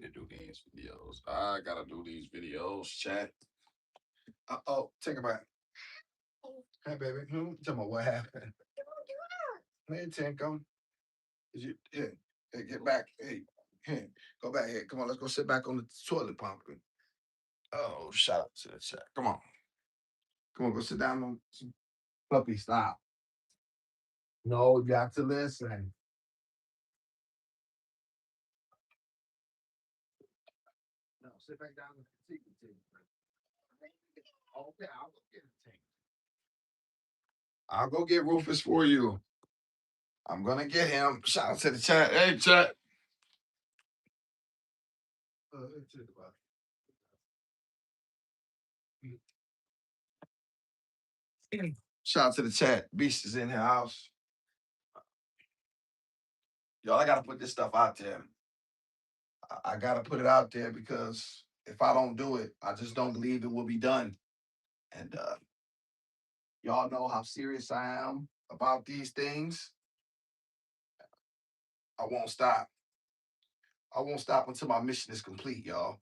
to do these videos. I gotta do these videos, chat. Oh, take it back. Hey, baby. Tell me what happened. Hey, Tinko. Is you here? Hey, get back. Hey, here. Go back here. Come on, let's go sit back on the toilet, pumpkin. Oh, shout out to the chat. Come on. Come on, go sit down on some puppy style. No, you got to listen. No, sit back down and see the TV. Okay, I'll go get it. I'll go get Rufus for you. I'm gonna get him. Shout out to the chat. Hey, chat. Shout out to the chat. Beast is in the house. Y'all, I gotta put this stuff out there. I gotta put it out there because if I don't do it, I just don't believe it will be done. And y'all know how serious I am about these things. I won't stop. I won't stop until my mission is complete, y'all.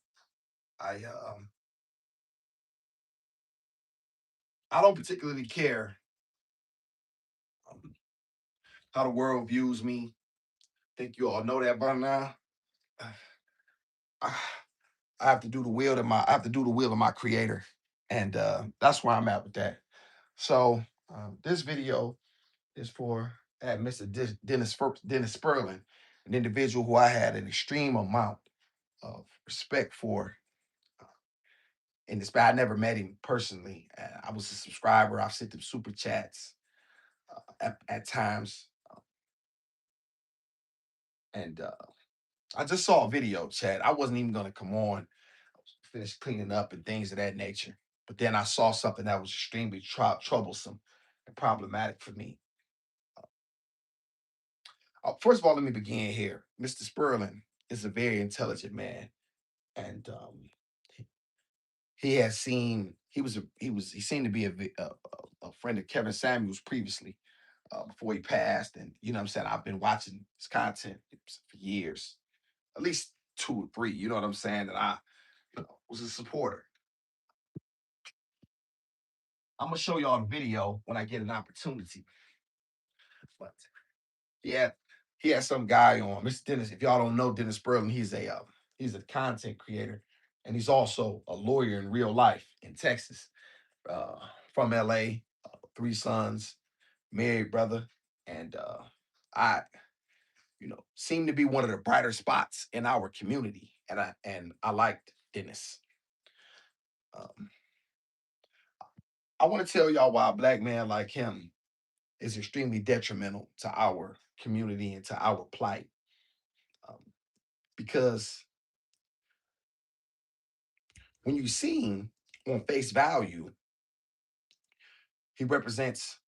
I I don't particularly care um, how the world views me. Think you all know that by now. I, I have to do the will of my I have to do the will of my creator. And that's where I'm at with that. So this video is for Mr. Dennis Spurling, an individual who I had an extreme amount of respect for. In this, but I never met him personally. I was a subscriber. I've sent him super chats at times, and I just saw a video chat. I wasn't even gonna come on. I was finished cleaning up and things of that nature. But then I saw something that was extremely troublesome and problematic for me. First of all, let me begin here. Mr. Spurling is a very intelligent man, and he has seen. He seemed to be a friend of Kevin Samuels previously, before he passed. And you know what I'm saying? I've been watching his content for years, at least 2 or 3. You know what I'm saying? And I was a supporter. I'm gonna show y'all the video when I get an opportunity. But yeah, he had some guy on, Mr. Dennis. If y'all don't know Dennis Spurling, he's a content creator, and he's also a lawyer in real life in Texas, uh, from LA, 3 sons, married brother, and I seemed to be one of the brighter spots in our community. And I liked Dennis. Um, I want to tell y'all why a black man like him is extremely detrimental to our community and to our plight. Um, because when you see him on face value, he represents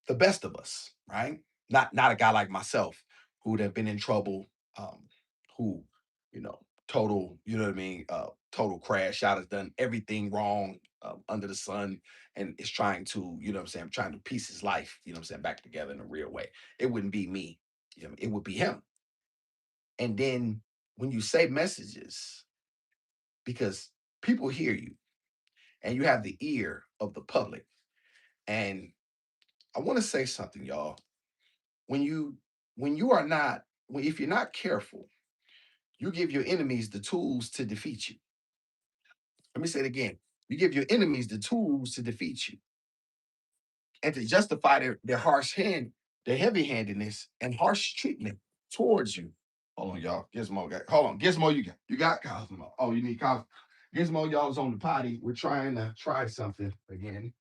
the best of us, right? Not a guy like myself who would have been in trouble, who, total, you know what I mean, total crash out, has done everything wrong under the sun, and is trying to, you know what I'm saying, trying to piece his life, you know what I'm saying, back together in a real way. It wouldn't be me, it would be him. And then when you say messages, because people hear you and you have the ear of the public. And I want to say something, y'all. when you when you are not if you're not careful, you give your enemies the tools to defeat you. Let me say it again. You give your enemies the tools to defeat you and to justify their harsh hand, their heavy handedness and harsh treatment towards you. Hold on, y'all. Gizmo got hold on. Gizmo, you got Cosmo. Oh, you need Cosmo. Gizmo, y'all's on the potty. We're trying to try something again.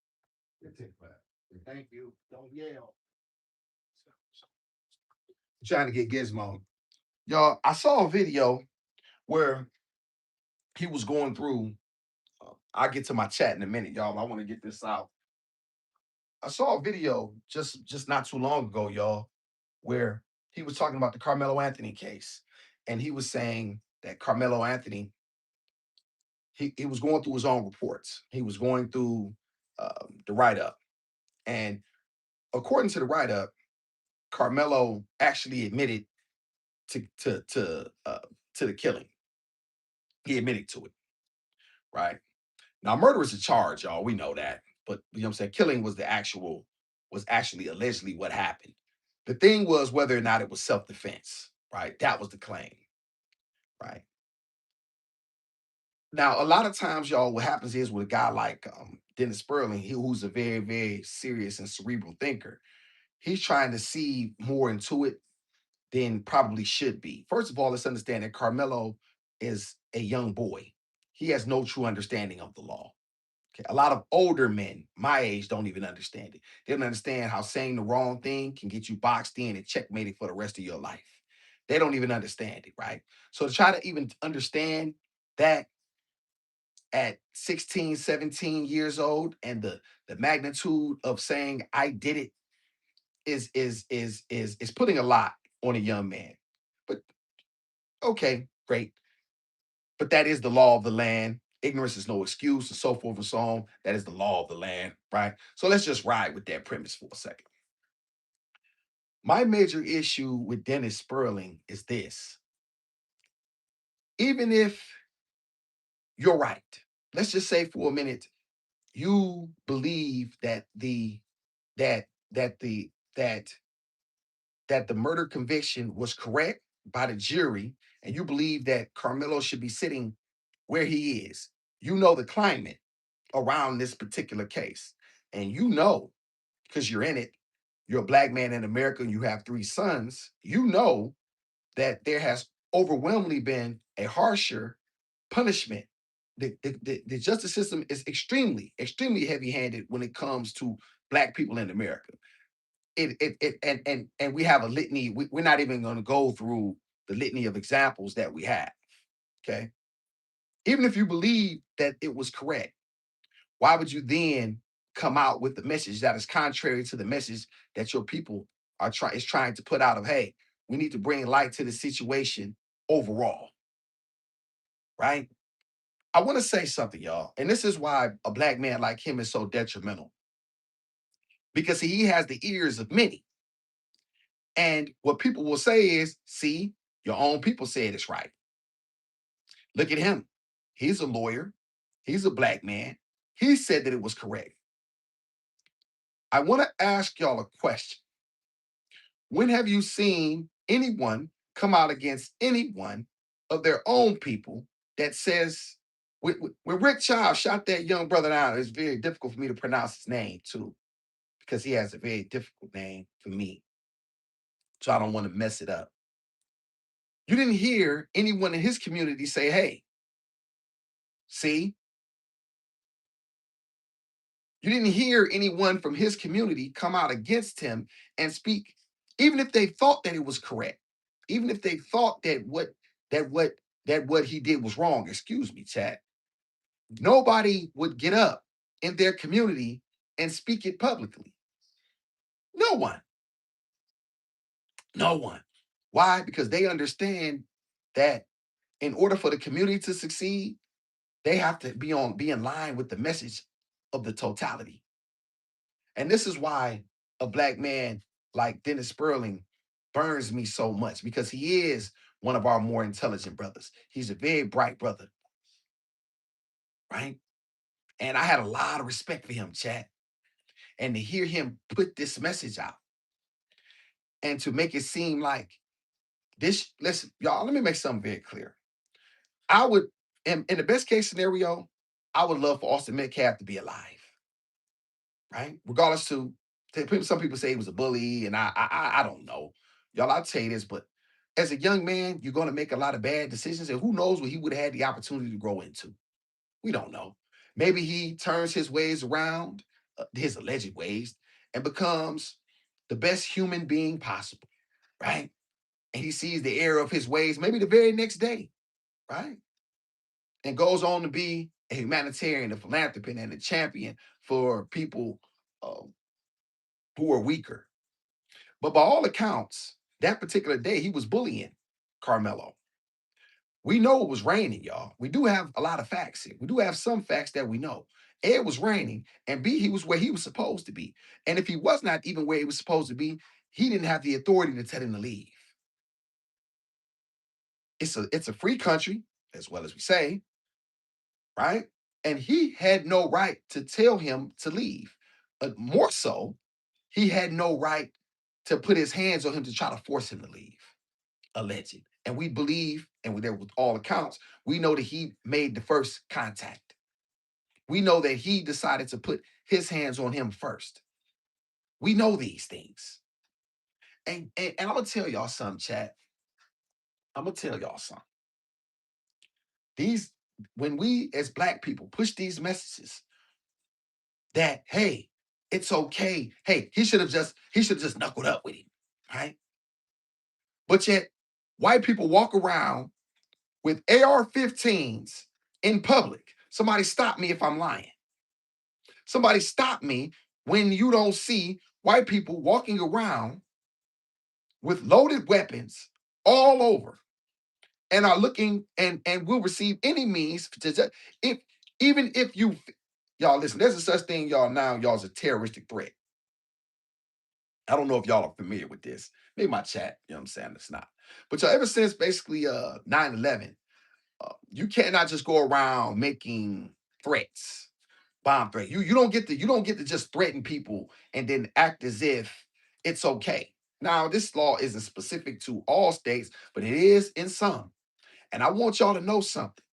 Thank you. Don't yell. Trying to get Gizmo. Y'all, I saw a video where he was going through. I'll get to my chat in a minute, y'all. I want to get this out. I saw a video just not too long ago, y'all, where he was talking about the Carmelo Anthony case, and he was saying that Carmelo Anthony, he was going through his own reports. He was going through the write up, and according to the write up, Carmelo actually admitted to to the killing. He admitted to it, right? Now, murder is a charge, y'all. We know that. But you know what I'm saying? Killing was actually allegedly what happened. The thing was whether or not it was self-defense, right? That was the claim, right? Now, a lot of times, y'all, what happens is with a guy like Dennis Spurling, who's a very, very serious and cerebral thinker, he's trying to see more into it than probably should be. First of all, let's understand that Carmelo is a young boy. He has no true understanding of the law. Okay. A lot of older men my age don't even understand it. They don't understand how saying the wrong thing can get you boxed in and checkmated for the rest of your life. They don't even understand it, right? So to try to even understand that at 16, 17 years old and the magnitude of saying I did it is putting a lot on a young man. But okay, great. But that is the law of the land. Ignorance is no excuse, and so forth and so on. That is the law of the land, right? So let's just ride with that premise for a second. My major issue with Dennis Spurling is this. Even if you're right, let's just say for a minute, you believe that that the that the murder conviction was correct by the jury, and you believe that Carmelo should be sitting where he is. You know the climate around this particular case. And you know, because you're in it, you're a black man in America and you have three sons, you know that there has overwhelmingly been a harsher punishment. The justice system is extremely, extremely heavy-handed when it comes to black people in America. And we have a litany. We're not even going to go through the litany of examples that we have. Okay. Even if you believe that it was correct, why would you then come out with the message that is contrary to the message that your people trying to put out of, hey, we need to bring light to the situation overall, right? I want to say something, y'all, and this is why a black man like him is so detrimental because he has the ears of many. And what people will say is, see, your own people said it's right. Look at him. He's a lawyer. He's a black man. He said that it was correct. I want to ask y'all a question. When have you seen anyone come out against anyone of their own people that says, when Rick Child shot that young brother down, it's very difficult for me to pronounce his name too, because he has a very difficult name for me. So I don't want to mess it up. You didn't hear anyone in his community say, hey, see, you didn't hear anyone from his community come out against him and speak, even if they thought that it was correct, even if they thought that what what he did was wrong. Excuse me, chat. Nobody would get up in their community and speak it publicly. No one. No one. Why? Because they understand that in order for the community to succeed, they have to be in line with the message of the totality. And this is why a black man like Dennis Spurling burns me so much because he is one of our more intelligent brothers. He's a very bright brother, right? And I had a lot of respect for him, chat. And to hear him put this message out and to make it seem like this, listen, y'all, let me make something very clear. I would, in the best case scenario, I would love for Austin Metcalf to be alive, right? Regardless some people say he was a bully, and I don't know, y'all. I'll tell you this, but as a young man, you're going to make a lot of bad decisions, and who knows what he would have had the opportunity to grow into. We don't know. Maybe he turns his ways around, his alleged ways, and becomes the best human being possible, right? And he sees the error of his ways, maybe the very next day, right? And goes on to be a humanitarian, a philanthropist, and a champion for people uh, who are weaker. But by all accounts, that particular day, he was bullying Carmelo. We know it was raining, y'all. We do have a lot of facts here. We do have some facts that we know. A, it was raining, and B, he was where he was supposed to be. And if he was not even where he was supposed to be, he didn't have the authority to tell him to leave. It's a free country, as well as we say, right? And he had no right to tell him to leave. More so, he had no right to put his hands on him to try to force him to leave. Alleged. And we believe, and with all accounts, we know that he made the first contact. We know that he decided to put his hands on him first. We know these things. And I'm gonna tell y'all something, chat. I'm gonna tell y'all something. These When we as black people push these messages that hey, it's okay. Hey, he should have just knuckled up with him, right? But yet, white people walk around with AR-15s in public. Somebody stop me if I'm lying. Somebody stop me when you don't see white people walking around with loaded weapons all over and are looking and will receive any means to if even if you y'all listen, there's a such thing, y'all, now y'all's a terroristic threat. I don't know if y'all are familiar with this. Maybe my chat, you know what I'm saying? It's not. But y'all, ever since basically 9/11, you cannot just go around making threats, bomb threat. You don't get to just threaten people and then act as if it's okay. Now, this law isn't specific to all states, but it is in some. And I want y'all to know something.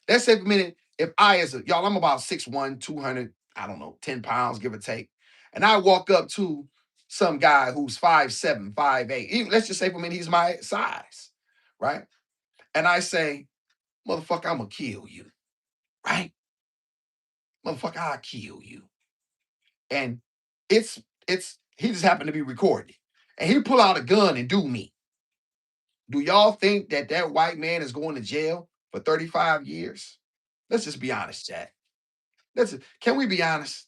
Let's say for a minute, if y'all, I'm about 6'1", 200, I don't know, 10 pounds, give or take. And I walk up to some guy who's 5'7", 5'8". Let's just say for a minute, he's my size, right? And I say, motherfucker, I'm gonna kill you, right? Motherfucker, I'll kill you. And he just happened to be recording. And he pull out a gun and do me. Do y'all think that that white man is going to jail for 35 years? Let's just be honest, Jack. Can we be honest?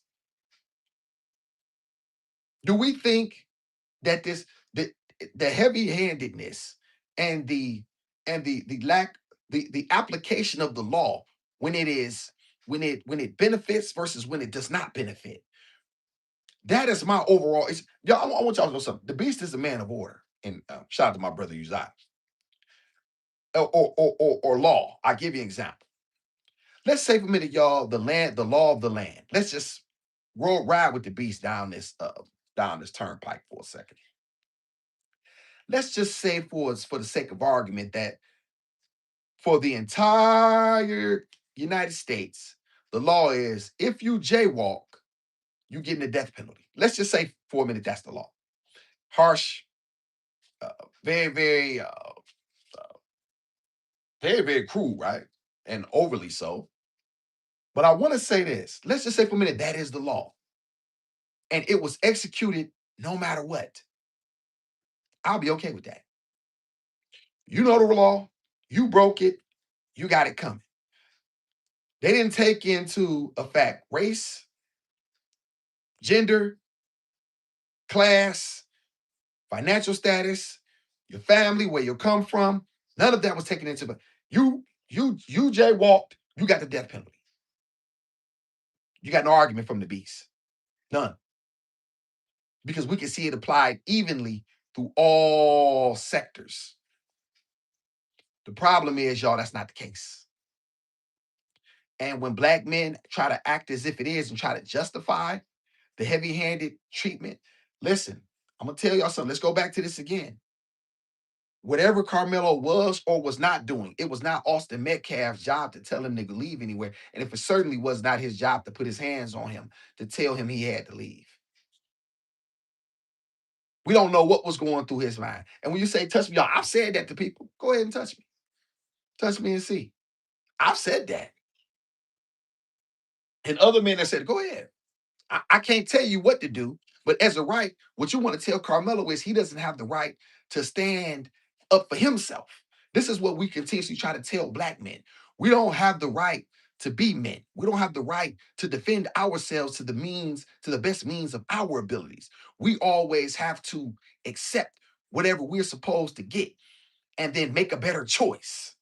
Do we think that the the heavy-handedness and the lack the application of the law when it is when it benefits versus when it does not benefit? That is my overall. Y'all, I want y'all to know something. The beast is a man of order, and shout out to my brother Uzziah. Or law. I'll give you an example. Let's say for a minute, y'all, the law of the land. Let's just ride with the beast down this turnpike for a second. Let's just say for the sake of argument that for the entire United States, the law is if you jaywalk, you getting the death penalty. Let's just say for a minute that's the law. Harsh, uh, very, very, very cruel, right? And overly so. But I want to say this. Let's just say for a minute that is the law. And it was executed no matter what. I'll be okay with that. You know the law, you broke it, you got it coming. They didn't take into effect race, gender, class, financial status, your family, where you come from. None of that was taken into effect. You jaywalked, you got the death penalty. You got no argument from the beast. None. Because we can see it applied evenly through all sectors. The problem is, y'all, that's not the case. And when black men try to act as if it is and try to justify the heavy-handed treatment, listen, I'm gonna tell y'all something. Let's go back to this again. Whatever Carmelo was or was not doing, it was not Austin Metcalf's job to tell him to leave anywhere. And if it certainly was not his job to put his hands on him to tell him he had to leave. We don't know what was going through his mind. And when you say touch me, y'all, I've said that to people. Go ahead and touch me. Touch me and see. I've said that. And other men have said, go ahead. I can't tell you what to do, but as a right, what you want to tell Carmelo is he doesn't have the right to stand up for himself. This is what we continuously try to tell black men. We don't have the right to be men. We don't have the right to defend ourselves to the best means of our abilities. We always have to accept whatever we're supposed to get and then make a better choice.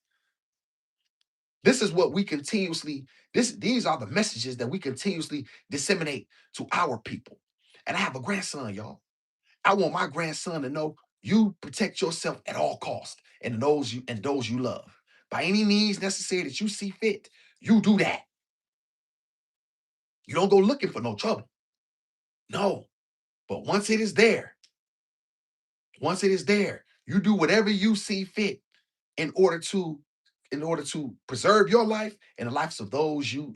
This is what we continuously, these are the messages that we continuously disseminate to our people. And I have a grandson, y'all. I want my grandson to know you protect yourself at all costs and those you love. by any means necessary that you see fit, you do that. You don't go looking for no trouble. No. But once it is there, you do whatever you see fit in order to preserve your life and the lives of those you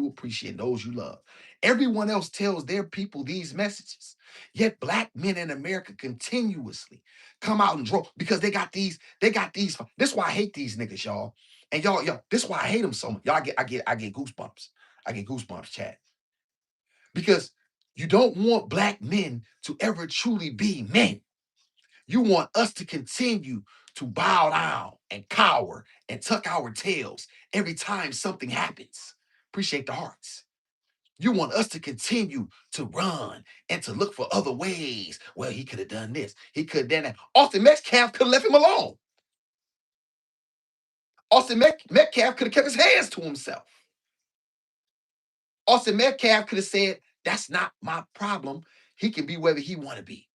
appreciate and those you love. Everyone else tells their people these messages. Yet black men in America continuously come out and draw because they got these. This is why I hate these niggas, y'all. And y'all, this is why I hate them so much. Y'all I get goosebumps. I get goosebumps, chat. Because you don't want black men to ever truly be men. You want us to continue to bow down and cower and tuck our tails every time something happens. Appreciate the hearts. You want us to continue to run and to look for other ways. Well, he could have done this. He could have done that. Austin Metcalf could have left him alone. Metcalf could have kept his hands to himself. Austin Metcalf could have said, that's not my problem. He can be wherever he want to be.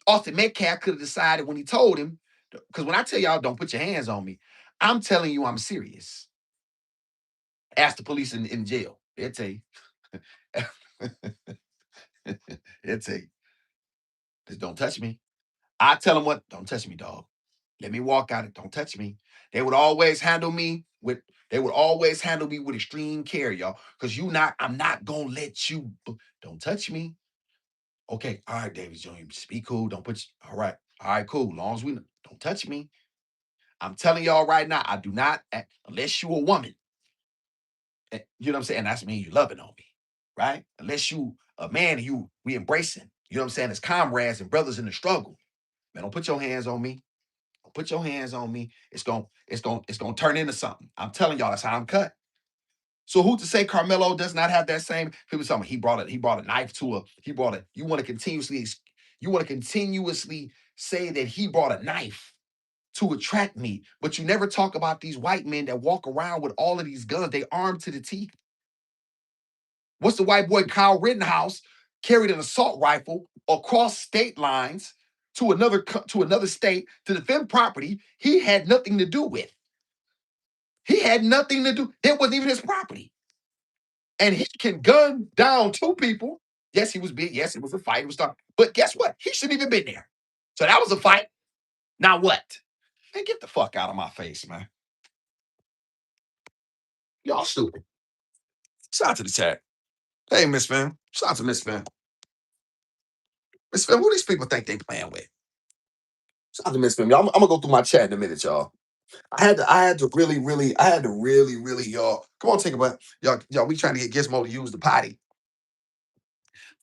Austin Metcalf could have decided when he told him, because when I tell y'all don't put your hands on me, I'm telling you I'm serious. Ask the police in jail. They'll tell you. They'll tell you. Just don't touch me. I tell them what, don't touch me, dog. Let me walk out it. Don't touch me. They would always handle me with extreme care, y'all. Because I'm not gonna let you don't touch me. Okay, all right, David Jr. Just be cool. Don't put all right. All right, cool. Long as we don't touch me. I'm telling y'all right now, I do not, unless you a woman. You know what I'm saying? That's mean you loving on me, right? Unless you a man, we embracing. You know what I'm saying? As comrades and brothers in the struggle. Man, don't put your hands on me. Don't put your hands on me. It's gonna turn into something. I'm telling y'all, that's how I'm cut. So who to say Carmelo does not have that same? He was talking. He brought a knife to a. He brought a. You want to continuously say that he brought a knife to attract me, but you never talk about these white men that walk around with all of these guns. They armed to the teeth. What's the white boy Kyle Rittenhouse carried an assault rifle across state lines to another state to defend property he had nothing to do with. He had nothing to do. It wasn't even his property. And he can gun down two people. Yes, he was big. Yes, it was a fight. It was tough. But guess what? He shouldn't even been there. So that was a fight. Now what? Man, get the fuck out of my face, man. Y'all stupid. Shout out to the chat. Hey, Miss Fam. Shout out to Miss Fam. Miss Fam, who these people think they playing with? Shout out to Miss Fam. Y'all, I'm gonna go through my chat in a minute, y'all. I had to really, y'all. Come on, take a breath. Y'all, we trying to get Gizmo to use the potty.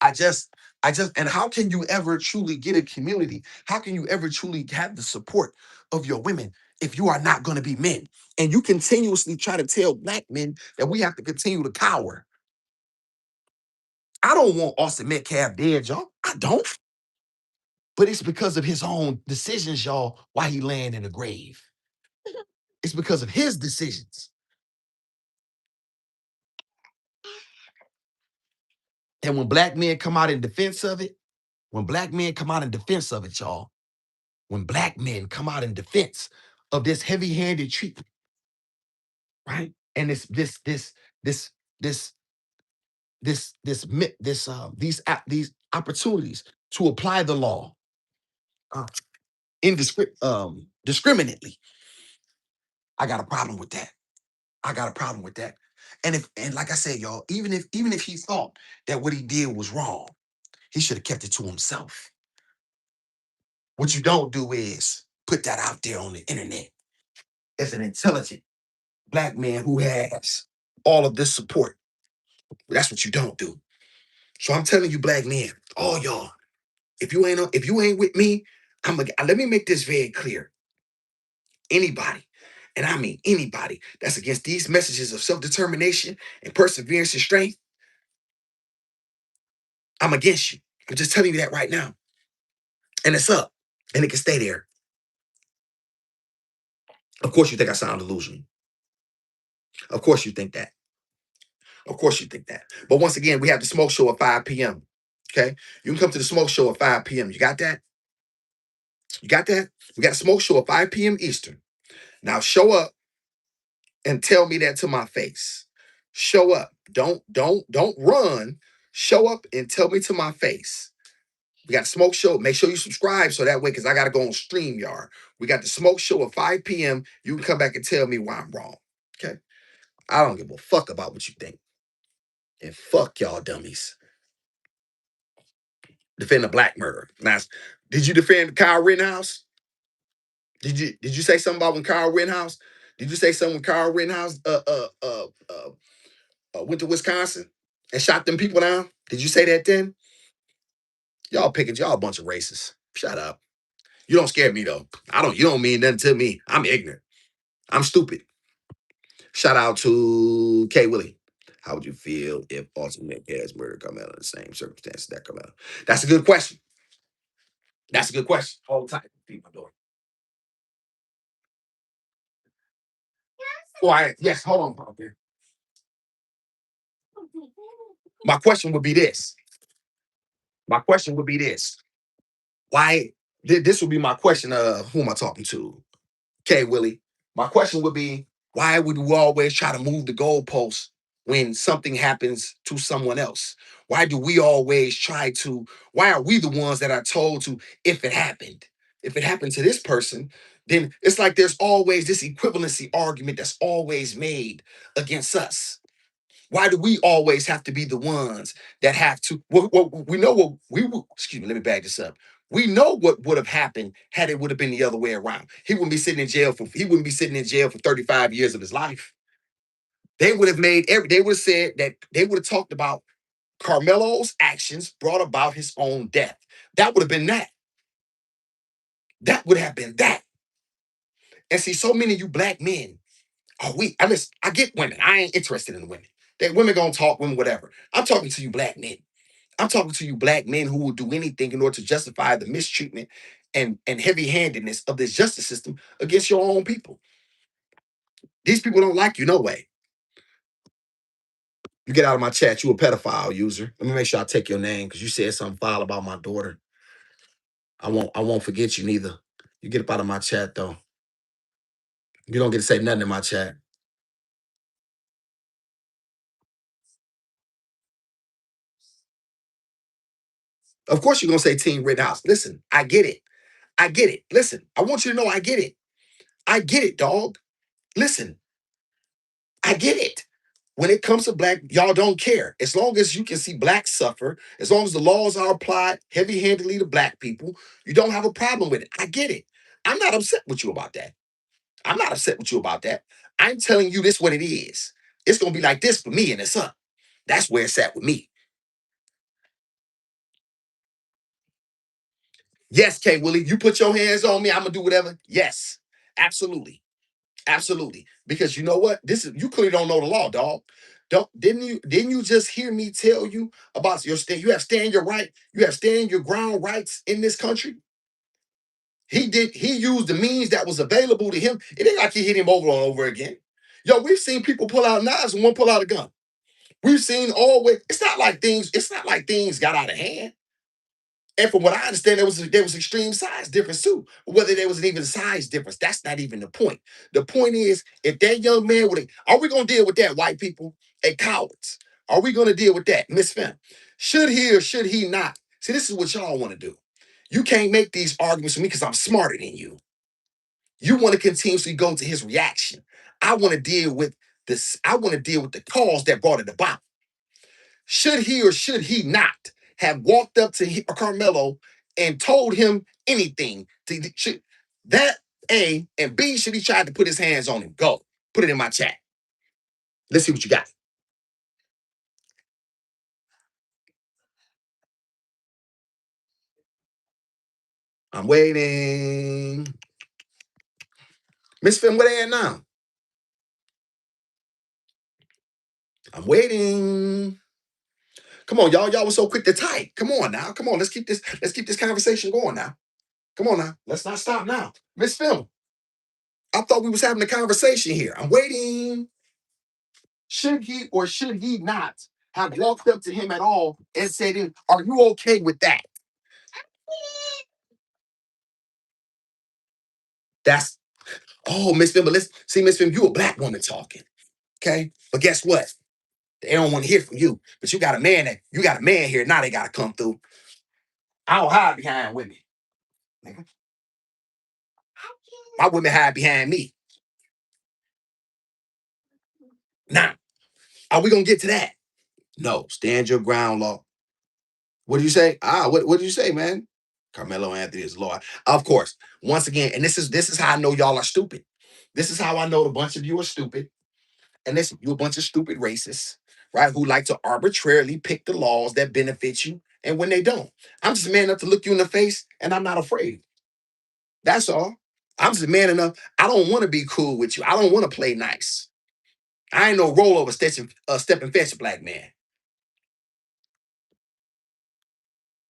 I just, and how can you ever truly get a community? How can you ever truly have the support of your women if you are not going to be men? And you continuously try to tell black men that we have to continue to cower. I don't want Austin Metcalf dead, y'all. I don't. But it's because of his own decisions, y'all, why he laying in the grave. It's because of his decisions. And when black men come out in defense of it, when black men come out in defense of it, y'all, when black men come out in defense of this heavy-handed treatment, right? And this this these opportunities to apply the law uh, discriminately. I got a problem with that. I got a problem with that. And like I said, y'all, even if he thought that what he did was wrong, he should have kept it to himself. What you don't do is put that out there on the internet as an intelligent black man who has all of this support. That's what you don't do. So I'm telling you, black men, all y'all, if you ain't with me, let me make this very clear. Anybody, and I mean anybody, that's against these messages of self-determination and perseverance and strength, I'm against you. I'm just telling you that right now. And it's up. And it can stay there. Of course you think I sound delusional. Of course you think that. Of course you think that. But once again, we have the smoke show at 5 p.m. Okay? You can come to the smoke show at 5 p.m. You got that? You got that? We got a smoke show at 5 p.m. Eastern. Now show up and tell me that to my face. Show up. Don't run. Show up and tell me to my face. We got Smoke Show. Make sure you subscribe so that way, because I got to go on StreamYard. We got the Smoke Show at 5 p.m. You can come back and tell me why I'm wrong. Okay? I don't give a fuck about what you think. And fuck y'all dummies. Defend the black murder. Now, did you defend Kyle Rittenhouse? Did you say something about when Kyle Rittenhouse? Did you say something when Kyle Rittenhouse went to Wisconsin and shot them people down? Did you say that then? Y'all a bunch of racists. Shut up. You don't scare me though. You don't mean nothing to me. I'm ignorant. I'm stupid. Shout out to K Willie. How would you feel if Ultimate Gas murder come out in the same circumstances that come out? That's a good question. That's a good question. Hold tight. Feed my door. Yes, hold on. Okay. My question would be this. My question would be this. Why? This would be my question. Who am I talking to? Okay, Willie. My question would be, why would we always try to move the goalposts when something happens to someone else? Why do we always try to? Why are we the ones that are told to, if it happened? If it happened to this person, then it's like there's always this equivalency argument that's always made against us. Why do we always have to be the ones that have to? We know what we will. Excuse me. Let me back this up. We know what would have happened had it would have been the other way around. He wouldn't be sitting in jail for. He wouldn't be sitting in jail for 35 years of his life. They would have made every. They would have said that they would have talked about Carmelo's actions brought about his own death. That would have been that. That would have been that. And see, so many of you black men are weak. I get women. I ain't interested in women. That women gonna talk, women, whatever. I'm talking to you black men. I'm talking to you black men who will do anything in order to justify the mistreatment and heavy-handedness of this justice system against your own people. These people don't like you, no way. You get out of my chat, you a pedophile user. Let me make sure I take your name because you said something foul about my daughter. I won't forget you neither. You get up out of my chat though. You don't get to say nothing in my chat. Of course you're gonna say Team Rittenhouse. Listen, I get it. I get it. Listen, I want you to know I get it. I get it, dog. Listen, I get it. When it comes to black, y'all don't care. As long as you can see blacks suffer, as long as the laws are applied heavy-handedly to black people, you don't have a problem with it. I get it. I'm not upset with you about that. I'm not upset with you about that. I'm telling you this what it is. It's gonna be like this for me and it's up. That's where it's at with me. Yes, K Willie, you put your hands on me, I'm gonna do whatever. Yes, absolutely. Absolutely. Because you know what? This is you clearly don't know the law, dog. Didn't you just hear me tell you about your stand? You have stand your right, you have stand your ground rights in this country. He used the means that was available to him. It ain't like he hit him over and over again. Yo, we've seen people pull out knives and one pull out a gun. We've seen always, it's not like things got out of hand. And from what I understand, there was extreme size difference too. Whether there was an even size difference, that's not even the point. The point is, if that young man would, are we gonna deal with that, white people and cowards? Are we gonna deal with that, Miss Fem? Should he or should he not? See, this is what y'all want to do. You can't make these arguments with me because I'm smarter than you. You want to continuously go to his reaction. I want to deal with this. I want to deal with the cause that brought it about. Should he or should he not have walked up to Carmelo and told him anything? Should that A and B, should he try to put his hands on him? Go. Put it in my chat. Let's see what you got. I'm waiting. Miss Finn, where they at now? I'm waiting. Come on, y'all. Y'all were so quick to type. Come on now. Come on. Let's keep this conversation going now. Come on now. Let's not stop now. Miss Phil, I thought we was having a conversation here. I'm waiting. Should he or should he not have walked up to him at all and said, "Are you okay with that?" That's Oh, Miss Fim, but let's see, Miss Fim, you a black woman talking. Okay. But guess what? They don't want to hear from you. But you got a man here. Now they gotta come through. I don't hide behind women. Nigga. My women hide behind me. Now, are we gonna get to that? No. Stand your ground, law. What do you say? What did you say, man? Carmelo Anthony is Lord. Of course. Once again, and this is how I know y'all are stupid. This is how I know a bunch of you are stupid. And listen, you a bunch of stupid racists, right? Who like to arbitrarily pick the laws that benefit you, and when they don't. I'm just man enough to look you in the face, and I'm not afraid. That's all. I'm just man enough. I don't want to be cool with you. I don't want to play nice. I ain't no rollover step and fetch black man.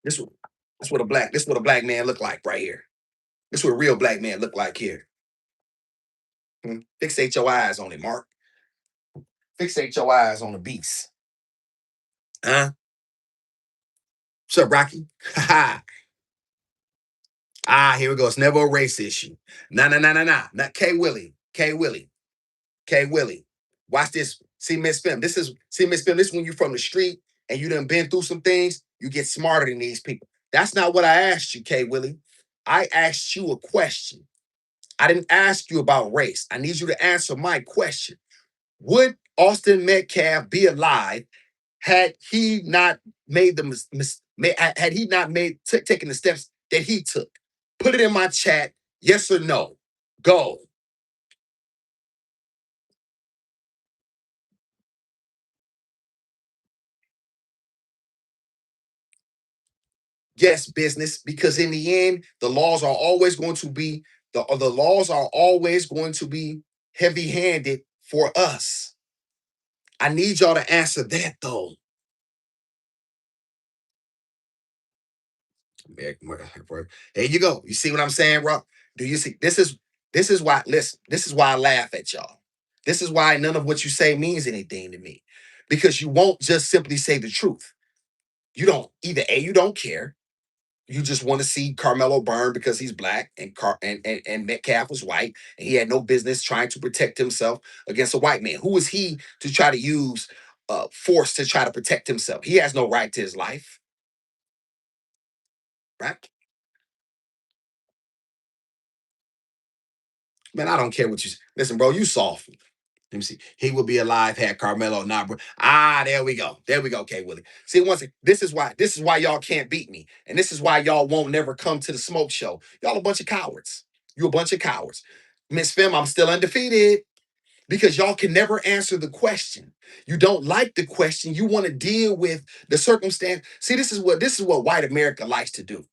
This this what a black man look like right here. This what a real black man look like here. Fixate your eyes on it, Mark. Fixate your eyes on the beast. Huh? What's up, Rocky? Here we go. It's never a race issue. Nah. Not K Willie. K Willie. K Willie. Watch this. See, Miss Fim. Miss Fim. This is when you from the street and you done been through some things. You get smarter than these people. That's not what I asked you, K Willie. I asked you a question. I didn't ask you about race. I need you to answer my question. Would Austin Metcalf be alive had he not made the had he not taken the steps that he took? Put it in my chat. Yes or no? Go. Yes, business, because in the end, the laws are always going to be the laws are always going to be heavy-handed for us. I need y'all to answer that though. There you go. You see what I'm saying, bro? Do you see? This is why. Listen, this is why I laugh at y'all. This is why none of what you say means anything to me, because you won't just simply say the truth. You don't either. A, you don't care. You just want to see Carmelo burn because he's black and and Metcalf was white and he had no business trying to protect himself against a white man. Who is he to try to use force to try to protect himself? He has no right to his life, right? Man, I don't care what you listen, bro. You soft. Let me see. He will be alive had Carmelo not. There we go. There we go. Okay, Willie. See, once again, this is why y'all can't beat me, and this is why y'all won't never come to the smoke show. Y'all a bunch of cowards. You a bunch of cowards. Miss Fem, I'm still undefeated because y'all can never answer the question. You don't like the question. You want to deal with the circumstance. See, this is what white America likes to do.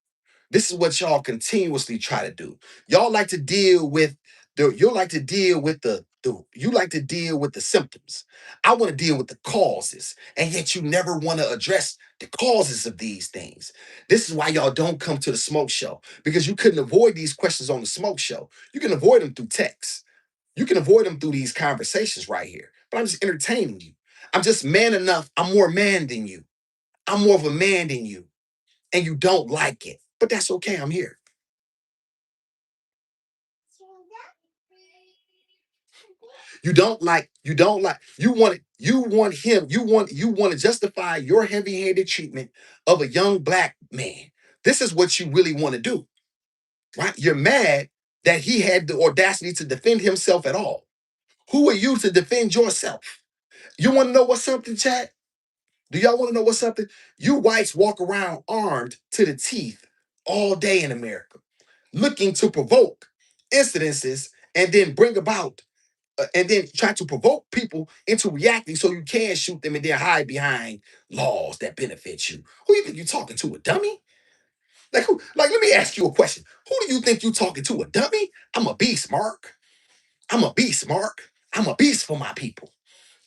This is what y'all continuously try to do. Y'all like to deal with you like to deal with you like to deal with the symptoms. I want to deal with the causes, and yet you never want to address the causes of these things. This is why y'all don't come to the smoke show, because you couldn't avoid these questions on the smoke show. You can avoid them through text. You can avoid them through these conversations right here. But I'm just entertaining you. I'm just man enough. I'm more man than you. I'm more of a man than you, and you don't like it. But that's okay. I'm here. You want to justify your heavy-handed treatment of a young black man. This is what you really want to do, right? You're mad that he had the audacity to defend himself at all. Who are you to defend yourself? You want to know what's something, chat? Do y'all want to know what's something? You whites walk around armed to the teeth all day in America, looking to provoke incidences and then bring about and then try to provoke people into reacting so you can shoot them and then hide behind laws that benefit you. Who you think you're talking to, a dummy? Like who? Like, let me ask you a question. Who do you think you're talking to, a dummy? I'm a beast, Mark. I'm a beast, Mark. I'm a beast for my people.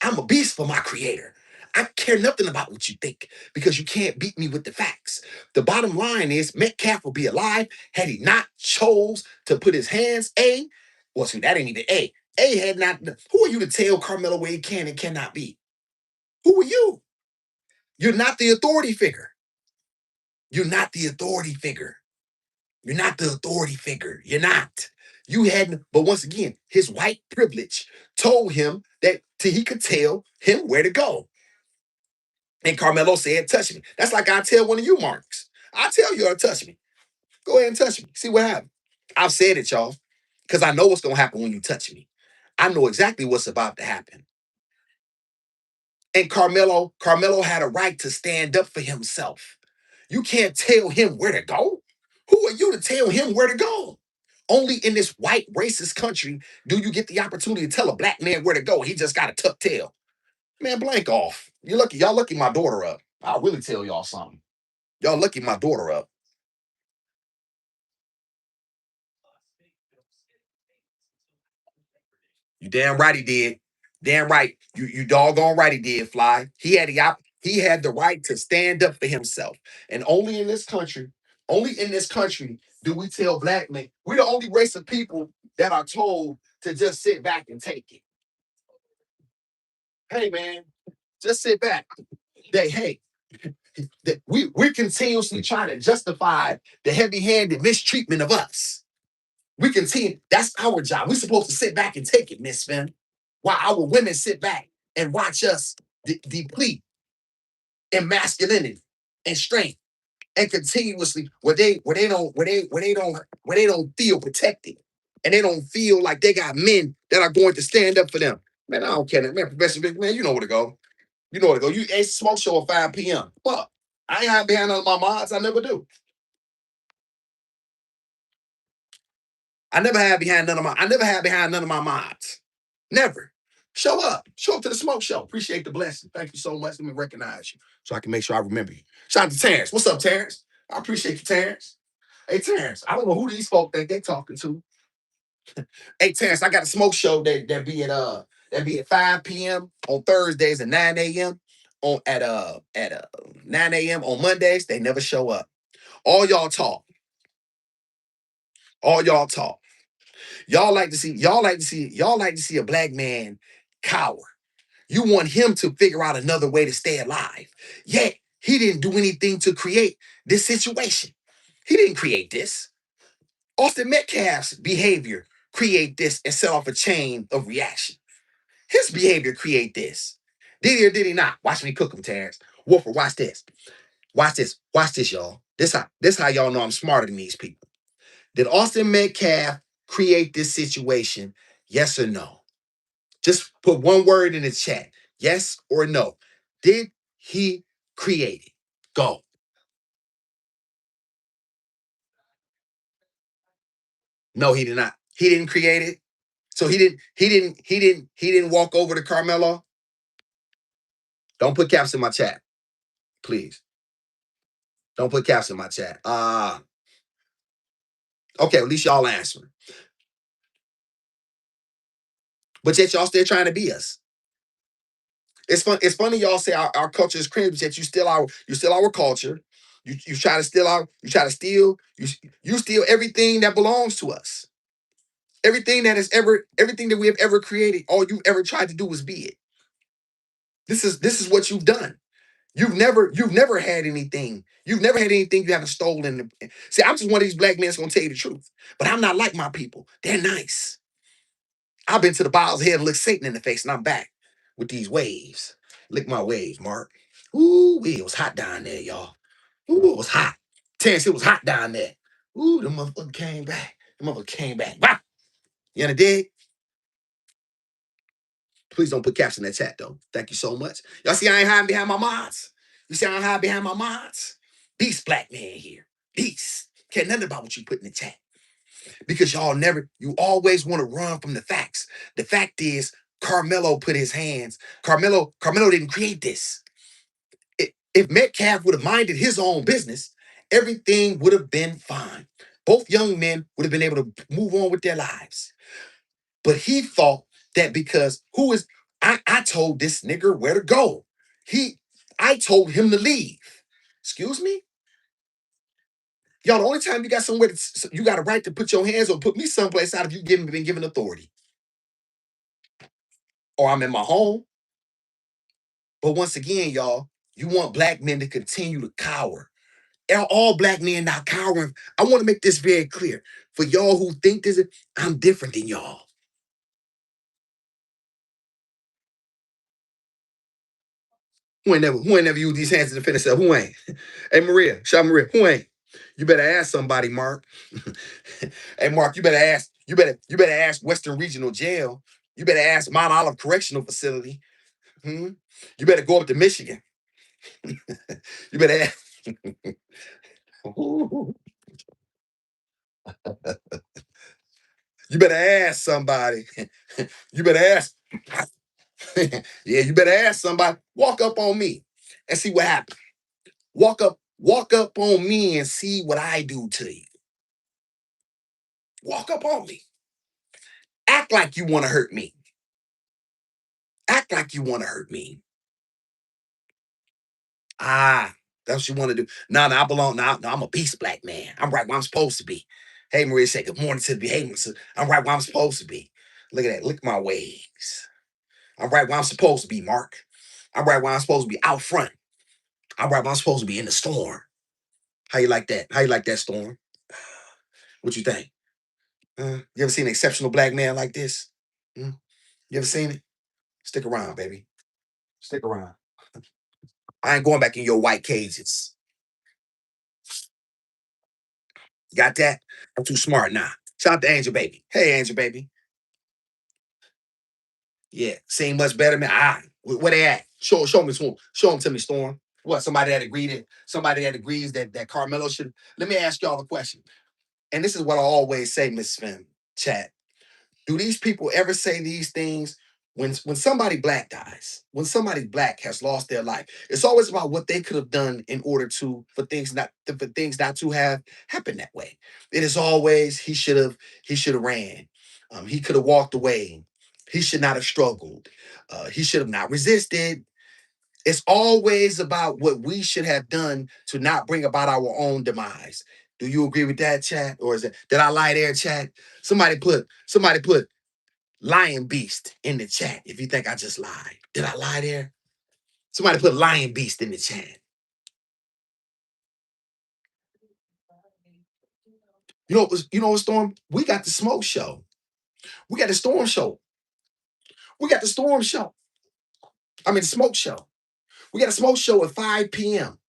I'm a beast for my creator. I care nothing about what you think because you can't beat me with the facts. The bottom line is Metcalf will be alive had he not chose to put his hands well, see, that ain't even A had not. Who are you to tell Carmelo where he can and cannot be? Who are you? You're not the authority figure. You're not the authority figure. You're not the authority figure. You're not. You hadn't, but once again, his white privilege told him that he could tell him where to go. And Carmelo said, touch me. That's like I tell one of you, Marks. I tell you to touch me. Go ahead and touch me. See what happens. I've said it, y'all, because I know what's going to happen when you touch me. I know exactly what's about to happen. And Carmelo had a right to stand up for himself. You can't tell him where to go. Who are you to tell him where to go? Only in this white racist country do you get the opportunity to tell a black man where to go. He just got a tuck tail. Man, blank off. You're lucky. Y'all lucky my daughter up. I'll really tell y'all something. Y'all lucky my daughter up. You damn right he did. Damn right. You doggone right he did, Fly. He had the right to stand up for himself. And only in this country do we tell black men, we're the only race of people that are told to just sit back and take it. Hey man, just sit back. Hey, that we're continuously trying to justify the heavy-handed mistreatment of us. We continue. That's our job. We're supposed to sit back and take it, Miss Finn. While our women sit back and watch us deplete in masculinity and strength and continuously where they don't feel protected and they don't feel like they got men that are going to stand up for them. Man, I don't care. Man, Professor Big Man, you know where to go. You know where to go. You ain't smoke show at 5 p.m. Fuck. I ain't hiding behind none of my mods. I never do. I never had behind none of my mods. Never. Show up. Show up to the smoke show. Appreciate the blessing. Thank you so much. Let me recognize you so I can make sure I remember you. Shout out to Terrence. What's up, Terrence? I appreciate you, Terrence. Hey, Terrence, I don't know who these folk think they talking to. Hey, Terrence, I got a smoke show that be at 5 p.m. on Thursdays and 9 a.m. on at 9 a.m. on Mondays. They never show up. All y'all talk. All y'all talk. Y'all like to see a black man cower. You want him to figure out another way to stay alive. Yet he didn't do anything to create this situation. He didn't create this. Austin Metcalf's behavior create this and set off a chain of reaction. His behavior create this. Did he or did he not? Watch me cook him, Terrence. Wolfer, watch this. Watch this. Watch this, y'all. This how y'all know I'm smarter than these people. Did Austin Metcalf create this situation? Yes or no? Just put one word in the chat. Yes or no. Did he create it? Go. No, he did not. He didn't create it. So he didn't walk over to Carmelo. Don't put caps in my chat, please. Don't put caps in my chat. Okay, at least y'all answering. But yet y'all still trying to be us. It's funny y'all say our culture is cringe, but yet you still our culture. You try to steal you steal everything that belongs to us. Everything that we have ever created, all you've ever tried to do was be it. This is what you've done. You've never had anything. You've never had anything you haven't stolen. See, I'm just one of these black men that's gonna tell you the truth. But I'm not like my people. They're nice. I've been to the bowels head and looked Satan in the face, and I'm back with these waves. Lick my waves, Mark. Ooh, it was hot down there, y'all. Ooh, it was hot. Terrence, it was hot down there. Ooh, the motherfucker came back. The motherfucker came back. Wow. You understand? Please don't put caps in that chat, though. Thank you so much. Y'all see I ain't hiding behind my mods? You see I ain't hiding behind my mods? Beast black man here. Beast. Care nothing about what you put in the chat. Because you always want to run from the facts. The fact is, Carmelo put his hands. Carmelo didn't create this. If Metcalf would have minded his own business, everything would have been fine. Both young men would have been able to move on with their lives. But he thought that because I told this nigger where to go. I told him to leave. Excuse me? Y'all, the only time you got somewhere you got a right to put your hands or put me someplace out if you been given authority. Or I'm in my home. But once again, y'all, you want black men to continue to cower. All black men not cowering. I want to make this very clear. For y'all who think this, I'm different than y'all. Who ain't never used these hands to defend themselves? Who ain't? Hey Maria, shout Maria, who ain't? You better ask somebody, Mark. Hey Mark, you better ask Western Regional Jail. You better ask Mount Olive Correctional Facility. Hmm? You better go up to Michigan. You better ask. You better ask somebody. You better ask. Yeah, you better ask somebody. Walk up on me and see what happens. Walk up on me and see what I do to you. Walk up on me. Act like you want to hurt me. Act like you want to hurt me. Ah, that's what you want to do. No, I belong. No, I'm a beast black man. I'm right where I'm supposed to be. Hey, Maria, say good morning to the behavior. I'm right where I'm supposed to be. Look at that. Look at my ways. I'm right where I'm supposed to be, Mark. I'm right where I'm supposed to be out front. I'm right where I'm supposed to be in the storm. How you like that? How you like that storm? What you think? You ever seen an exceptional black man like this? Hmm? You ever seen it? Stick around, baby. Stick around. I ain't going back in your white cages. Got that? I'm too smart now. Shout out to Angel Baby. Hey, Angel Baby. Yeah, seem much better, man. Where they at? Show me, Storm. Show them to me, Storm. What? Somebody that agrees that Carmelo should. Let me ask y'all a question. And this is what I always say, Miss Finn, chat. Do these people ever say these things when somebody black dies, when somebody black has lost their life? It's always about what they could have done in order to for things not to have happened that way. It is always he should have ran. He could have walked away. He should not have struggled. He should have not resisted. It's always about what we should have done to not bring about our own demise. Do you agree with that, chat? Or is it did I lie there, chat? Somebody put lion beast in the chat if you think I just lied. Did I lie there? Somebody put lion beast in the chat. You know what, Storm? We got the smoke show. We got the storm show. We got the storm show. I mean the smoke show. We got a smoke show at 5 p.m.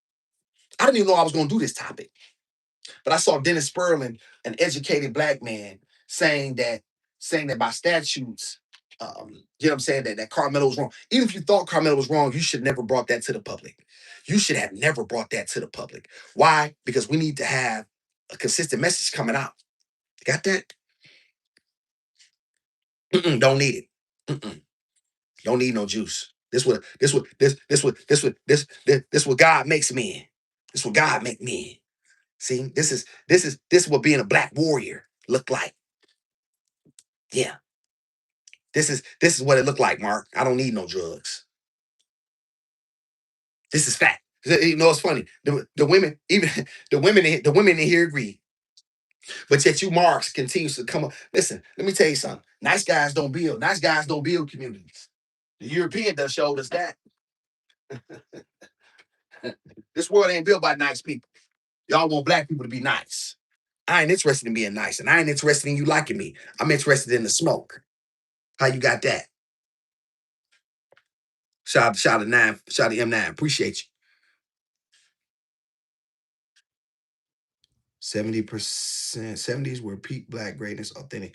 I didn't even know I was gonna do this topic. But I saw Dennis Spurling, an educated black man, saying that by statutes, you know what I'm saying, that Carmelo was wrong. Even if you thought Carmelo was wrong, you should never brought that to the public. You should have never brought that to the public. Why? Because we need to have a consistent message coming out. Got that? Don't need it. Mm-mm. Don't need no juice. This what God makes men. This what God make men. See, this is what being a black warrior look like. Yeah, this is what it looked like, Mark. I don't need no drugs. This is fact. You know, it's funny. The women, even the women in here agree. But yet you marks continues to come up. Listen, let me tell you something. Nice guys don't build. Nice guys don't build communities. The European done showed us that. This world ain't built by nice people. Y'all want black people to be nice. I ain't interested in being nice, and I ain't interested in you liking me. I'm interested in the smoke. How you got that? Shout out to nine. Shout out to M9. Appreciate you. 70%, 70s were peak black greatness, authentic.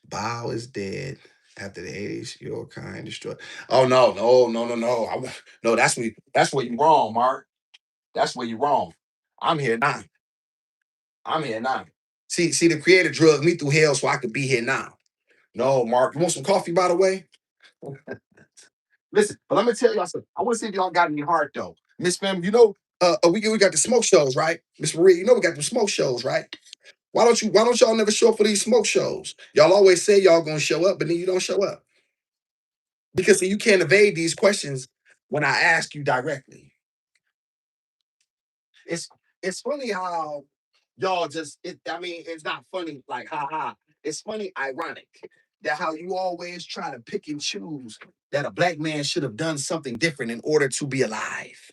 Bow is dead after the 80s. Your kind destroyed. Oh no. No, that's where you wrong, Mark. That's where you wrong. I'm here now. I'm here now. See, the creator drugged me through hell so I could be here now. No, Mark. You want some coffee, by the way? Listen, but let me tell y'all something. I want to see if y'all got any heart though. Miss Fem, we got the smoke shows, right? Miss Marie, we got the smoke shows, right? Why don't y'all never show up for these smoke shows? Y'all always say y'all gonna show up, but then you don't show up. Because see, you can't evade these questions when I ask you directly. It's it's funny how y'all I mean, it's not funny like ha ha. It's funny, ironic that how you always try to pick and choose that a black man should have done something different in order to be alive.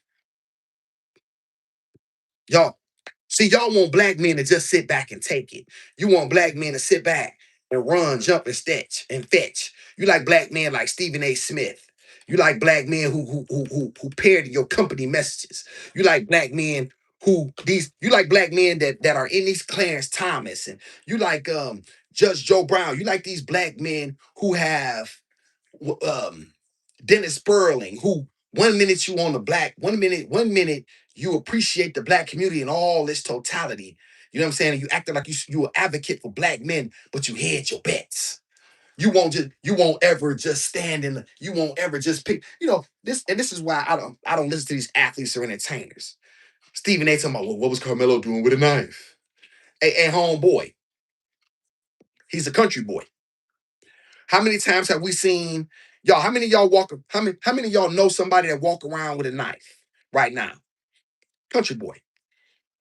Y'all, See, y'all want black men to just sit back and take it. You want black men to sit back and run, jump, and stretch and fetch. You like black men like Stephen A. Smith. You like black men who parody your company messages. You like black men you like black men that are in these Clarence Thomas, and you like Judge Joe Brown. You like these black men who have um Dennis Spurling, who 1 minute you on the black, 1 minute you appreciate the black community in all its totality. You know what I'm saying? You acting like you an advocate for black men, but you hedge your bets. You won't ever just stand in the, you won't ever just pick, this, and this is why I don't listen to these athletes or entertainers. Stephen A talking about, well, what was Carmelo doing with a knife? Hey, homeboy, he's a country boy. How many times have we seen y'all? How many of y'all walk? How many of y'all know somebody that walk around with a knife right now? Country boy.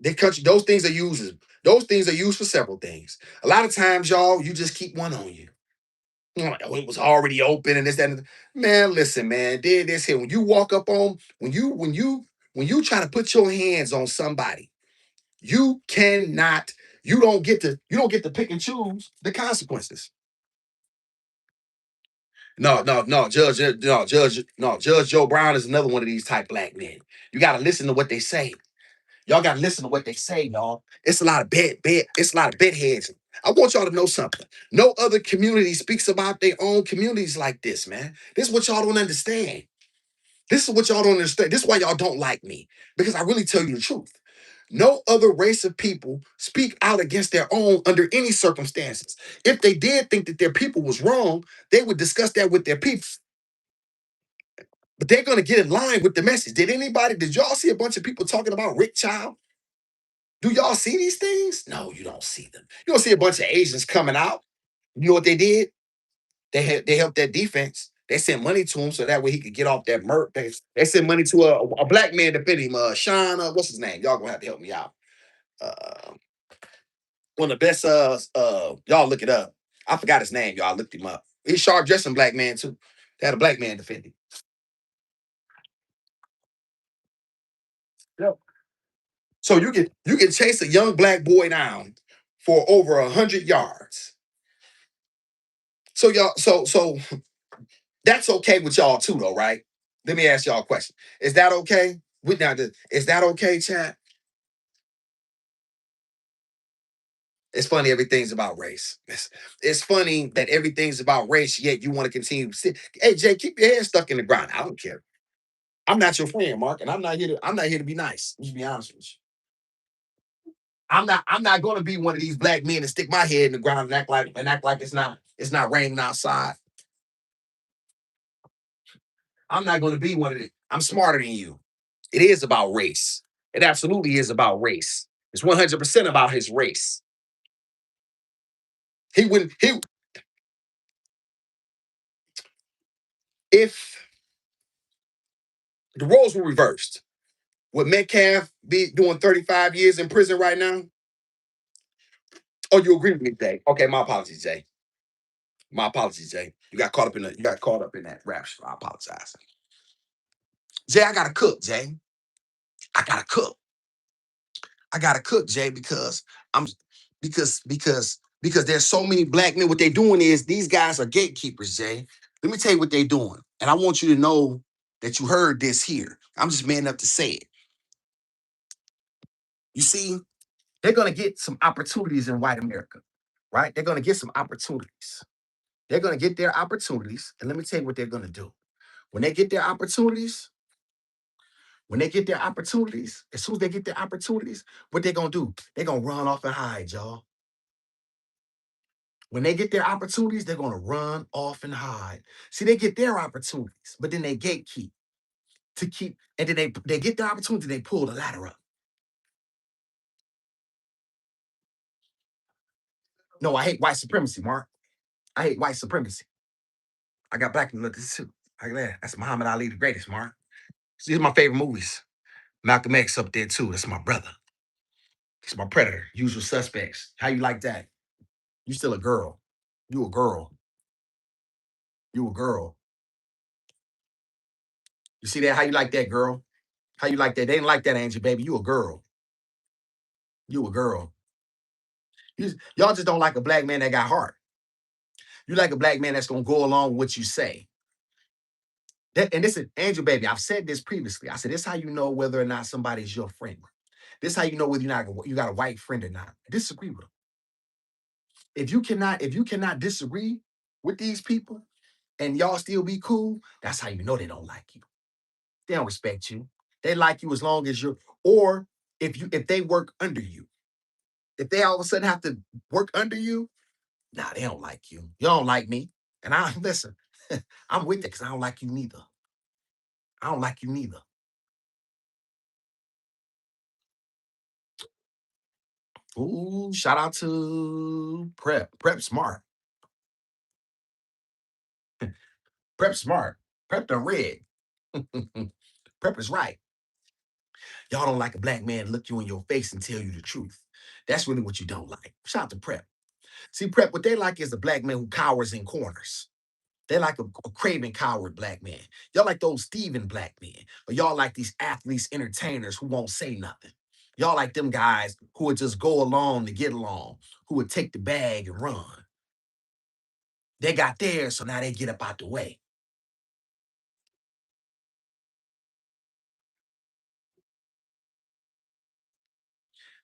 They country. Those things are used for several things. A lot of times, y'all, you just keep one on you. Like, oh, it was already open and this, that, and man, listen, man. Did this here. When you walk up on, when you try to put your hands on somebody, you cannot, you don't get to pick and choose the consequences. No, Judge Joe Brown is another one of these type black men. You got to listen to what they say. Y'all got to listen to what they say, y'all. It's a lot of bedheads. I want y'all to know something. No other community speaks about their own communities like this, man. This is what y'all don't understand. This is what y'all don't understand. This is why y'all don't like me, because I really tell you the truth. No other race of people speak out against their own under any circumstances. If they did think that their people was wrong, they would discuss that with their people. But they're gonna get in line with the message. Did y'all see a bunch of people talking about Rick Child? Do y'all see these things? No, you don't see them. You don't see a bunch of Asians coming out. You know what they did? They helped that defense. They sent money to him so that way he could get off that murk. They sent money to a black man to defend him. Sean, what's his name? Y'all gonna have to help me out. Uh, One of the best. Y'all look it up. I forgot his name. Y'all looked him up. He's sharp dressing black man too. They had a black man defending. Yep. So you can chase a young black boy down for over 100 yards. So y'all, so that's okay with y'all too, though, right? Let me ask y'all a question. Is that okay? Is that okay, chat? It's funny, everything's about race. It's funny that everything's about race, yet you want to continue to sit. Hey, Jay, keep your head stuck in the ground. I don't care. I'm not your friend, Mark, and I'm not here to be nice. Let's be honest with you. I'm not gonna be one of these black men and stick my head in the ground and act like it's not raining outside. I'm not gonna be one of them. I'm smarter than you. It is about race. It absolutely is about race. It's 100% about his race. He wouldn't he if the roles were reversed. Would Metcalf be doing 35 years in prison right now? Oh, you agree with me, Jay? Okay, my apologies, Jay. My apologies, Jay. You got caught up in that rap shit. I apologize. Jay, I gotta cook, Jay. I gotta cook. I gotta cook, Jay, I'm because there's so many black men. What they're doing is these guys are gatekeepers, Jay. Let me tell you what they're doing. And I want you to know that you heard this here. I'm just man enough to say it. You see, they're gonna get some opportunities in white America, right? They're gonna get some opportunities. They're gonna get their opportunities. And let me tell you what they're gonna do. When they get their opportunities, as soon as they get their opportunities, what they're gonna do? They're gonna run off and hide, y'all. When they get their opportunities, they're going to run off and hide. See, they get their opportunities, but then they gatekeep to keep, and then they get the opportunity, they pull the ladder up. No, I hate white supremacy, Mark. I hate white supremacy. I got black people this too. Like that. That's Muhammad Ali, the greatest, Mark. These are my favorite movies. Malcolm X up there too. That's my brother. He's my predator. Usual suspects. How you like that? You still a girl. You a girl. You a girl. You see that? How you like that, girl? How you like that? They didn't like that, Angie, baby. You a girl. You a girl. Y'all just don't like a black man that got heart. You like a black man that's gonna go along with what you say. And this is Angel Baby. I've said this previously. I said this is how you know whether or not somebody's your friend. This is how you know whether you got a white friend or not. Disagree with them. If you cannot disagree with these people and y'all still be cool, that's how you know they don't like you. They don't respect you. They like you as long as you're, or if they work under you. If they all of a sudden have to work under you, nah, they don't like you. You don't like me. And I listen, I'm with it because I don't like you neither. I don't like you neither. Ooh, shout out to Prep. Prep smart. Prep smart. Prep done read. Prep is right. Y'all don't like a black man look you in your face and tell you the truth. That's really what you don't like. Shout out to Prep. See, Prep, what they like is a black man who cowers in corners. They like a craven coward black man. Y'all like those Steven black men, but y'all like these athletes, entertainers who won't say nothing. Y'all like them guys who would just go along to get along, who would take the bag and run. They got theirs, so now they get up out the way.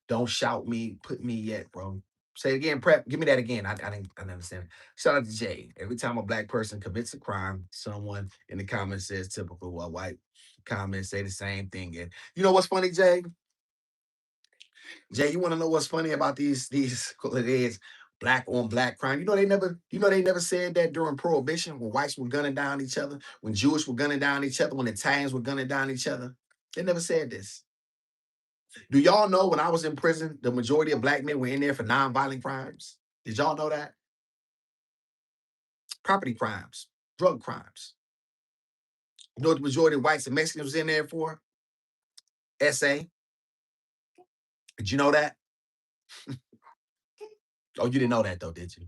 Don't shout me, put me yet, bro. Say it again, Prep. Give me that again. I didn't understand. Shout out to Jay. Every time a black person commits a crime, someone in the comments says typical, while white comments say the same thing. And you know what's funny, Jay? Jay, you want to know what's funny about these it is black on black crime? You know they never said that during Prohibition when whites were gunning down each other, when Jewish were gunning down each other, when Italians were gunning down each other. They never said this. Do y'all know when I was in prison, the majority of black men were in there for nonviolent crimes? Did y'all know that? Property crimes, drug crimes. You know what the majority of whites and Mexicans was in there for? SA. Did you know that? Oh, you didn't know that though, did you?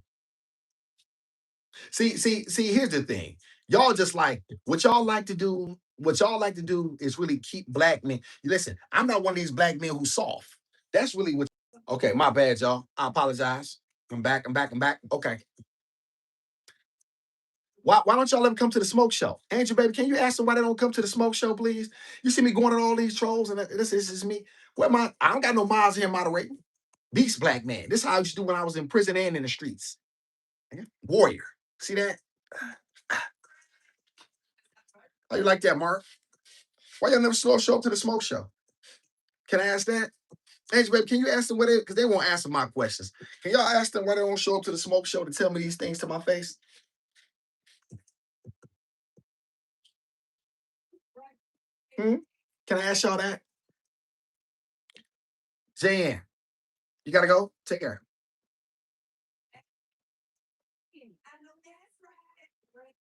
See, here's the thing. Y'all just like what y'all like to do. What y'all like to do is really keep black men. Listen, I'm not one of these black men who's soft. That's really what. Okay, my bad, y'all. I apologize. I'm back. I'm back. I'm back. Okay. Why don't y'all let them come to the smoke show? Angel, baby, can you ask them why they don't come to the smoke show, please? You see me going on all these trolls, and this is me. Where my I don't got no miles here moderating. Beast black man. This is how I used to do when I was in prison and in the streets. Warrior. See that? How you like that, Mark? Why y'all never show up to the smoke show? Can I ask that? Angel, baby, can you ask them what they, because they won't answer my questions. Can y'all ask them why they don't show up to the smoke show to tell me these things to my face? Hmm? Can I ask y'all that? Jan, you gotta go. Take care.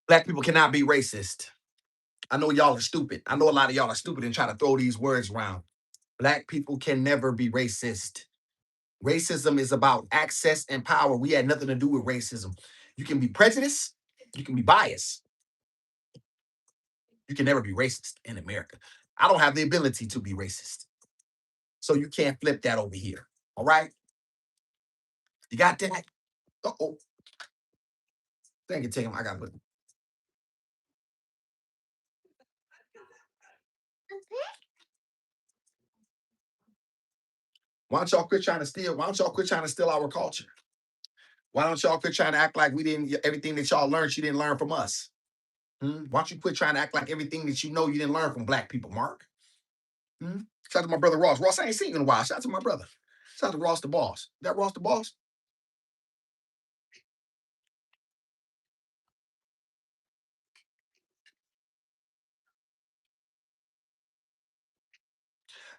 Black people cannot be racist. I know y'all are stupid. I know a lot of y'all are stupid and try to throw these words around. Black people can never be racist. Racism is about access and power. We had nothing to do with racism. You can be prejudiced, you can be biased. You can never be racist in America. I don't have the ability to be racist. So you can't flip that over here. All right? You got that? Uh-oh. Thank you, Tim. I got it. Why don't y'all quit trying to steal? Why don't y'all quit trying to steal our culture? Why don't y'all quit trying to act like we didn't everything that y'all learned, you didn't learn from us? Hmm? Why don't you quit trying to act like everything that you know you didn't learn from black people, Mark? Hmm? Shout out to my brother Ross. Ross, I ain't seen you in a while. Shout out to my brother. Shout out to Ross the boss. That Ross the boss?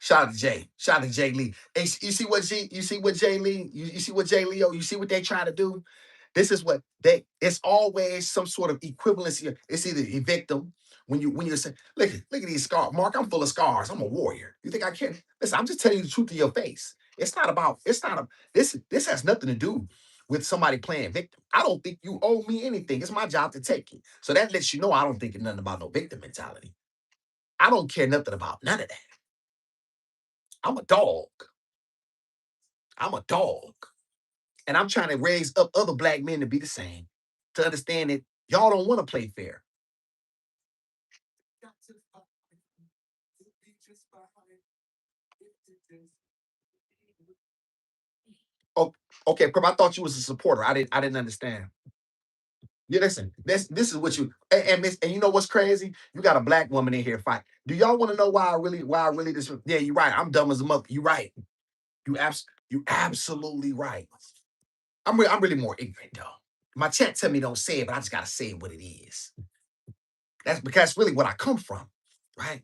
Shout out to Jay. Shout out to Jay Lee. Hey, you see what Jay Lee, you see what Jay Leo, you see what they try to do? This is what they it's always some sort of equivalency. It's either a victim when you're saying, look at these scars. Mark, I'm full of scars. I'm a warrior. You think I can't? Listen, I'm just telling you the truth to your face. It's not a this has nothing to do with somebody playing victim. I don't think you owe me anything. It's my job to take it. So that lets you know I don't think nothing about no victim mentality. I don't care nothing about none of that. I'm a dog. I'm a dog. And I'm trying to raise up other black men to be the same, to understand that y'all don't want to play fair. Oh, okay, Prep, I thought you was a supporter. I didn't understand. Yeah, listen, this is what you and you know what's crazy? You got a black woman in here fight. Do y'all want to know why I really this? Yeah, you're right. I'm dumb as a mother. You're right. You absolutely right. I'm really more ignorant though. My chat tell me don't say it, but I just gotta say it what it is. That's because that's really what I come from, right?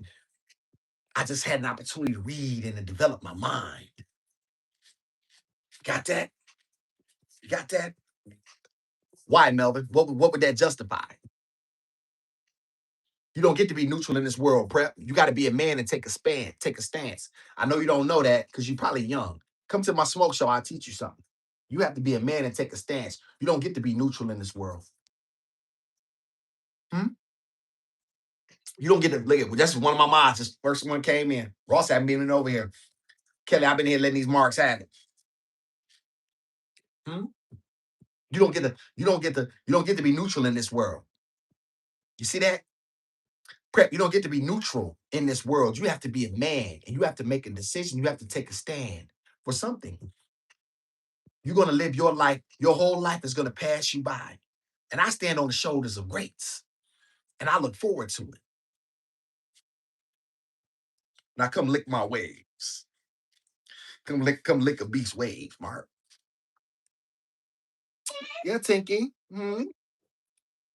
I just had an opportunity to read and to develop my mind. Got that? Got that? Why, Melvin? What would that justify? You don't get to be neutral in this world, Prep. You got to be a man and take a stance. I know you don't know that because you're probably young. Come to my smoke show, I'll teach you something. You have to be a man and take a stance. You don't get to be neutral in this world. Hmm? You don't get to look at that's one of my mods. This first one came in. Ross had been over here. Kelly, I've been here letting these marks happen. Hmm? You don't get to be neutral in this world. You see that? Prep, you don't get to be neutral in this world. You have to be a man and you have to make a decision. You have to take a stand for something. You're going to live your life. Your whole life is going to pass you by. And I stand on the shoulders of greats and I look forward to it. Now come lick my waves. Come lick a beast wave, Mark. Yeah, Tinky.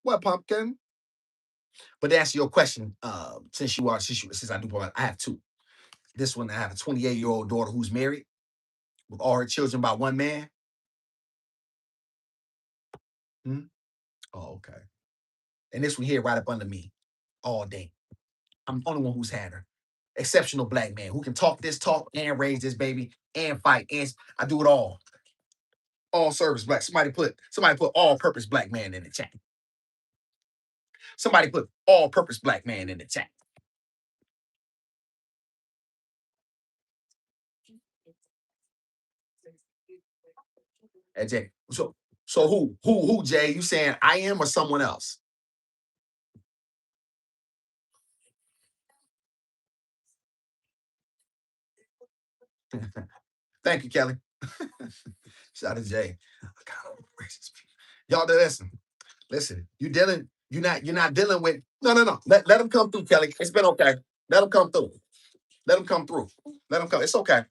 What, pumpkin? But to answer your question, since I do, I have two. This one, I have a 28-year-old daughter who's married with all her children by one man. Hmm? Oh, okay. And this one here right up under me all day. I'm the only one who's had her. Exceptional black man who can talk this talk and raise this baby and fight. And I do it all. All service black. Somebody put all purpose black man in the chat. Somebody put all purpose black man in the chat. And Jay. So who Jay? You saying I am or someone else? Thank you, Kelly. Shout out to Jay. God, y'all listen. Listen, you're not dealing with no. Let them come through, Kelly. It's been okay. Let them come through. Let them come through. Let them come. It's okay.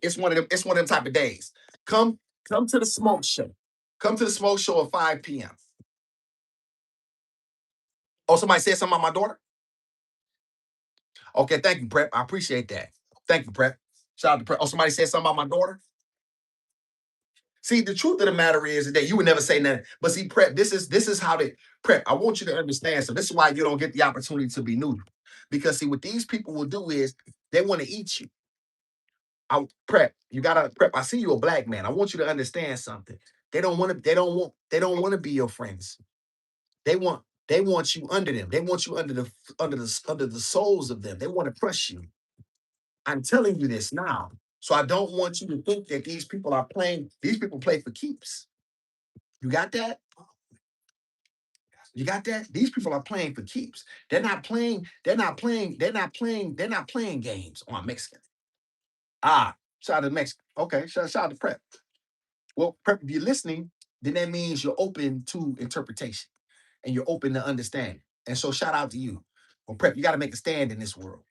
It's one of them type of days. Come come to the smoke show. Come to the smoke show at 5 p.m. Oh, somebody said something about my daughter? Okay, thank you, Prep. I appreciate that. Thank you, Prep. Shout out to Prep. Oh, somebody said something about my daughter? See, the truth of the matter is that you would never say nothing. But see, Prep, this is how they Prep. I want you to understand. So this is why you don't get the opportunity to be neutral. Because see, what these people will do is they want to eat you. I Prep. You gotta Prep. I see you a black man. I want you to understand something. They don't want to. They don't want to be your friends. They want you under them. They want you under the souls of them. They want to crush you. I'm telling you this now. So I don't want you to think that these people are playing. These people play for keeps. You got that? You got that? These people are playing for keeps. They're not playing. They're not playing. They're not playing. They're not playing games on Mexican. Ah, shout out to Mexican. Okay, shout out to Prep. Well, Prep, if you're listening, then that means you're open to interpretation and you're open to understanding. And so shout out to you. Well, Prep, you got to make a stand in this world.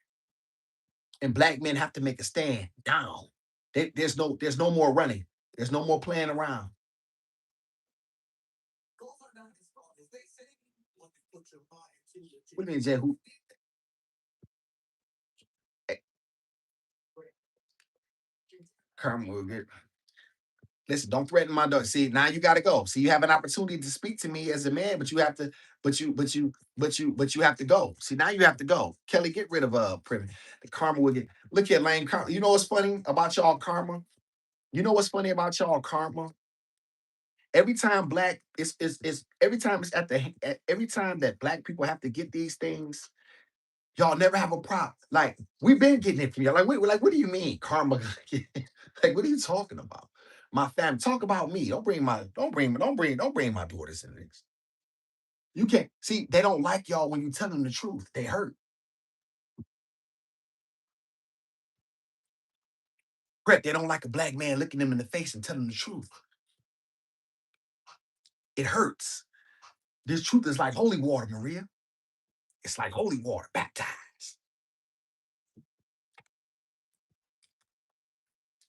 And black men have to make a stand down. There's no more running. There's no more playing around. What do you mean, Jay? Eh, Carmen will get. Listen, don't threaten my dog. See, now you got to go. See, you have an opportunity to speak to me as a man, but you have to, but you have to go. See, now you have to go. Kelly, get rid of Privet. The karma will get. Look here, Lane. Karma. You know what's funny about y'all karma? You know what's funny about y'all karma? Every time black, it's every time it's every time that black people have to get these things, Y'all never have a problem. Like we've been getting it from y'all. Like, what do you mean karma? Like, what are you talking about? My family. Talk about me. Don't bring my daughters in this. You can't see. They don't like y'all when you tell them the truth. They hurt. Correct. They don't like a black man looking them in the face and telling them the truth. It hurts. This truth is like holy water, Maria. It's like holy water, baptized.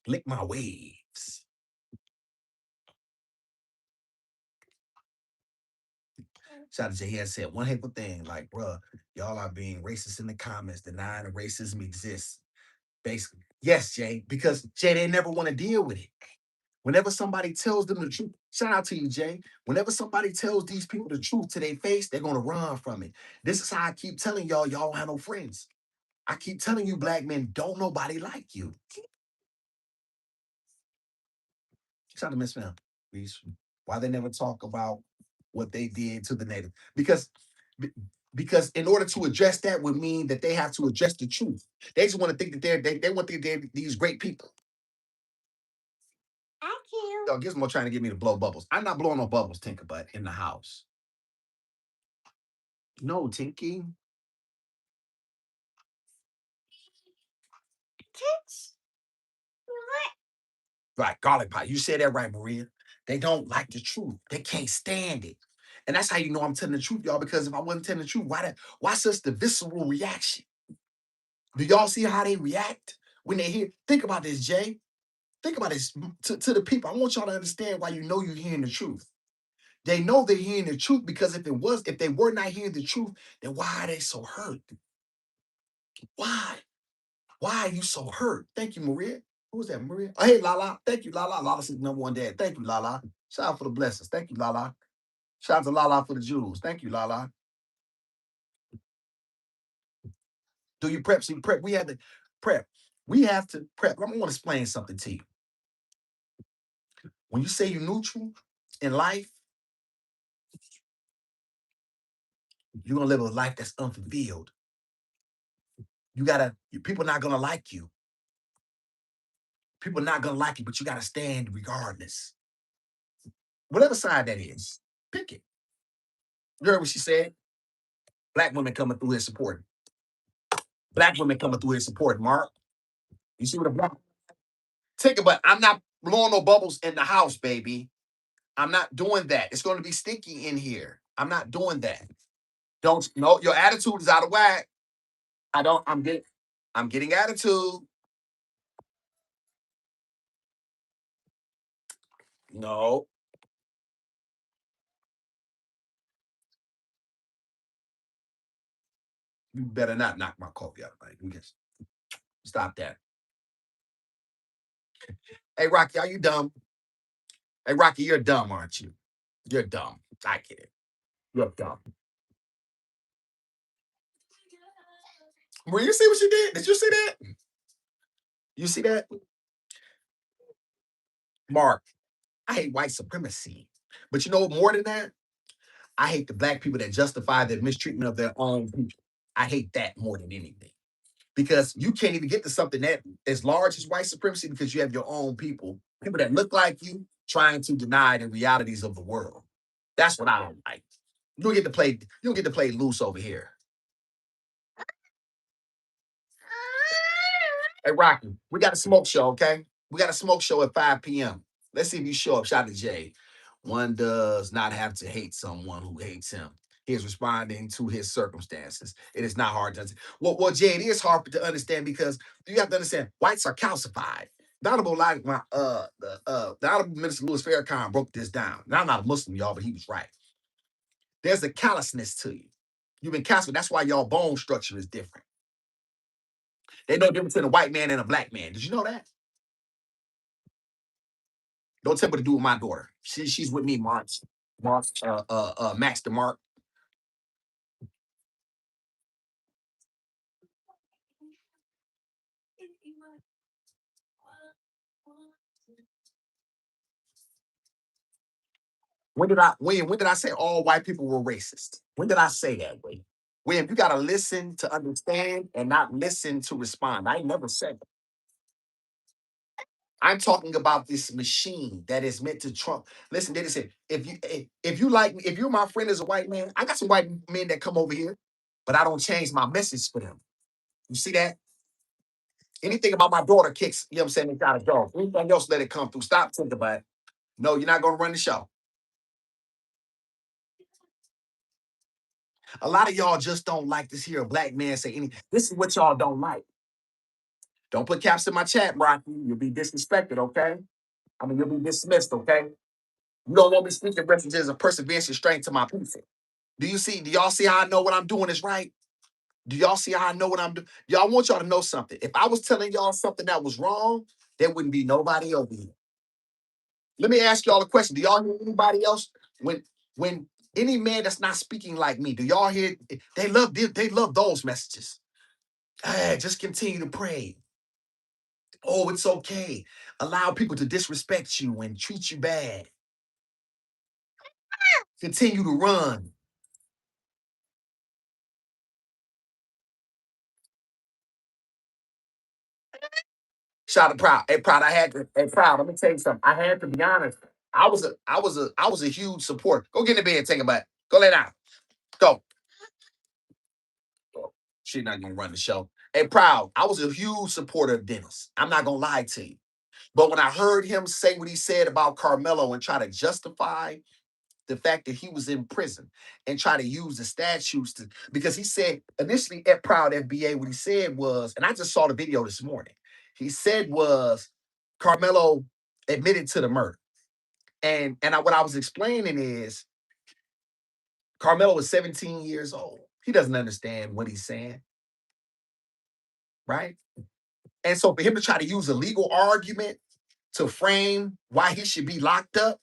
Lick my waves. Shout out to Jay. He had said one hateful thing, like, bruh, y'all are being racist in the comments, denying that racism exists. Basically, yes, Jay, because Jay, they never want to deal with it. Whenever somebody tells them the truth, shout out to you, Jay. Whenever somebody tells these people the truth to their face, they're gonna run from it. This is how I keep telling y'all don't have no friends. I keep telling you, black men, don't nobody like you. Shout out to Miss Ma'am. Why they never talk about what they did to the native? Because in order to address that would mean that they have to address the truth. They just want to think that they want to think they're these great people. Thank you. Yo, Gizmo trying to get me to blow bubbles. I'm not blowing no bubbles, Tinkerbud, in the house. No, Tinky. Right, garlic pie. You said that right, Maria. They don't like the truth. They can't stand it. And that's how you know I'm telling the truth, y'all, because if I wasn't telling the truth, why such the visceral reaction? Do y'all see how they react when they hear? Think about this, Jay. Think about this to the people. I want y'all to understand why you know you're hearing the truth. They know they're hearing the truth because if they were not hearing the truth, then why are they so hurt? Why? Why are you so hurt? Thank you, Maria. Who was that, Maria? Oh, hey, Lala. Thank you, Lala. Lala's number one dad. Thank you, Lala. Shout out for the blessings. Thank you, Lala. Shout out to Lala for the jewels. Thank you, Lala. Do you prep? See, prep. We have to prep. We have to prep. I'm going to explain something to you. When you say you're neutral in life, you're going to live a life that's unfulfilled. People not going to like you. People not going to like you, but you got to stand regardless. Whatever side that is, pick it. You heard what she said? Black women coming through here supporting. Black women coming through here supporting, Mark. You see what a black take it, but I'm not blowing no bubbles in the house, baby. I'm not doing that. It's going to be stinky in here. I'm not doing that. Don't no, your attitude is out of whack. I don't, I'm getting attitude. No, you better not knock my coffee out. Like, you just stop that. Hey, Rocky, are you dumb? Hey, Rocky, you're dumb, aren't you? You're dumb. I get it. You're dumb. Well, you see what she did? Did you see that? You see that? Mark, I hate white supremacy. But you know more than that? I hate the black people that justify the mistreatment of their own people. I hate that more than anything. Because you can't even get to something that as large as white supremacy because you have your own people that look like you trying to deny the realities of the world. That's what I don't like. You don't get to play loose over here. Hey, Rocky, we got a smoke show, okay? We got a smoke show at 5 p.m. Let's see if you show up. Shout out to Jay. One does not have to hate someone who hates him. He is responding to his circumstances. It is not hard to understand. Well, Jay, it is hard to understand because you have to understand whites are calcified. The Honorable, like the Honorable Minister Louis Farrakhan broke this down. Now, I'm not a Muslim, y'all, but he was right. There's a callousness to you. You've been calcified. That's why y'all bone structure is different. They know the difference between a white man and a black man. Did you know that? Don't tell me what to do with my daughter. She's with me, Max the Mark. When did I say all white people were racist? When did I say that way? William, you gotta listen to understand and not listen to respond. I ain't never said that. I'm talking about this machine that is meant to trump. Listen, they just said, if you like me, if you're my friend as a white man, I got some white men that come over here, but I don't change my message for them. You see that? Anything about my daughter kicks, you know what I'm saying, it gotta go. Anything else, let it come through. Stop thinking about it. No, you're not gonna run the show. A lot of y'all just don't like to hear a black man say anything. This is what y'all don't like. Don't put caps in my chat, Rocky. You'll be disrespected, okay? I mean, you'll be dismissed, okay? You don't want me speaking references of perseverance and strength to my people. Do you see? Do y'all see how I know what I'm doing is right? Do y'all see how I know what I'm doing? Y'all want y'all to know something. If I was telling y'all something that was wrong, there wouldn't be nobody over here. Let me ask y'all a question. Do y'all hear anybody else when any man that's not speaking like me? Do y'all hear? They love those messages. Hey, just continue to pray. Oh, it's okay. Allow people to disrespect you and treat you bad. Continue to run. Shout out to Proud. Hey, Proud, I had to. Hey, Proud, let me tell you something. I had to be honest. I was a huge support. Go get in the bed and take a bath. Go lay down. Go. She's not gonna run the show. Hey, Proud, I was a huge supporter of Dennis. I'm not gonna lie to you. But when I heard him say what he said about Carmelo and try to justify the fact that he was in prison and try to use the statutes to, because he said initially at Proud FBA, what he said was, and I just saw the video this morning, he said was Carmelo admitted to the murder. What I was explaining is Carmelo is 17 years old. He doesn't understand what he's saying, right? And so for him to try to use a legal argument to frame why he should be locked up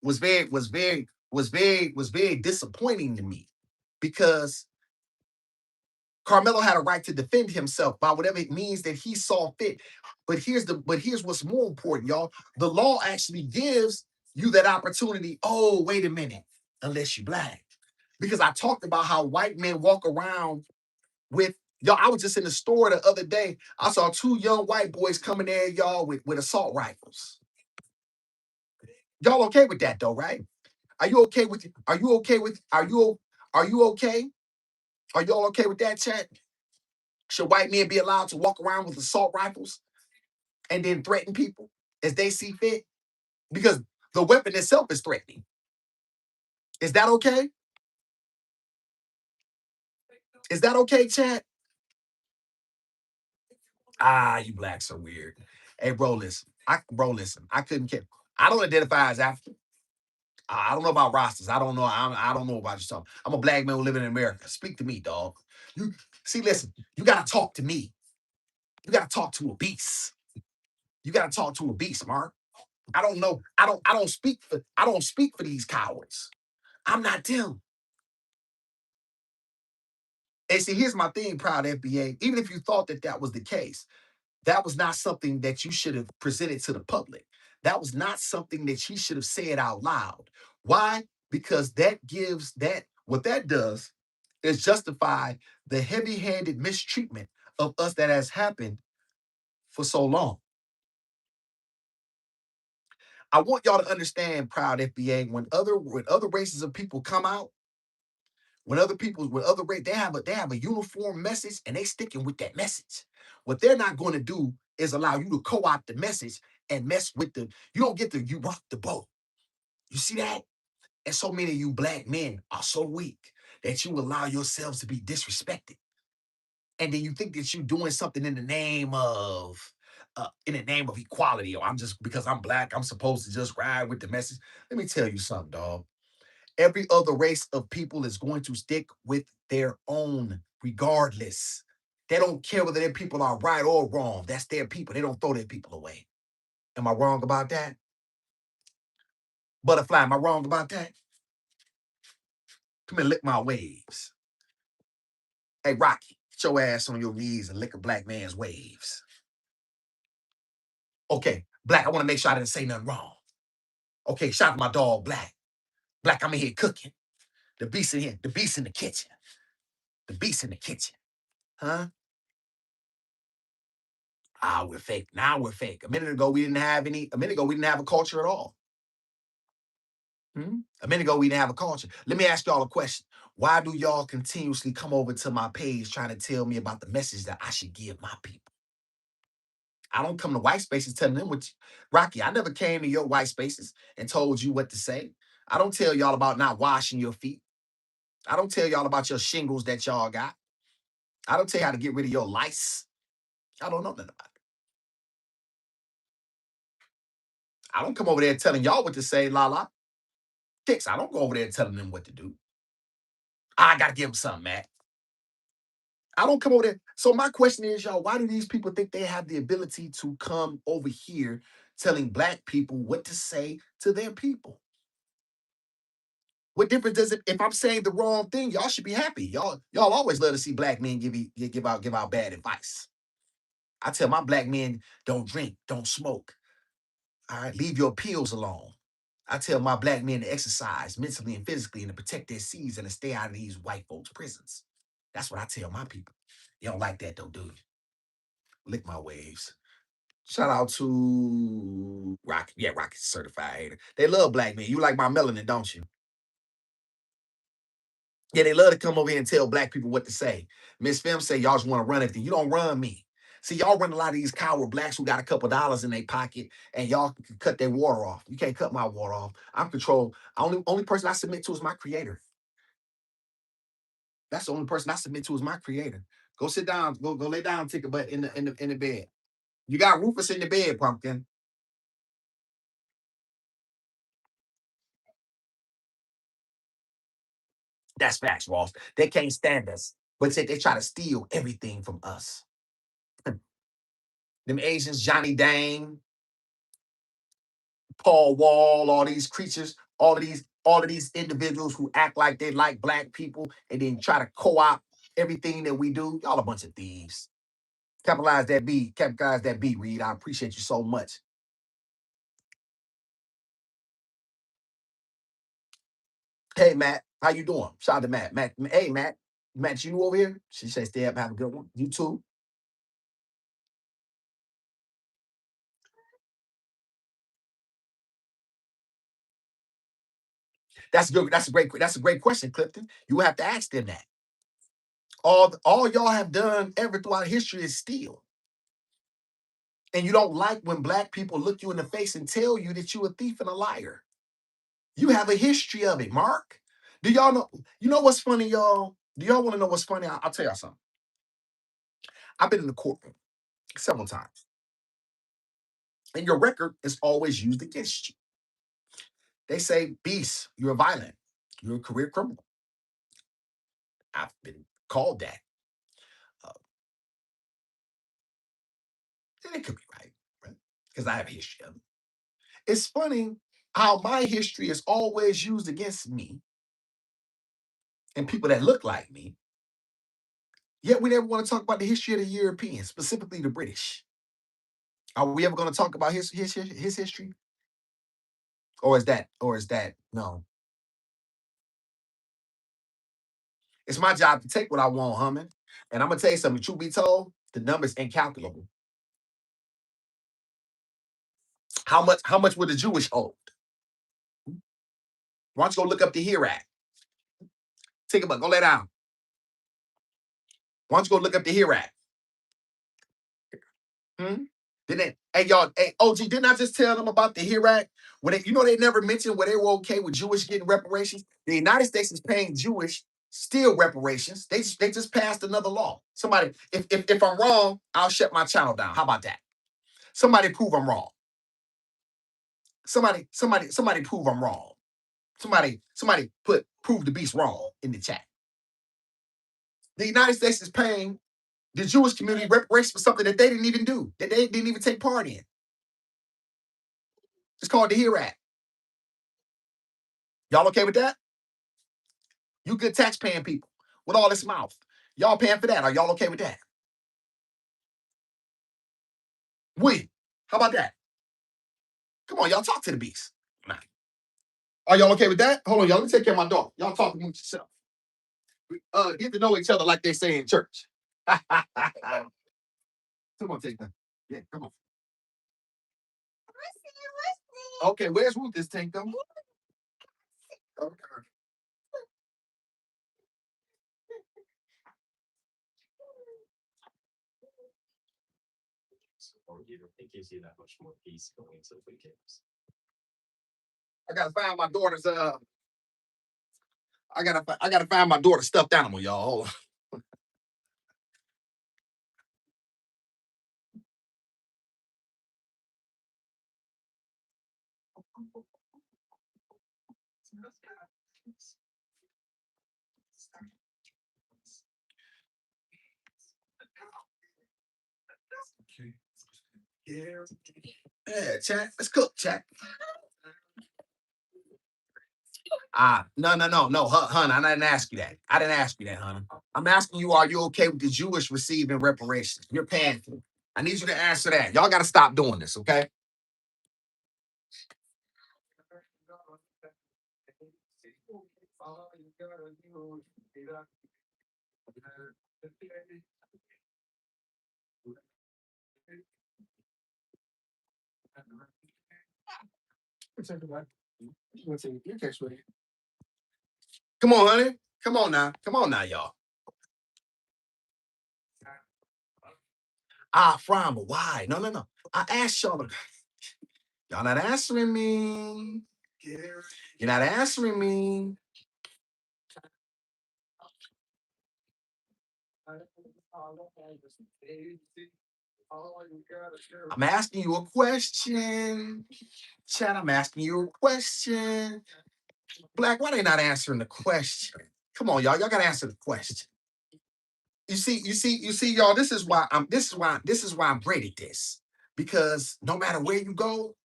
was very disappointing to me because Carmelo had a right to defend himself by whatever it means that he saw fit. But here's what's more important, y'all. The law actually gives you that opportunity. Oh, wait a minute, unless you black. Because I talked about how white men walk around with y'all. I was just in the store the other day. I saw two young white boys coming there, y'all, with assault rifles. Y'all okay with that though, right? Are you okay with are you okay? Are y'all okay with that, chat? Should white men be allowed to walk around with assault rifles and then threaten people as they see fit? Because the weapon itself is threatening. Is that okay? Is that okay, chat? Ah, you blacks are weird. Hey, bro, listen. I couldn't care. I don't identify as African. I don't know about rosters. I don't know about yourself. I'm a black man living in America. Speak to me, dog. You see, listen. You gotta talk to me. You gotta talk to a beast. You gotta talk to a beast, Mark. I don't know. I don't speak for these cowards. I'm not them. And see, here's my thing, Proud FBA. Even if you thought that that was the case, that was not something that you should have presented to the public. That was not something that she should have said out loud. Why? Because that gives that what that does is justify the heavy-handed mistreatment of us that has happened for so long. I want y'all to understand, Proud FBA, when other races of people come out, when other race, they have a uniform message and they sticking with that message. What they're not going to do is allow you to co-opt the message and mess with you don't get you rock the boat. You see that? And so many of you black men are so weak that you allow yourselves to be disrespected. And then you think that you're doing something in the name of equality, or I'm just because I'm black, I'm supposed to just ride with the message. Let me tell you something, dog. Every other race of people is going to stick with their own, regardless. They don't care whether their people are right or wrong. That's their people. They don't throw their people away. Am I wrong about that? Butterfly, am I wrong about that? Come here, lick my waves. Hey, Rocky, get your ass on your knees and lick a black man's waves. Okay, Black, I want to make sure I didn't say nothing wrong. Okay, shout out to my dog, Black. Black, I'm in here cooking. The beast in here, the beast in the kitchen. The beast in the kitchen. Huh? Ah, we're fake. Now we're fake. A minute ago, we didn't have a culture at all. A minute ago, we didn't have a culture. Let me ask y'all a question. Why do y'all continuously come over to my page trying to tell me about the message that I should give my people? I don't come to white spaces telling them what Rocky, I never came to your white spaces and told you what to say. I don't tell y'all about not washing your feet. I don't tell y'all about your shingles that y'all got. I don't tell you how to get rid of your lice. I don't know nothing about it. I don't come over there telling y'all what to say, la la. Kicks. I don't go over there telling them what to do. I gotta give them something, man. I don't come over there. So my question is, y'all, why do these people think they have the ability to come over here telling black people what to say to their people? What difference does it if I'm saying the wrong thing? Y'all should be happy. Y'all always love to see black men give out bad advice. I tell my black men, don't drink, don't smoke. All right, leave your pills alone. I tell my black men to exercise mentally and physically and to protect their seeds and to stay out of these white folks' prisons. That's what I tell my people. You don't like that though, do you? Lick my waves. Shout out to Rocky. Yeah, Rocky's certified hater. They love black men. You like my melanin, don't you? Yeah, they love to come over here and tell black people what to say. Miss Fem say y'all just want to run everything. You don't run me. See, y'all run a lot of these coward blacks who got a couple dollars in their pocket and y'all can cut their water off. You can't cut my water off. I'm controlled. Only person I submit to is my creator. That's the only person I submit to is my creator. Go sit down. Go lay down. Take a butt in the bed. You got Rufus in the bed, pumpkin. That's facts, Ross. They can't stand us, but they try to steal everything from us. Them Asians, Johnny Dang, Paul Wall, all these creatures, all of these individuals who act like they like black people and then try to co-opt everything that we do. Y'all a bunch of thieves. Capitalize that beat, Reed. I appreciate you so much. Hey Matt, how you doing? Shout out to Matt. Hey Matt. Matt, you over here? She said stay up, have a good one. You too. That's good. That's a great question, Clifton. You have to ask them that. All y'all have done ever throughout history is steal. And you don't like when black people look you in the face and tell you that you a thief and a liar. You have a history of it, Mark. Do y'all know? You know what's funny, y'all? Do y'all want to know what's funny? I'll tell y'all something. I've been in the courtroom several times, and your record is always used against you. They say, Beast, you're violent. You're a career criminal. I've been called that. Uh, and it could be right? Because I have a history of it. It's funny how my history is always used against me and people that look like me. Yet we never want to talk about the history of the Europeans, specifically the British. Are we ever going to talk about his history? Or is that no? It's my job to take what I want, humming. And I'm gonna tell you something. Truth be told, the numbers incalculable. How much would the Jewish hold? Why don't you go look up the Hirak? Take a look, go lay down. Why don't you go look up the Hirak? Hmm? Didn't they, hey y'all, hey OG, didn't I just tell them about the Hirak? When they, they never mentioned where they were okay with Jewish getting reparations. The United States is paying Jewish still reparations. They just passed another law. Somebody, if I'm wrong, I'll shut my channel down. How about that? Somebody prove I'm wrong. Somebody prove I'm wrong. Somebody put prove the beast wrong in the chat. The United States is paying the Jewish community reparations for something that they didn't even do, that they didn't even take part in. It's called the HERE Act. Y'all okay with that? You good tax paying people with all this mouth. Y'all paying for that. Are y'all okay with that? We. How about that? Come on, y'all talk to the beast. Nah. Are y'all okay with that? Hold on, y'all. Let me take care of my dog. Y'all talk amongst yourself. Get to know each other like they say in church. Come on, take that. Yeah, come on. Okay, where's Ruth? This tank them. Okay. It gives you that much more peace going into the weekends. I gotta find my daughter's. I gotta find my daughter's stuffed animal, y'all. Hold on. Okay. Yeah, chat. Let's cook, chat. No, hun. I didn't ask you that. I didn't ask you that, hun. I'm asking you, are you okay with the Jewish receiving reparations? You're paying for it. I need you to answer that. Y'all got to stop doing this, okay? Come on, honey. Come on now. Come on now, y'all. Frown, but why? No. I asked y'all. Y'all not answering me. You're not answering me. I'm asking you a question. Chad, I'm asking you a question. Black, why they not answering the question? Come on, y'all. Y'all gotta answer the question. Y'all. This is why I'm great at this. Because no matter where you go,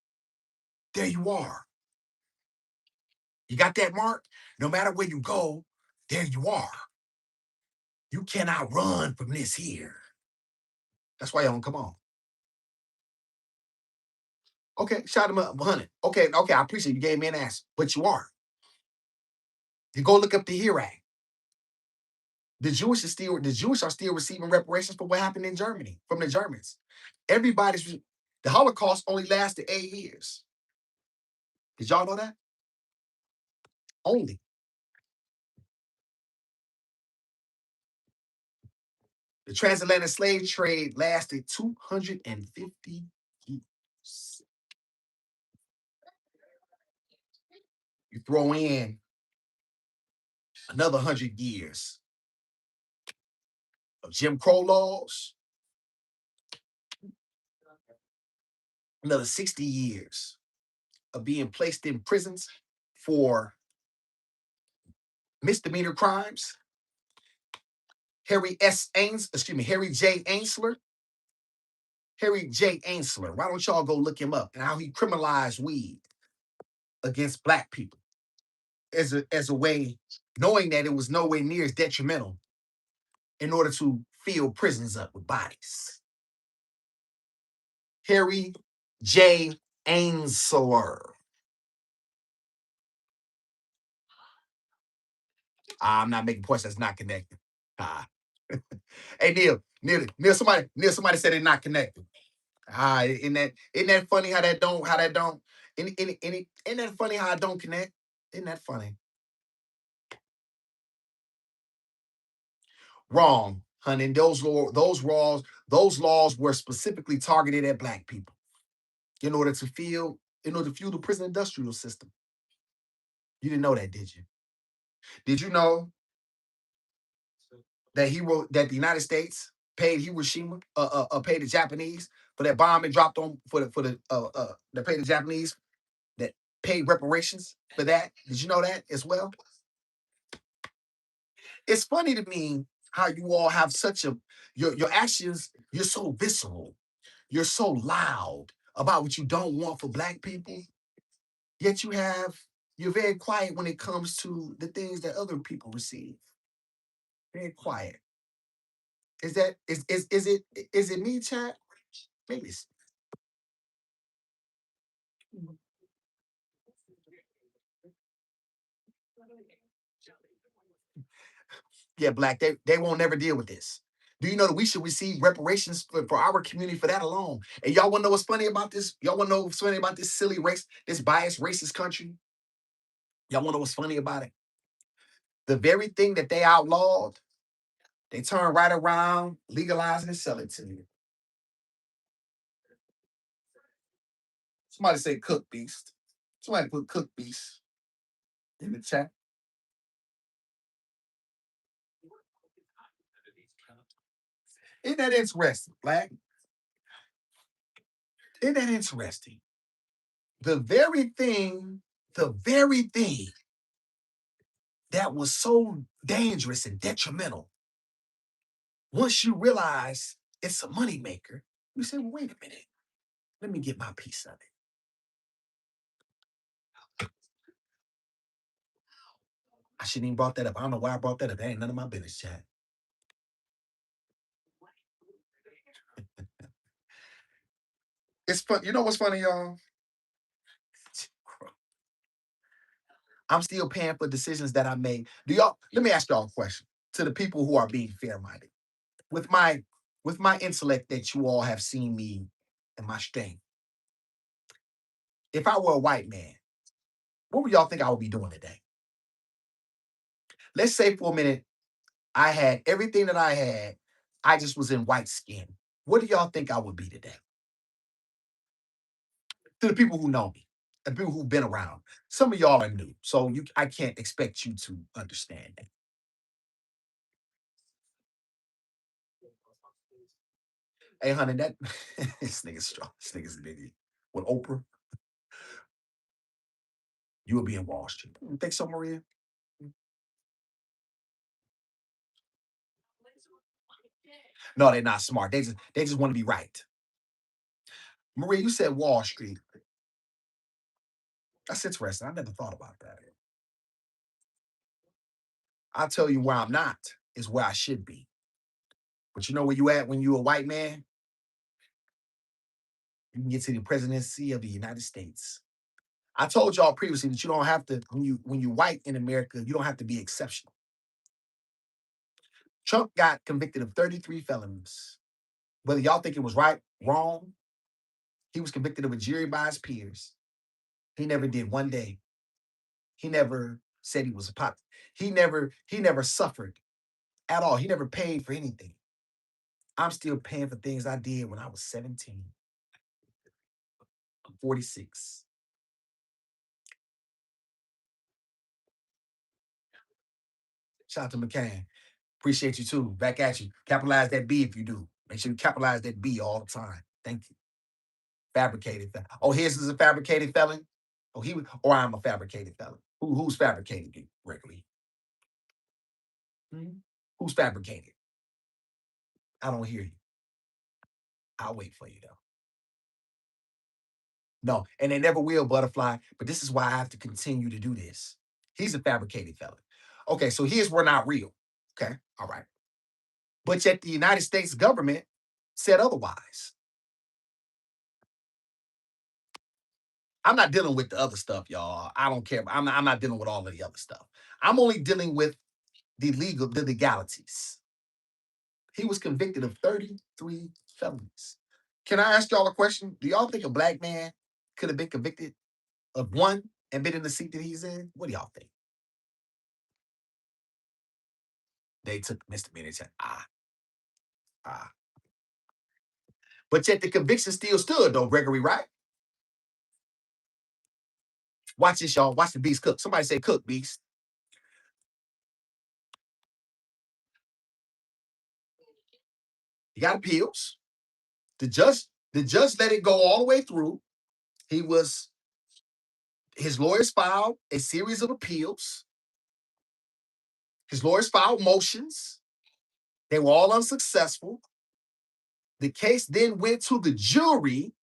there you are. You got that, Mark? No matter where you go, there you are. You cannot run from this here. That's why y'all don't come on. Okay, shout him up, 100. Okay, I appreciate you gave me an answer, but you are. You go look up the Hirak. The Jewish are still receiving reparations for what happened in Germany from the Germans. The Holocaust only lasted 8 years. Did y'all know that? Only. The transatlantic slave trade lasted 250 years. You throw in another 100 years of Jim Crow laws, another 60 years of being placed in prisons for misdemeanor crimes. Harry J. Ainsler. Harry J. Ainsler. Why don't y'all go look him up and how he criminalized weed against black people as a way, knowing that it was nowhere near as detrimental in order to fill prisons up with bodies. Harry J. Ainsler. I'm not making points that's not connected. Ah. Hey Neil, somebody said they're not connected. Isn't that funny how that don't isn't that funny how I don't connect? Isn't that funny? Wrong, honey. Those laws were specifically targeted at black people in order to fuel the prison industrial system. You didn't know that, did you? Did you know that the United States paid Hiroshima, paid the Japanese for that bomb it dropped on that paid the Japanese that paid reparations for that? Did you know that as well? It's funny to me how you all have such your actions. You're so visceral. You're so loud about what you don't want for black people. Yet you're very quiet when it comes to the things that other people receive. Very quiet. Is it me, chat? Maybe it's Yeah, black, they won't never deal with this. Do you know that we should receive reparations for our community for that alone? And y'all want to know what's funny about this? Y'all want to know what's funny about this silly race, this biased racist country? Y'all want to know what's funny about it? The very thing that they outlawed, they turn right around, legalizing and sell it to you. Somebody say cook beast. Somebody put cook beast in the chat. Isn't that interesting, Black? Isn't that interesting? The very thing, the very thing that was so dangerous and detrimental, once you realize it's a moneymaker, you say, well, wait a minute, let me get my piece of it. I shouldn't even brought that up. I don't know why I brought that up. That ain't none of my business, chat. It's fun. You know what's funny, y'all? I'm still paying for decisions that I made. Do y'all? Let me ask y'all a question to the people who are being fair-minded. With my with my intellect that you all have seen me and my strength, if I were a white man, what would y'all think I would be doing today? Let's say for a minute, I had everything that I had. I just was in white skin. What do y'all think I would be today? To the people who know me, the people who've been around. Some of y'all are new, so I can't expect you to understand that. Hey, honey, that this nigga's strong. This nigga's an idiot. With Oprah, you would be in Wall Street. You think so, Maria? No, they're not smart. They just want to be right. Maria, you said Wall Street. That's interesting. I never thought about that. I'll tell you where I'm not is where I should be. But you know where you at when you a white man? You can get to the presidency of the United States. I told y'all previously that you don't have to when you white in America, you don't have to be exceptional. Trump got convicted of 33 felonies. Whether y'all think it was right, wrong, he was convicted of a jury by his peers. He never did one day. He never said he was a pop. He never suffered at all. He never paid for anything. I'm still paying for things I did when I was 17. I'm 46. Shout out to McCann. Appreciate you too. Back at you. Capitalize that B if you do. Make sure you capitalize that B all the time. Thank you. Fabricated. Oh, his is a fabricated felon. Oh, or I'm a fabricated felon. Who's fabricated you, Gregory? Hmm? Who's fabricated? I don't hear you. I'll wait for you though. No, and they never will, butterfly. But this is why I have to continue to do this. He's a fabricated felon. Okay, so here's we're not real. Okay, all right. But yet the United States government said otherwise. I'm not dealing with the other stuff, y'all. I don't care. I'm not dealing with all of the other stuff. I'm only dealing with the legalities. He was convicted of 33 felonies. Can I ask y'all a question? Do y'all think a black man could have been convicted of one and been in the seat that he's in? What do y'all think? They took misdemeanor and said, ah. But yet the conviction still stood, though, Gregory, right? Watch this, y'all. Watch the beast cook. Somebody say cook, beast. He got appeals. The judge let it go all the way through. He was his lawyers filed a series of appeals. His lawyers filed motions. They were all unsuccessful. The case then went to the jury,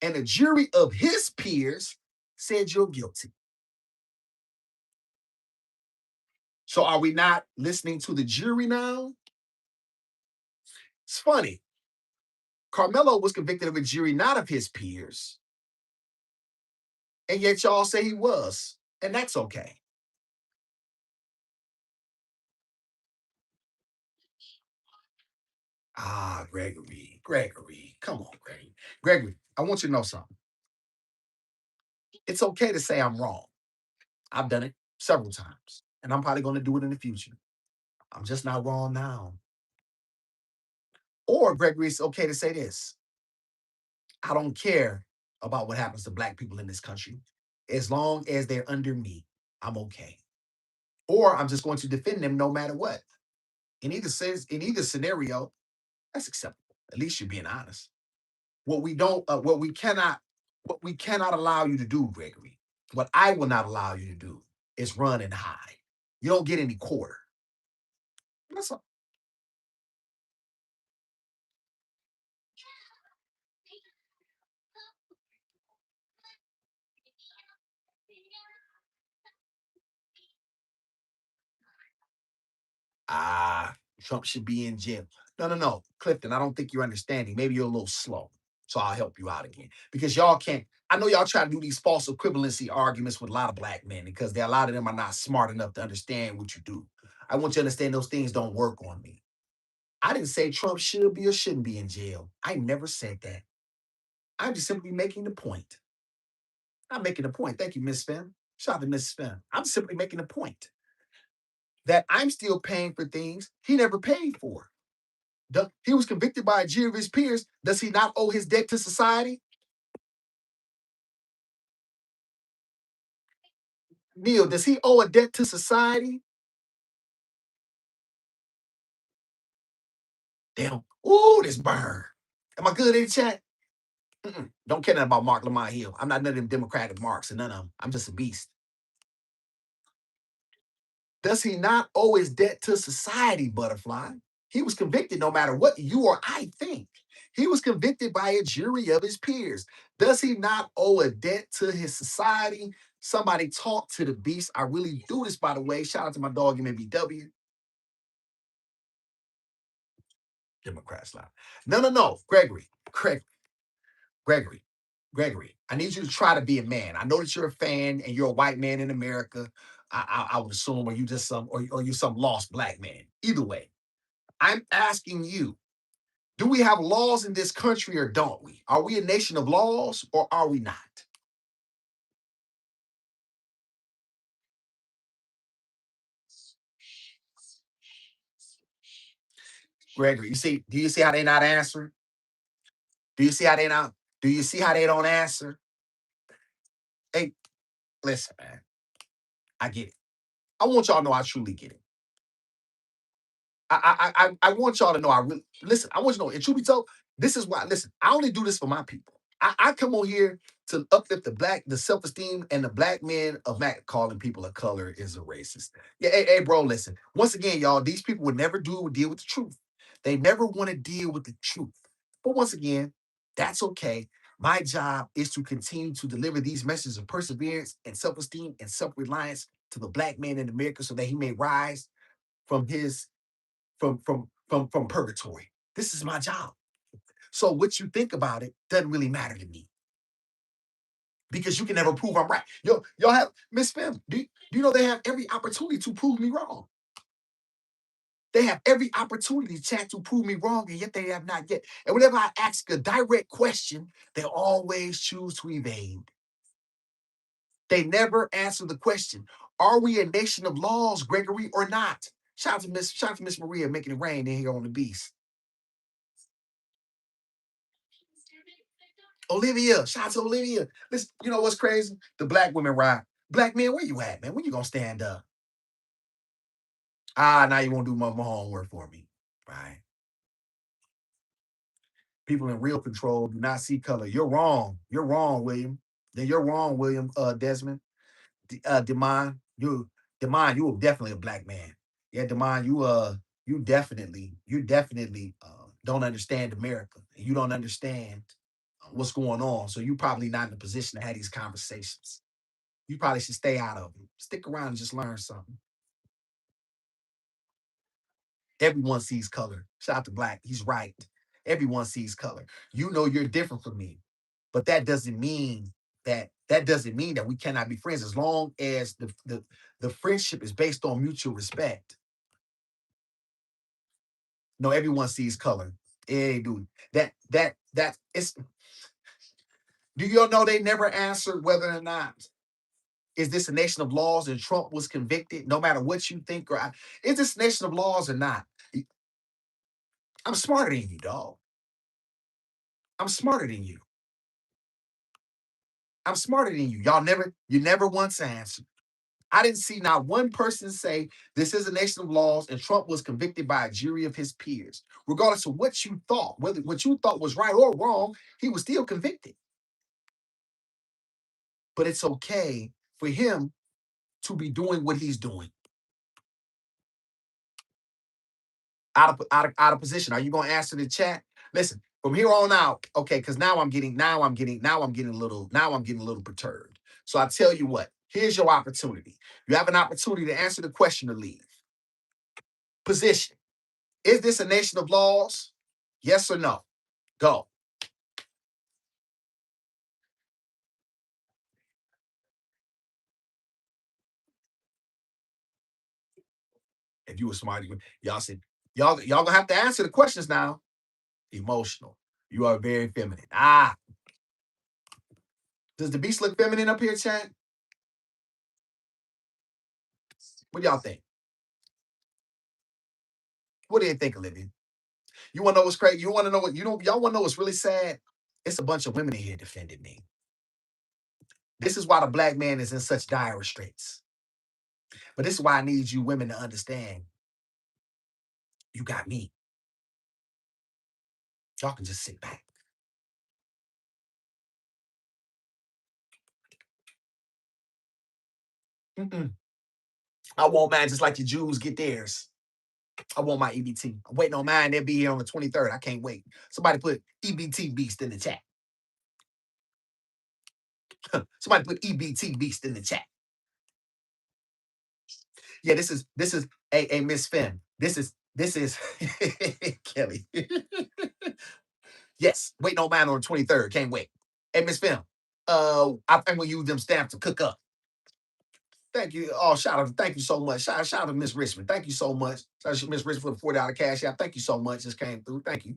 and a jury of his peers said you're guilty. So are we not listening to the jury now? It's funny. Carmelo was convicted of a jury not of his peers, and yet y'all say he was, and that's okay. Ah, Gregory, Gregory, come on, Gregory. Gregory, I want you to know something. It's okay to say I'm wrong. I've done it several times, and I'm probably going to do it in the future. I'm just not wrong now. Or, Gregory, it's okay to say this: I don't care about what happens to black people in this country. As long as they're under me, I'm okay. Or I'm just going to defend them no matter what. In either scenario, that's acceptable. At least you're being honest. What we don't, what we cannot allow you to do, Gregory, what I will not allow you to do is run and hide. You don't get any quarter. That's all. Ah, Trump should be in jail. No, no, no, Clifton. I don't think you're understanding. Maybe you're a little slow. So I'll help you out again because y'all can't. I know y'all try to do these false equivalency arguments with a lot of black men because a lot of them are not smart enough to understand what you do. I want you to understand those things don't work on me. I didn't say Trump should be or shouldn't be in jail. I never said that. I'm just simply making the point. I'm making a point. Thank you, Miss Finn. Shout out to Miss Finn. I'm simply making a point that I'm still paying for things he never paid for. He was convicted by a jury of his peers. Does he not owe his debt to society? Neil, does he owe a debt to society? Damn. Ooh, this burn. Am I good in the chat? Mm-mm. Don't care nothing about Mark Lamont Hill. I'm not none of them Democratic marks and none of them. I'm just a beast. Does he not owe his debt to society, Butterfly? He was convicted no matter what you or I think. He was convicted by a jury of his peers. Does he not owe a debt to his society? Somebody talk to the beast. I really do this, by the way. Shout out to my dog, MBW. Democrats lie. No, no, no. Gregory, Gregory. I need you to try to be a man. I know that you're a fan and you're a white man in America. I would assume, or you just some, or you some lost black man. Either way, I'm asking you, do we have laws in this country or don't we? Are we a nation of laws or are we not? Gregory, do you see how they not answering? Do you see how they not, do you see how they don't answer? Hey, listen, man, I get it. I want y'all to know I truly get it. I want y'all to know I really listen. I want you to know, and truth be told, this is why. Listen, I only do this for my people. I come on here to uplift the self-esteem and the black men of Mac calling people of color is a racist. Yeah, hey, bro, listen. Once again, y'all, these people would never deal with the truth. They never want to deal with the truth. But once again, that's okay. My job is to continue to deliver these messages of perseverance and self-esteem and self-reliance to the black man in America so that he may rise from his from purgatory. This is my job. So what you think about it doesn't really matter to me because you can never prove I'm right. Y'all have Miss Fem. Do you know they have every opportunity to prove me wrong? They have every opportunity, chat, to prove me wrong, and yet they have not yet. And whenever I ask a direct question, they always choose to evade. They never answer the question: are we a nation of laws, Gregory, or not? Shout out to Miss Maria making it rain in here on the beast. Olivia, shout out to Olivia. Listen, you know what's crazy? The black women ride. Black men, where you at, man? When you gonna stand up? Ah, now you won't do my homework for me. Right. People in real control do not see color. You're wrong. You're wrong, William. Then you're wrong, William Desmond. Demond, you are definitely a black man. Yeah, Demond, you definitely don't understand America. You don't understand what's going on. So you probably not in a position to have these conversations. You probably should stay out of them. Stick around and just learn something. Everyone sees color. Shout out to Black. He's right. Everyone sees color. You know you're different from me, but that doesn't mean that we cannot be friends as long as the friendship is based on mutual respect. No, everyone sees color. It ain't doing that. It's. Do you all know they never answered whether or not is this a nation of laws and Trump was convicted? No matter what you think, is this a nation of laws or not? I'm smarter than you, dog. I'm smarter than you. I'm smarter than you. You never once answered. I didn't see not one person say this is a nation of laws and Trump was convicted by a jury of his peers. Regardless of what you thought, whether what you thought was right or wrong, he was still convicted. But it's okay for him to be doing what he's doing. Out of position. Are you going to answer the chat? Listen, from here on out, okay, because now I'm getting a little perturbed. So I tell you what, here's your opportunity. You have an opportunity to answer the question or leave. Position. Is this a nation of laws? Yes or no? Go. If you were smart, y'all said, y'all gonna have to answer the questions now. Emotional. You are very feminine. Does the beast look feminine up here, chat? What do y'all think? What do you think, Olivia? You want to know what's crazy? You want to know what you don't? Y'all want to know what's really sad? It's a bunch of women in here defending me. This is why the black man is in such dire straits. But this is why I need you women to understand. You got me. Y'all can just sit back. Mm-mm. I want mine just like the Jews get theirs. I want my EBT. I'm waiting on mine. They'll be here on the 23rd. I can't wait. Somebody put EBT Beast in the chat. Somebody put EBT Beast in the chat. Yeah, this is a Miss Femme. This is Kelly. Yes, waiting on mine on the 23rd. Can't wait. Hey, Miss Femme. I think we'll use them stamps to cook up. Thank you. Oh, shout out. Thank you so much. Shout out to Miss Richmond. Thank you so much. Shout out to Miss Richmond for the $40 cash app. Thank you so much. This came through. Thank you.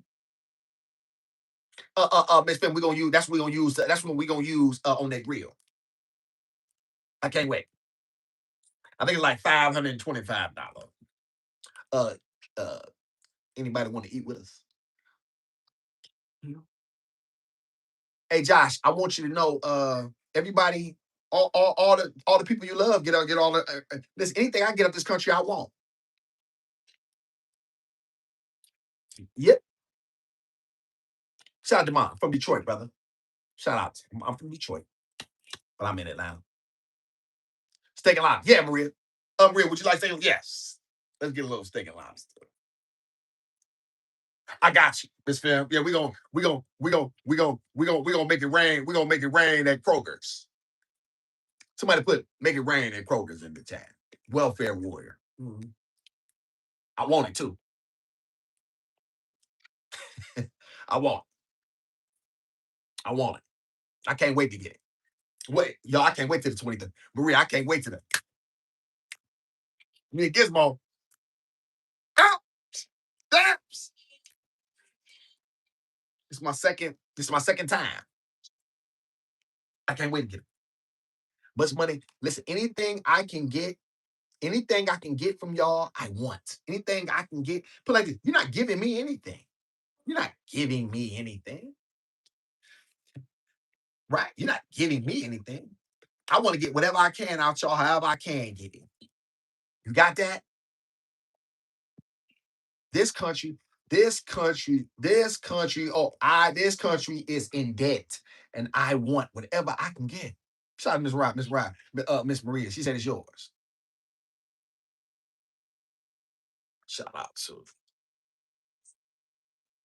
Miss Femme, we're gonna use that's what we're gonna use. That's what we're gonna use on that grill. I can't wait. I think it's like $525. Uh uh anybody want to eat with us? Hey Josh, I want you to know, everybody, all the people you love, get all the listen, anything I get up this country, I want. Yep. Shout out to mom from Detroit, brother. Shout out. I'm from Detroit, but I'm in Atlanta. Steak and lobster. Yeah, Maria. Maria, would you like steak? Yes. Let's get a little steak and lobster. I got you, Miss Fam. Yeah, we gonna make it rain. We gonna make it rain at Kroger's. Somebody put make it rain at Kroger's in the chat. Welfare warrior. Mhm. I want it too. I want it. I want it. I can't wait to get it. Wait, y'all, I can't wait till the 23rd. Maria, I can't wait to the me and Gizmo. Ah, ah. This is my second time. I can't wait to get it. Much money. Listen, anything I can get from y'all, I want. Anything I can get. Put like this, you're not giving me anything. You're not giving me anything. Right? You're not giving me anything. I want to get whatever I can out y'all, however I can get it. You got that? This country, this country is in debt. And I want whatever I can get. Shout out to Miss Maria. She said it's yours. Shout out to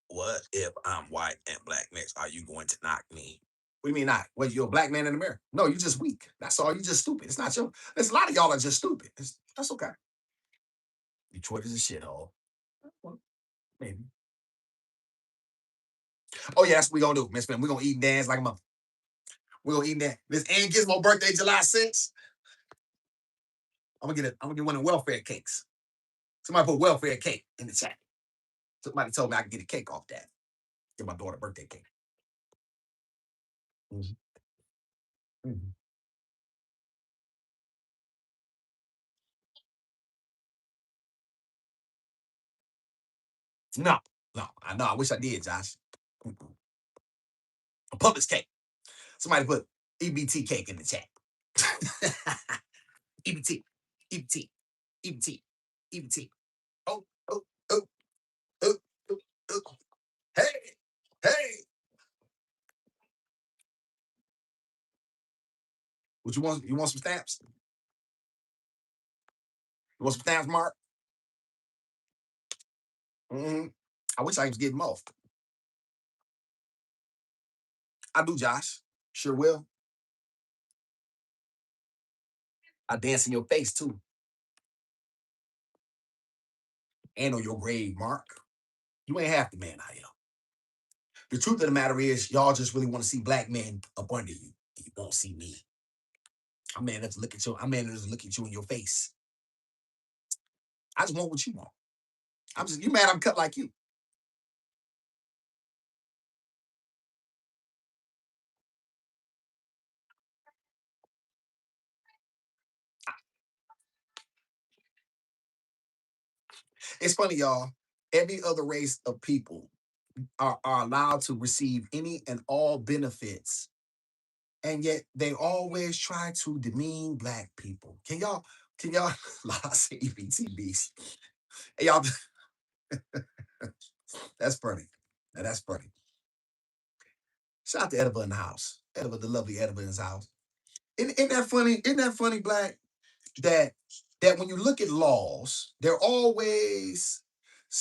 what if I'm white and black mixed? Are you going to knock me? What do you mean not? Well, you're a black man in America. No, you're just weak. That's all. You're just stupid. It's not your. There's a lot of y'all are just stupid. That's okay. Detroit is a shithole. Well, maybe. Oh yeah, that's what we gonna do, Miss Fam. We gonna eat and dance like a mother. We gonna eat and dance. Miss Ann Gizmo birthday July 6th. I'm gonna get one of the welfare cakes. Somebody put welfare cake in the chat. Somebody told me I could get a cake off that. Get my daughter a birthday cake. Mhm, mhm. No, no, I know. I wish I did, Josh. Mm-mm. A Publix cake. Somebody put EBT cake in the chat. EBT, EBT, EBT, EBT. Oh, oh, oh, oh, oh, oh. Hey, hey. What you want? You want some stamps? You want some stamps, Mark? Hmm. I wish I was getting more. I do, Josh. Sure will. I dance in your face too, and on your grave, Mark. You ain't half the man I am. The truth of the matter is, y'all just really want to see black men up under you. You won't see me. I'm man enough to look at you. I'm man enough to look at you in your face. I just want what you want. I'm just you mad I'm cut like you. It's funny, y'all. Every other race of people are allowed to receive any and all benefits, and yet they always try to demean black people. Can y'all say EBT beast? Hey, y'all, that's funny. Now, that's funny. Shout out to Ediva in the house. Ediva, the lovely Ediva in his house. Isn't that funny? Isn't that funny, Black? That that when you look at laws, they're always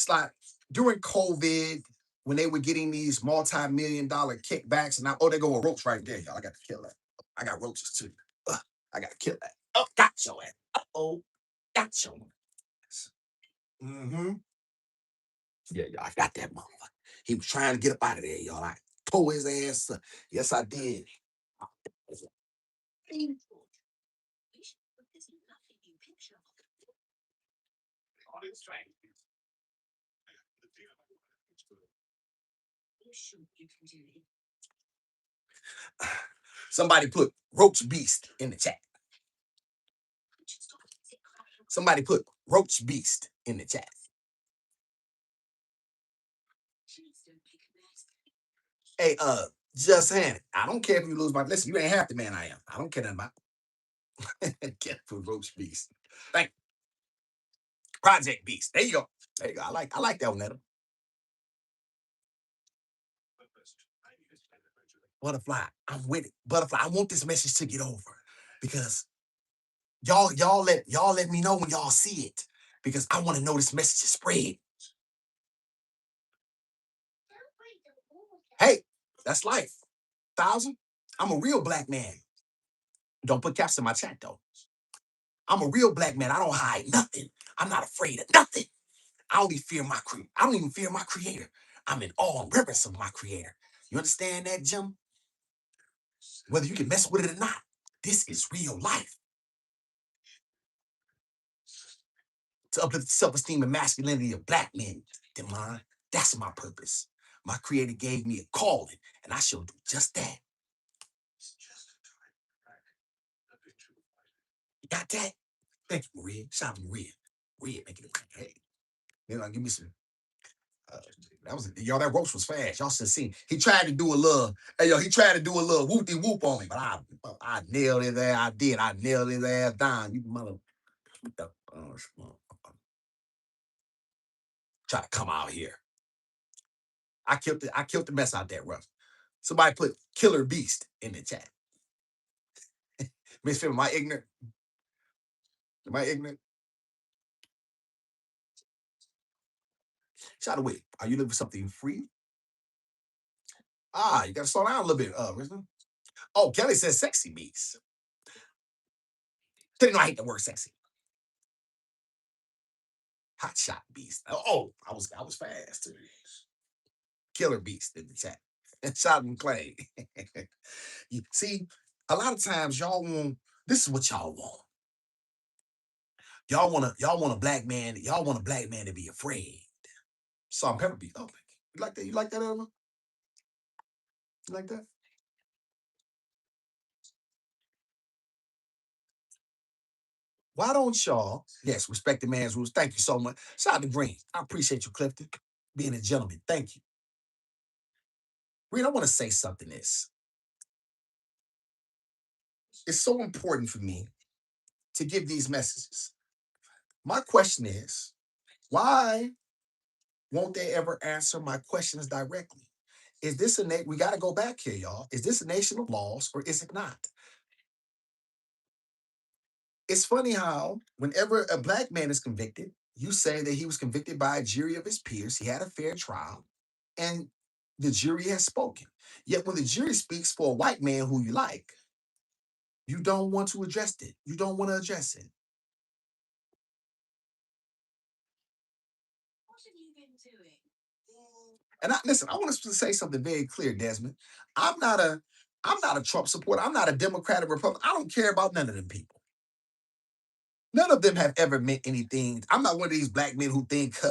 like during COVID when they were getting these multi-million dollar kickbacks, and oh, they go a roach right there, y'all. I got to kill that. I got roaches too. Ugh, I got to kill that. Oh, got your ass. Oh, got your ass. Mm-hmm. Yeah, y'all, I got that motherfucker. He was trying to get up out of there, y'all. I tore his ass. Yes, I did. Somebody put roach beast in the chat. Somebody put roach beast in the chat. Hey, just saying, I don't care if you lose my listen. You ain't half the man I am. I don't care nothing about get for roach beast. Thank Project Beast. There you go. There you go. I like that one, Adam. Butterfly, I'm with it. Butterfly, I want this message to get over because y'all let me know when y'all see it because I want to know this message is spread. Hey, that's life. Thousand. I'm a real black man. Don't put caps in my chat though. I'm a real black man. I don't hide nothing. I'm not afraid of nothing. I don't even fear my creator. I'm in awe and reverence of my creator. You understand that, Jim? Whether you can mess with it or not, this is real life. To uplift the self-esteem and masculinity of black men, Demond, that's my purpose. My creator gave me a calling, and I shall do just that. You got that? Thank you, Maria. Shout out to Maria. Maria making it. Hey, give me some. Uh, that was y'all. That roast was fast. Y'all should have seen. He tried to do a little. Hey, yo, he tried to do a little whoopty whoop on me, but I nailed his ass. I did. I nailed his ass down. You mother. Try to come out here. I killed the mess out there, rough. Somebody put Killer Beast in the chat. Miss Phil, am I ignorant? Am I ignorant? Shout away. Are you looking for something free? You gotta slow down a little bit, Wisdom. Oh, Kelly says sexy beast. Didn't know I hate the word sexy. Hot shot beast. Oh, I was fast too. Killer beast in the chat. And shout and clay. You see, a lot of times y'all want this is what y'all want. Y'all want a black man to be afraid. Salt and pepper beef. Oh, thank you. You like that? You like that, Emma? You like that? Why don't y'all? Yes, respect the man's rules. Thank you so much. Shout out to Green. I appreciate you, Clifton, being a gentleman. Thank you. Green, I want to say something. It's so important for me to give these messages. My question is, why won't they ever answer my questions directly? Is this we got to go back here, y'all. Is this a nation of laws or is it not? It's funny how whenever a black man is convicted, you say that he was convicted by a jury of his peers, he had a fair trial, and the jury has spoken. Yet when the jury speaks for a white man who you like, you don't want to address it. You don't want to address it. And listen, I want to say something very clear, Desmond. I'm not a I'm not a Trump supporter. I'm not a Democrat or Republican. I don't care about none of them people. None of them have ever meant anything. I'm not one of these black men who think, you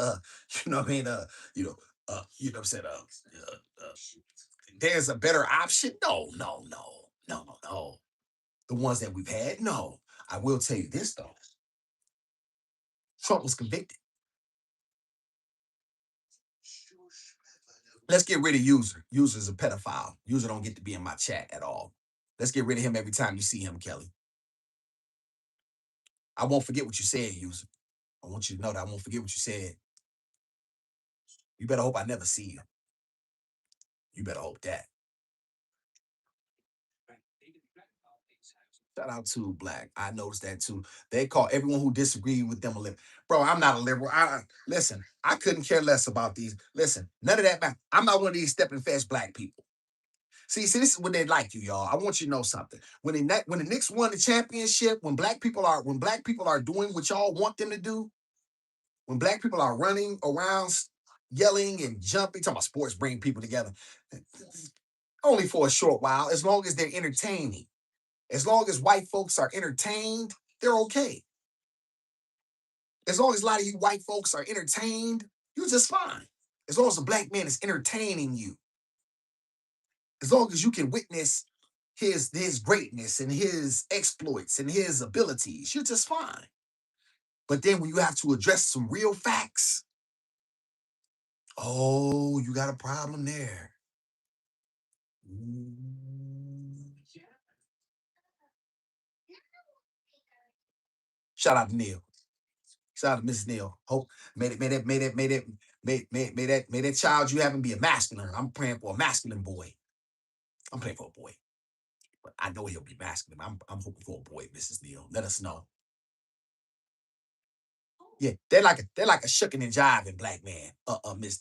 know what I mean, you know what I'm saying, there's a better option. No, no, no, no, no, no. The ones that we've had, no. I will tell you this though. Trump was convicted. Let's get rid of user. User's a pedophile. User don't get to be in my chat at all. Let's get rid of him every time you see him, Kelly. I won't forget what you said, user. I want you to know that I won't forget what you said. You better hope I never see you. You better hope that. Shout out to Black. I noticed that too. They call everyone who disagreed with them a liberal. Bro, I'm not a liberal. Listen, I couldn't care less about these. Listen, none of that matter. I'm not one of these stepping fast black people. See, this is when they like you, y'all. I want you to know something. When the Knicks won the championship, when black people are doing what y'all want them to do, when black people are running around yelling and jumping, talking about sports bring people together, only for a short while, as long as they're entertaining. As long as white folks are entertained, they're okay. As long as a lot of you white folks are entertained, you're just fine. As long as a black man is entertaining you, as long as you can witness his greatness and his exploits and his abilities, you're just fine. But then when you have to address some real facts, oh, you got a problem there. Shout out to Neil. Shout out to Miss Neil. Hope may that child you having be a masculine. I'm praying for a masculine boy. I'm praying for a boy, but I know he'll be masculine. I'm hoping for a boy, Mrs. Neil. Let us know. Yeah, they're like a shucking and jiving black man. Miss,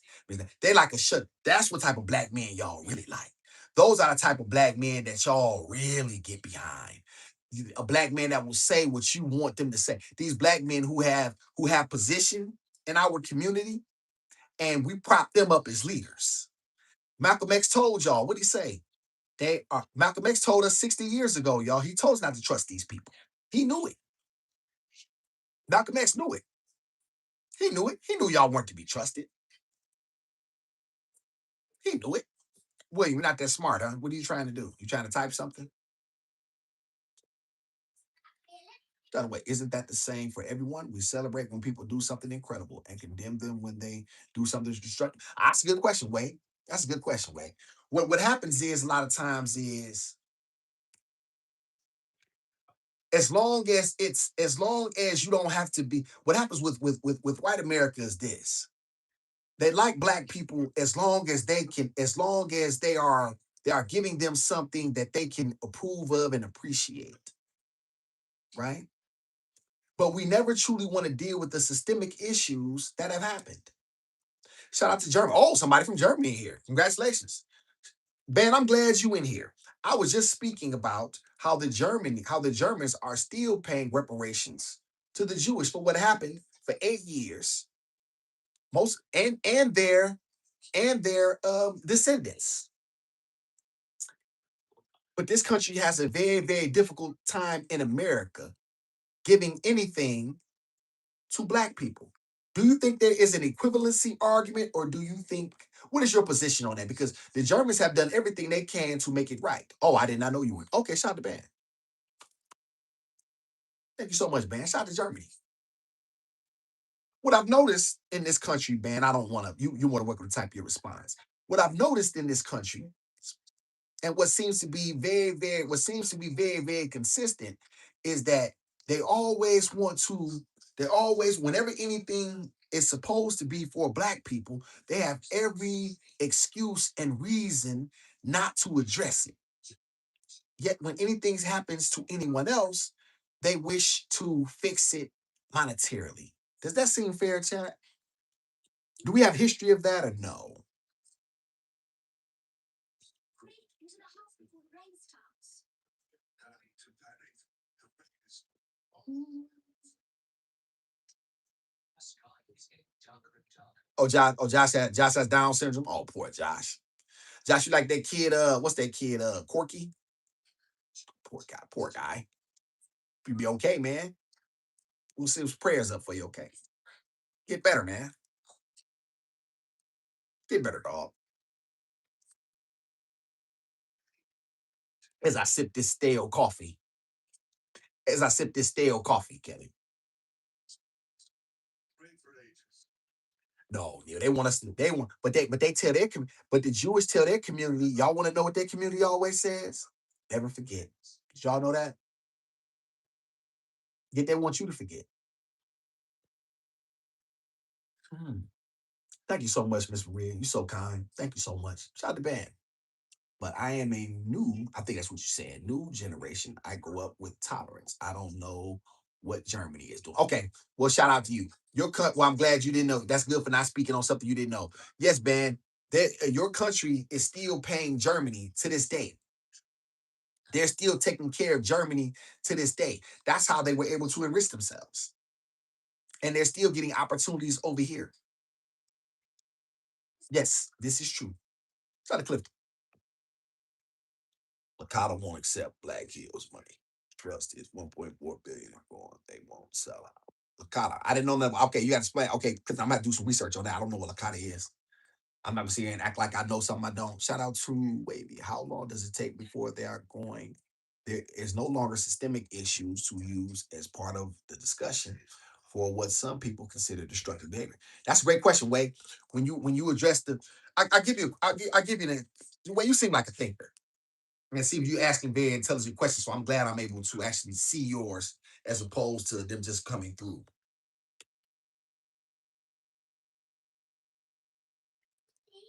they like a shuck. That's what type of black man y'all really like. Those are the type of black men that y'all really get behind. A black man that will say what you want them to say. These black men who have position in our community, and we prop them up as leaders. Malcolm X told y'all, what did he say? Malcolm X told us 60 years ago, y'all. He told us not to trust these people. He knew it. Malcolm X knew it. He knew it. He knew y'all weren't to be trusted. He knew it. William, you're not that smart, huh? What are you trying to do? You trying to type something? By the way, isn't that the same for everyone? We celebrate when people do something incredible and condemn them when they do something destructive. That's a good question, Wade. That's a good question, Wade. What happens is a lot of times is as long as you don't have to be. What happens with white America is this: they like black people as long as as long as they are giving them something that they can approve of and appreciate, right? But we never truly want to deal with the systemic issues that have happened. Shout out to Germany. Oh, somebody from Germany here. Congratulations. Ben, I'm glad you in here. I was just speaking about how the Germans are still paying reparations to the Jewish for what happened for 8 years. Most and their descendants. But this country has a very, very difficult time in America giving anything to black people. Do you think there is an equivalency argument, or do you think what is your position on that? Because the Germans have done everything they can to make it right. Oh, I did not know you were. Okay, shout out to Ben. Thank you so much, Ben. Shout out to Germany. What I've noticed in this country, Ben, I don't want to, you want to work with the type of your response. What I've noticed in this country, and what seems to be very, very consistent is that they always want to, they always, whenever anything is supposed to be for black people, they have every excuse and reason not to address it. Yet when anything happens to anyone else, they wish to fix it monetarily. Does that seem fair, chat? Do we have history of that or no? Oh, Josh has Down syndrome. Oh, poor Josh. Josh, you like that kid? What's that kid? Corky. Poor guy. Poor guy. You be okay, man. We'll see his prayers up for you. Okay, get better, man. Get better, dog. As I sip this stale coffee. As I sip this stale coffee, Kelly. No, yeah, they want us to. They want, but they tell their but the Jewish tell their community. Y'all want to know what their community always says? Never forget. Did y'all know that? Yet they want you to forget. Hmm. Thank you so much, Miss Maria. You're so kind. Thank you so much. Shout out to Ben. But I am a new, I think that's what you said, new generation. I grew up with tolerance. I don't know what Germany is doing. Okay, well, shout out to you. Your cut. Well, I'm glad you didn't know. That's good for not speaking on something you didn't know. Yes, Ben, that your country is still paying Germany to this day. They're still taking care of Germany to this day. That's how they were able to enrich themselves. And they're still getting opportunities over here. Yes, this is true. Shout out to Clifton. Mercado won't accept Black Hills money. Trust is 1.4 billion going. They won't sell out. Lakata. I didn't know that. Okay, you got to explain. Okay, because I'm gonna do some research on that. I don't know what Lakata is. I'm not gonna sit here and act like I know something I don't. Shout out to Wavy. How long does it take before they are going? There is no longer systemic issues to use as part of the discussion for what some people consider destructive behavior. That's a great question, Wade. When you address the, I give you the way you seem like a thinker. And see, you asking very intelligent questions. So I'm glad I'm able to actually see yours as opposed to them just coming through.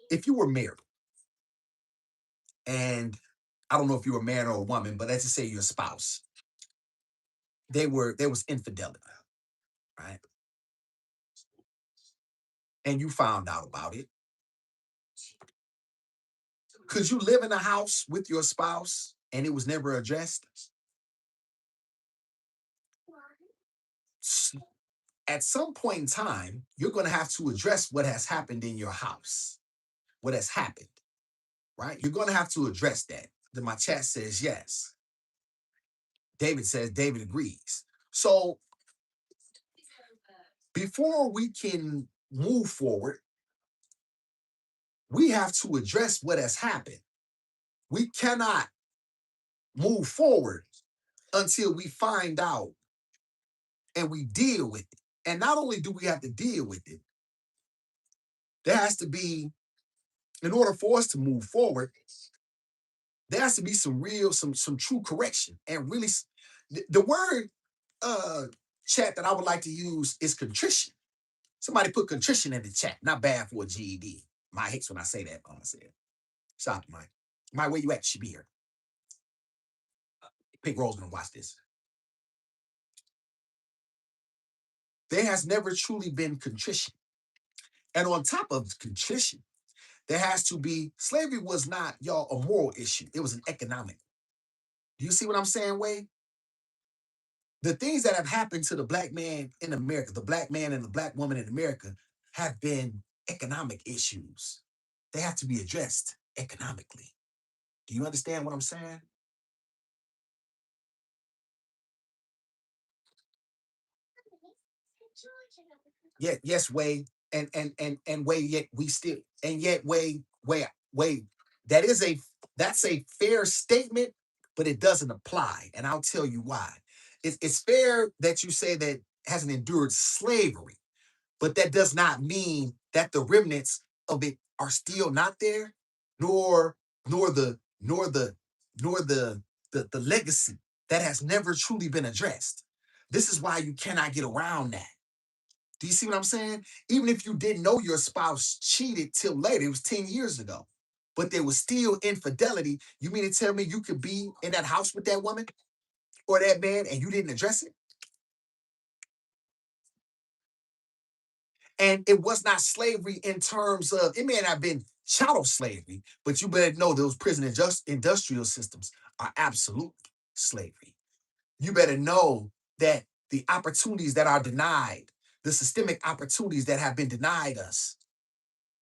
If you were married, and I don't know if you were a man or a woman, but let's just say your spouse, there was infidelity, right? And you found out about it. Could you live in a house with your spouse and it was never addressed? At some point in time, you're going to have to address what has happened in your house, what has happened, right? You're going to have to address that. Then my chat says yes. David says David agrees. So before we can move forward, we have to address what has happened. We cannot move forward until we find out and we deal with it. And not only do we have to deal with it, there has to be, in order for us to move forward, there has to be some real, some true correction. And really, the word uh chat that I would like to use is contrition. Somebody put contrition in the chat. Not bad for a GED. My hates when I say that. I say it. Shout out to Mike. Mike, where you at? You should be here. Pink Rose gonna watch this. There has never truly been contrition. And on top of contrition, there has to be slavery was not, y'all, a moral issue. It was an economic. Do you see what I'm saying, Wade? The things that have happened to the black man in America, the black man and the black woman in America, have been economic issues. They have to be addressed economically. Do you understand what I'm saying? Yet, yes, way, and way, yet we still, and yet way. That is a that's a fair statement, but it doesn't apply. And I'll tell you why. It's fair that you say that hasn't endured slavery, but that does not mean that the remnants of it are still not there, nor nor the nor the nor the legacy that has never truly been addressed. This is why you cannot get around that. Do you see what I'm saying? Even if you didn't know your spouse cheated till later, it was 10 years ago, but there was still infidelity. You mean to tell me you could be in that house with that woman or that man and you didn't address it? And it was not slavery in terms of, it may not have been chattel slavery, but you better know those prison industrial systems are absolute slavery. You better know that the opportunities that are denied, the systemic opportunities that have been denied us,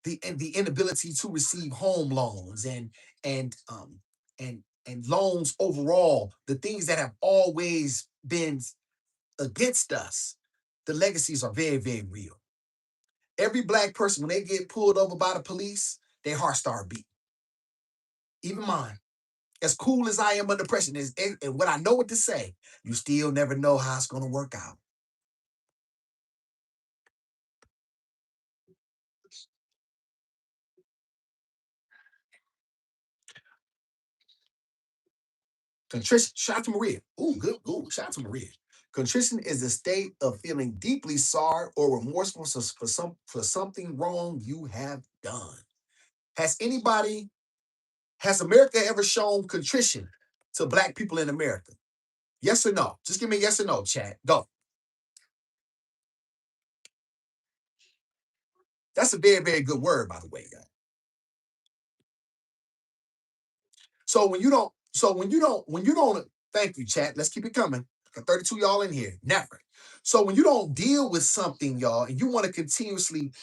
the inability to receive home loans and and loans overall, the things that have always been against us, the legacies are very, very real. Every black person, when they get pulled over by the police, their heart start beating. Even mine. As cool as I am under pressure, and what I know what to say, you still never know how it's gonna work out. Contrition, shout out to Maria. Ooh, good, ooh, shout out to Maria. Contrition is a state of feeling deeply sorry or remorseful for something wrong you have done. Has anybody, has America ever shown contrition to black people in America? Yes or no? Just give me a yes or no, chat. Go. That's a very, very good word, by the way, guys. When you don't, thank you, chat. Let's keep it coming. Got 32 y'all in here. Never. So when you don't deal with something, y'all, and you want to continuously,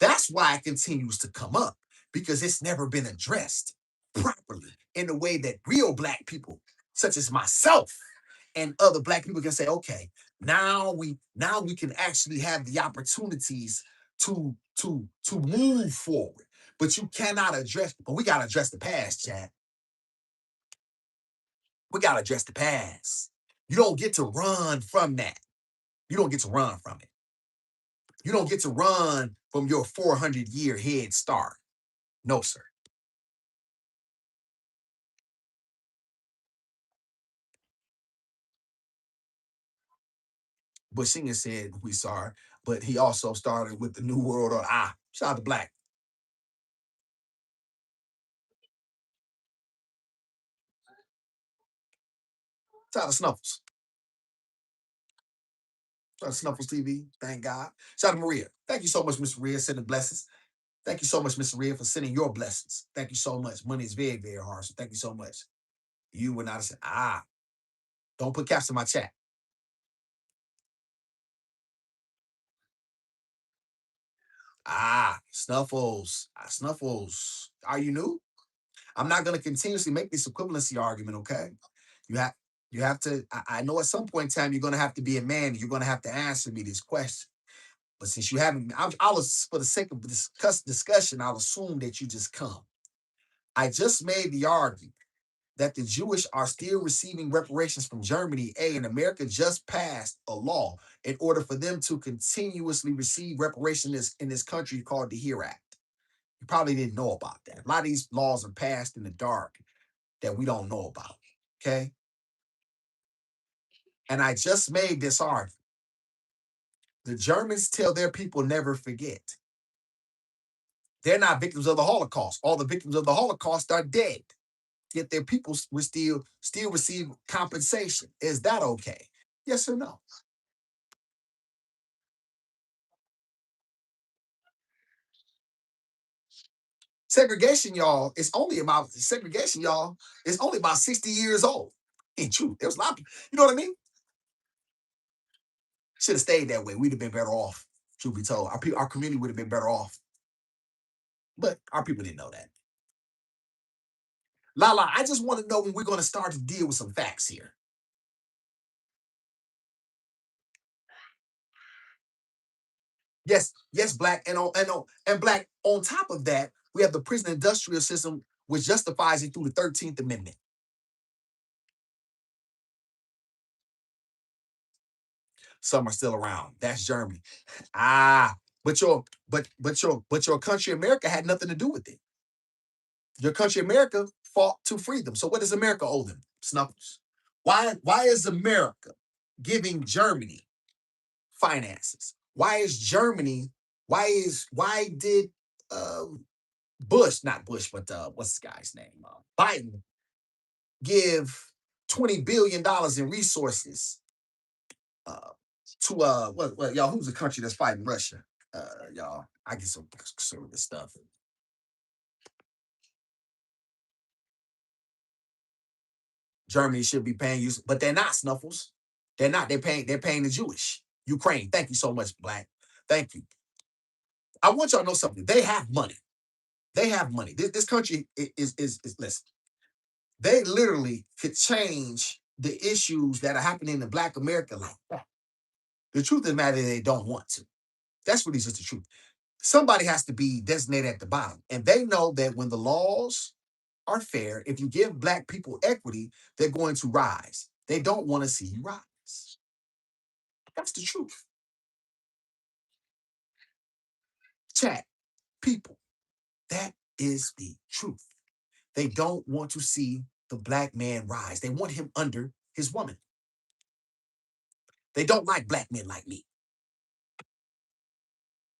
that's why it continues to come up because it's never been addressed properly in the way that real black people, such as myself and other black people, can say, okay, now we can actually have the opportunities to move forward. But you cannot address, but we gotta address the past, Chad. We gotta address the past. You don't get to run from that. You don't get to run from it. You don't get to run from your 400-year head start. No, sir. But Singer said we sorry, but he also started with the New World Order. Shout out to Black. Shout out to Snuffles. Shout out to Snuffles TV. Thank God. Shout out to Maria. Thank you so much, Miss Maria, sending blessings. Thank you so much, Miss Maria, for sending your blessings. Thank you so much. Money is very, very hard. So thank you so much. You would not have said, don't put caps in my chat. Snuffles. Snuffles. Are you new? I'm not going to continuously make this equivalency argument, okay? You have you have to, I know at some point in time you're going to have to be a man. You're going to have to answer me this question. But since you haven't, I'll for the sake of discussion, I'll assume that you just come. I just made the argument that the Jewish are still receiving reparations from Germany, and America just passed a law in order for them to continuously receive reparations in this country called the HERE Act. You probably didn't know about that. A lot of these laws are passed in the dark that we don't know about. Okay. And I just made this argument. The Germans tell their people never forget. They're not victims of the Holocaust. All the victims of the Holocaust are dead. Yet their people will still receive compensation. Is that okay? Yes or no? Segregation, y'all, is only about 60 years old. In truth, there was a lot. You know what I mean? Should have stayed that way. We'd have been better off. Truth be told, our community would have been better off. But our people didn't know that. Lala, I just want to know when we're going to start to deal with some facts here. Yes, yes, black and black. On top of that, we have the prison industrial system, which justifies it through the 13th Amendment. Some are still around. That's Germany. Ah, but your country America had nothing to do with it. Your country America fought to free them. So what does America owe them? Snuffles. Why is America giving Germany finances? Why is Germany? Why did uh, Bush, not Bush, but what's the guy's name? Biden give $20 billion in resources uh, to what y'all? Who's the country that's fighting Russia? Y'all, I get some conservative stuff. Germany should be paying you, but they're not, Snuffles. They're not. They're paying the Jewish. Ukraine. Thank you so much, Black. Thank you. I want y'all to know something. They have money. They have money. This country is listen. They literally could change the issues that are happening in Black America like that. The truth of the matter is they don't want to. That's really just the truth. Somebody has to be designated at the bottom. And they know that when the laws are fair, if you give Black people equity, they're going to rise. They don't want to see you rise. That's the truth. Chat, people, that is the truth. They don't want to see the Black man rise. They want him under his woman. They don't like Black men like me.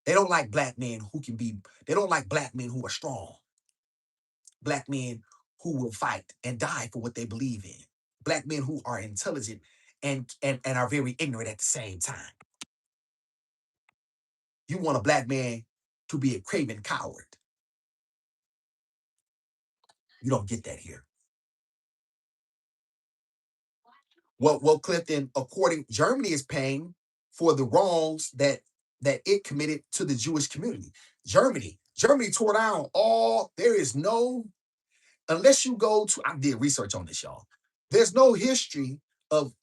They don't like Black men who can be, they don't like Black men who are strong. Black men who will fight and die for what they believe in. Black men who are intelligent and are very ignorant at the same time. You want a Black man to be a craven coward. You don't get that here. Well, Clifton, according Germany is paying for the wrongs that it committed to the Jewish community. Germany tore down all. There is no, unless you go to, I did research on this, y'all. There's no history of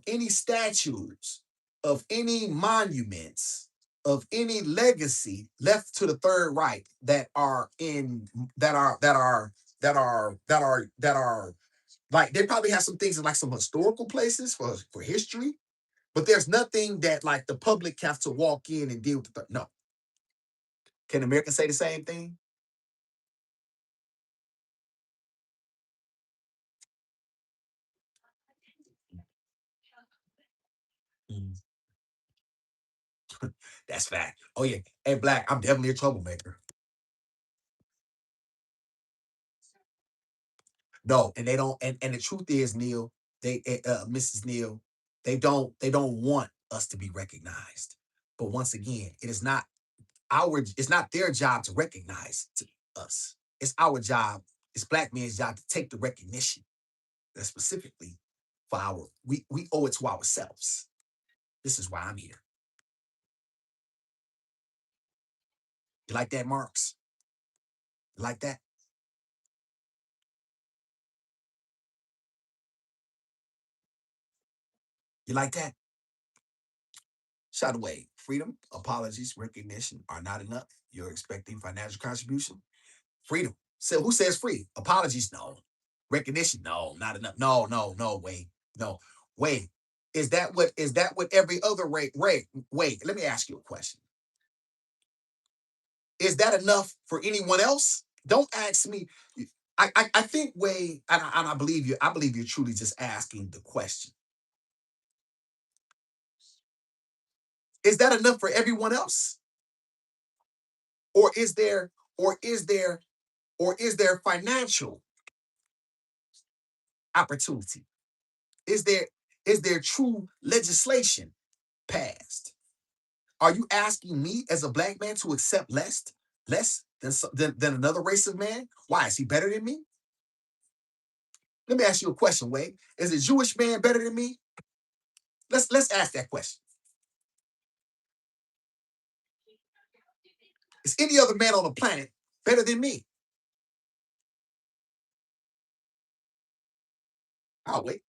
any statues, of any monuments, of any legacy left to the Third Reich that are in that are like they probably have some things in like some historical places for history, but there's nothing that like the public have to walk in and deal with. No, can Americans say the same thing? Mm. That's fact. Oh yeah, hey Black, I'm definitely a troublemaker. No, and they don't. And the truth is, Neil, Mrs. Neil, they don't want us to be recognized. But once again, it is not it's not their job to recognize us. It's our job. It's Black men's job to take the recognition that specifically for we owe it to ourselves. This is why I'm here. You like that, Marks? You like that? You like that? Shout away. Freedom, apologies, recognition are not enough. You're expecting financial contribution. Freedom. So who says free? Apologies, no. Recognition, no, not enough. No, no, no, wait, no, wait. Is that what every other wait, let me ask you a question. Is that enough for anyone else? Don't ask me. I think Wade, and I believe you, I believe you're truly just asking the question. Is that enough for everyone else? Or is there, or is there, or is there financial opportunity? Is there is there true legislation passed? Are you asking me as a Black man to accept less than another race of man? Why is he better than me? Let me ask you a question, Wade. Is a Jewish man better than me? Let's ask that question. Is any other man on the planet better than me? I'll wait.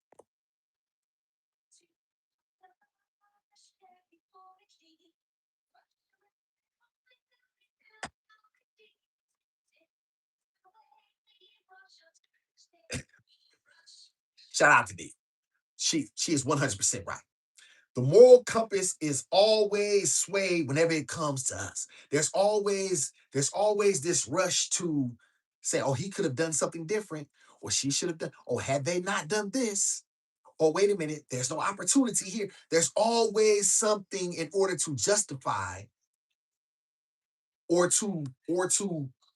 Shout out to D. She is 100% right. The moral compass is always swayed whenever it comes to us. There's always this rush to say, oh, he could have done something different, or she should have done, oh, had they not done this, oh, wait a minute, there's no opportunity here. There's always something in order to justify or to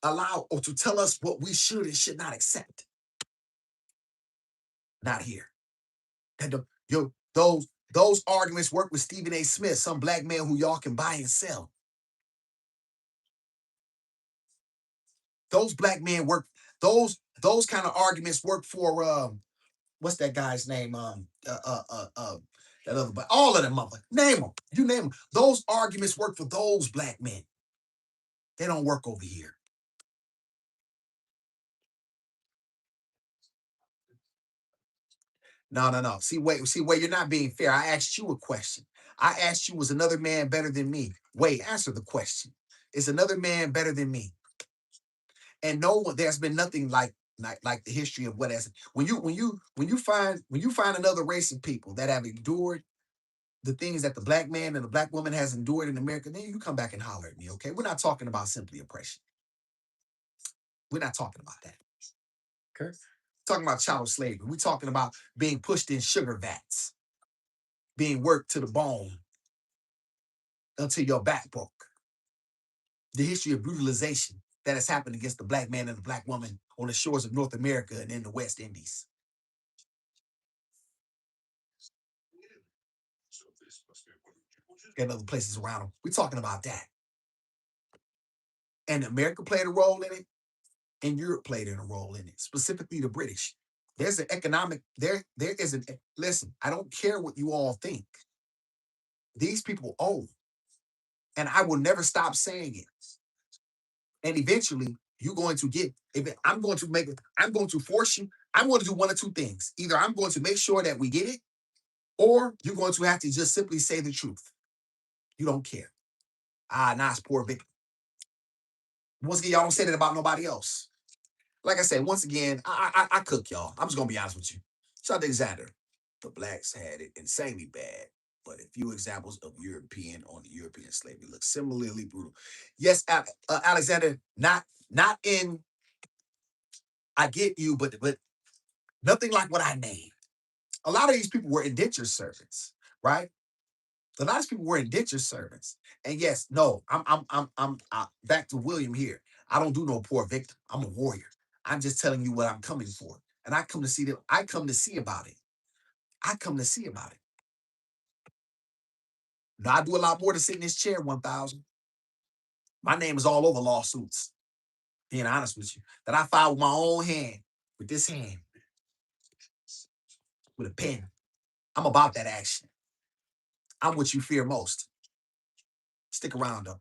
allow or to tell us what we should and should not accept. Not here. And those arguments work with Stephen A. Smith, some black man who y'all can buy and sell. Those black men work. Those kind of arguments work for what's that guy's name? That other, but all of them, mother, name them. You name them. Those arguments work for those black men. They don't work over here. No, no, no. See, wait, you're not being fair. I asked you a question. I asked you, was another man better than me? Wait, answer the question. Is another man better than me? And no one, there's been nothing like the history of what has when you find another race of people that have endured the things that the black man and the black woman has endured in America, then you come back and holler at me, okay? We're not talking about simply oppression. We're not talking about that. Okay. Talking about chattel slavery. We're talking about being pushed in sugar vats, being worked to the bone until your back broke. The history of brutalization that has happened against the black man and the black woman on the shores of North America and in the West Indies and other places around them. We're talking about that. And America played a role in it, and Europe played a role in it, specifically the British. There's an economic, there is an, listen, I don't care what you all think. These people own, and I will never stop saying it. And eventually, you're going to get, if it, I'm going to make it, I'm going to force you, I'm going to do one of two things. Either I'm going to make sure that we get it, or you're going to have to just simply say the truth. You don't care. Ah, nah, it's poor victim. Once again, y'all don't say that about nobody else. Like I said, once again, I cook y'all. I'm just gonna be honest with you. Shout out to Alexander. The blacks had it insanely bad, but a few examples of European on the European slavery look similarly brutal. Yes, Alexander, not in. I get you, but nothing like what I named. A lot of these people were indentured servants, right? A lot of people were indentured servants. And yes, no, I'm back to William here. I don't do no poor victim. I'm a warrior. I'm just telling you what I'm coming for. And I come to see that I come to see about it. I come to see about it. Now I do a lot more than sit in this chair 1,000. My name is all over lawsuits, being honest with you. That I filed with my own hand, with this hand, with a pen. I'm about that action. I'm what you fear most. Stick around though.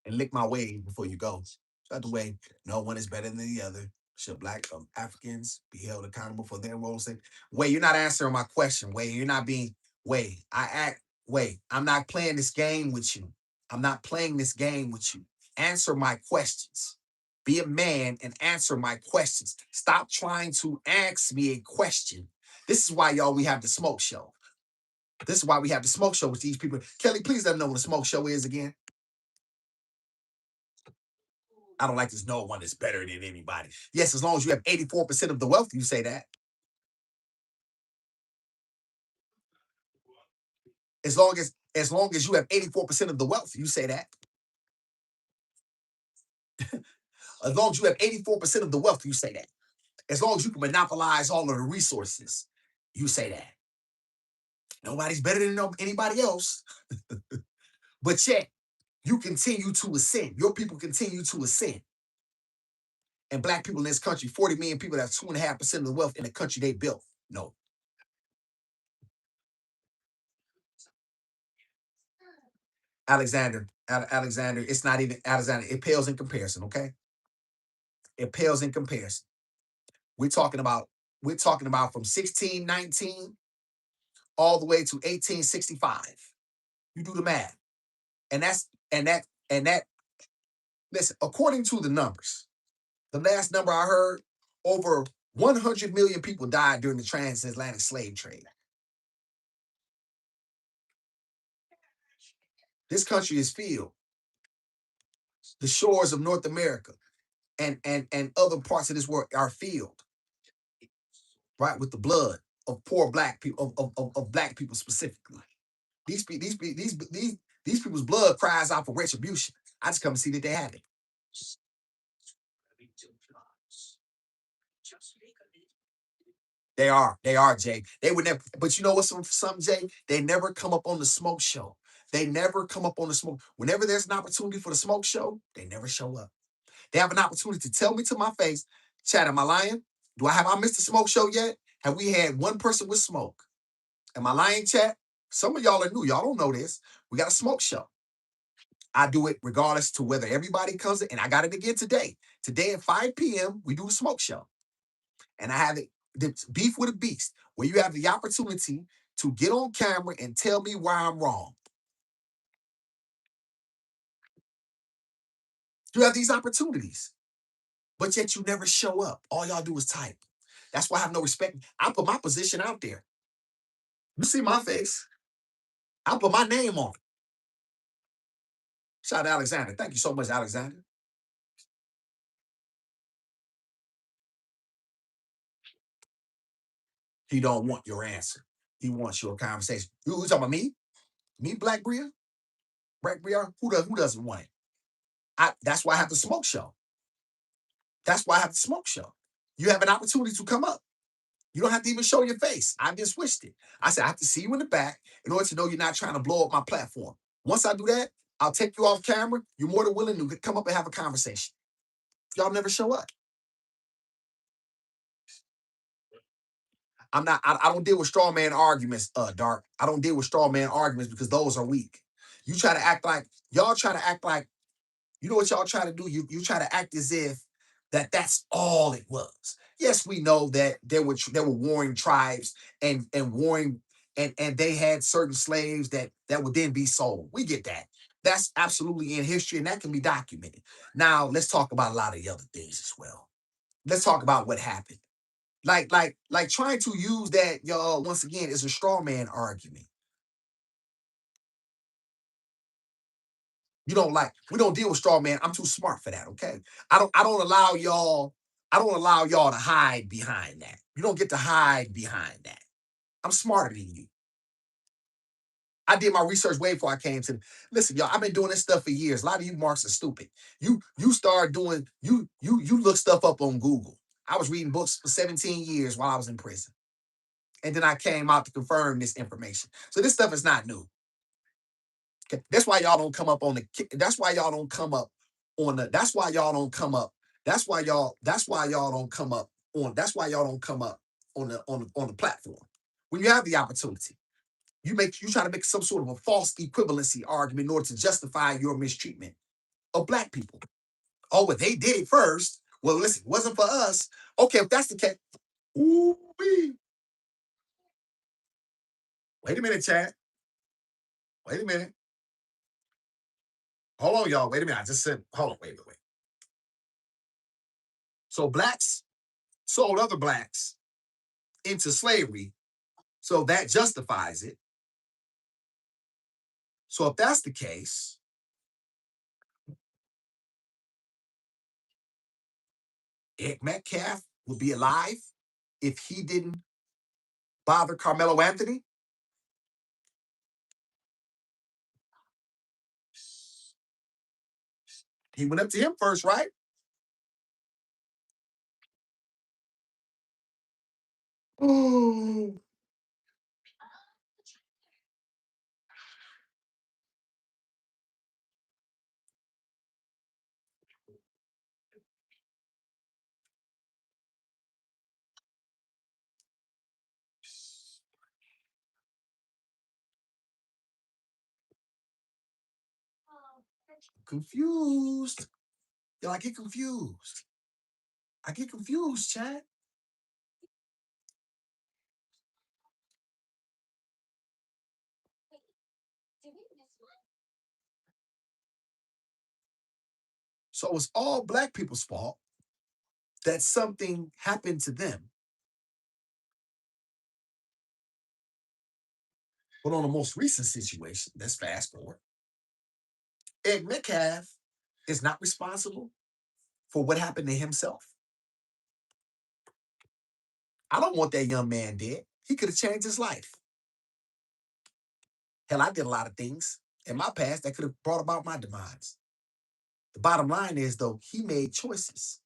And lick my wave before you go. By the way, no one is better than the other. Should black Africans be held accountable for their roles? Wait, you're not answering my question. Wait, you're not being. Wait, I'm not playing this game with you. I'm not playing this game with you. Answer my questions. Be a man and answer my questions. Stop trying to ask me a question. This is why y'all we have the smoke show. This is why we have the smoke show with these people. Kelly, please let them know what the smoke show is again. I don't like this. No one is better than anybody. Yes, as long as you have 84% of the wealth, you say that. As long as you have 84% of the wealth, you say that. As long as you have 84% of the wealth, you say that. As long as you can monopolize all of the resources, you say that. Nobody's better than anybody else. But yet, you continue to ascend. Your people continue to ascend. And black people in this country, 40 million people, that's 2.5% of the wealth in the country they built. No. Alexander, it's not even Alexander. It pales in comparison, okay? It pales in comparison. We're talking about we're talking about from 1619 all the way to 1865. You do the math. And that listen, according to the numbers, the last number I heard, over 100 million people died during the transatlantic slave trade. This country is filled. The shores of North America and other parts of this world are filled, right, with the blood of poor black people, of black people specifically. These people's blood cries out for retribution. I just come to see that they have it. They are, Jay. They would never, but you know what? Some Jay, they never come up on the smoke show. They never come up on the smoke. Whenever there's an opportunity for the smoke show, they never show up. They have an opportunity to tell me to my face, Chad, am I lying? Have I missed the smoke show yet? Have we had one person with smoke? Am I lying, chat? Some of y'all are new. Y'all don't know this. We got a smoke show. I do it regardless to whether everybody comes in, and I got it again today. Today at 5 p.m., we do the smoke show. And I have it, the beef with a beast, where you have the opportunity to get on camera and tell me why I'm wrong. You have these opportunities, but yet you never show up. All y'all do is type. That's why I have no respect. I put my position out there. You see my face. I put my name on it. Shout out to Alexander. Thank you so much, Alexander. He don't want your answer. He wants your conversation. Who's talking about me? Me, Black Bria? Black Bria? Who doesn't want it? That's why I have the smoke show. That's why I have the smoke show. You have an opportunity to come up. You don't have to even show your face. I just switched it. I said, I have to see you in the back in order to know you're not trying to blow up my platform. Once I do that, I'll take you off camera. You're more than willing to come up and have a conversation. Y'all never show up. I don't deal with straw man arguments, Dark. I don't deal with straw man arguments because those are weak. You try to act like, y'all try to act like, you know what y'all try to do? You try to act as if that's all it was. Yes, we know that there were warring tribes and warring and they had certain slaves that would then be sold. We get that. That's absolutely in history and that can be documented. Now let's talk about a lot of the other things as well. Let's talk about what happened. Like trying to use that, y'all, once again, is a straw man argument. We don't deal with straw man. I'm too smart for that, okay? I don't allow y'all to hide behind that. You don't get to hide behind that. I'm smarter than you. I did my research way before I came to. Listen, y'all. I've been doing this stuff for years. A lot of you marks are stupid. You start doing you look stuff up on Google. I was reading books for 17 years while I was in prison, and then I came out to confirm this information. So this stuff is not new. Okay? That's why y'all don't come up on the. That's why y'all don't come up on the. That's why y'all don't come up. That's why y'all. That's why y'all don't come up on. That's why y'all don't come up on the platform when you have the opportunity. You try to make some sort of a false equivalency argument in order to justify your mistreatment of black people. Oh, but they did it first. Well, listen, it wasn't for us. Okay, if that's the case, ooh-wee. Wait a minute, Chad. Wait a minute. Hold on, y'all. Wait a minute. I just said, hold on, wait. So blacks sold other blacks into slavery. So that justifies it. So if that's the case, Ed Metcalf would be alive if he didn't bother Carmelo Anthony. He went up to him first, right? Oh, confused. Yo, I get confused. I get confused, Chad. So it's all black people's fault that something happened to them. But on the most recent situation, let's fast forward. Ed Metcalf is not responsible for what happened to himself. I don't want that young man dead. He could have changed his life. Hell, I did a lot of things in my past that could have brought about my demise. The bottom line is, though, he made choices.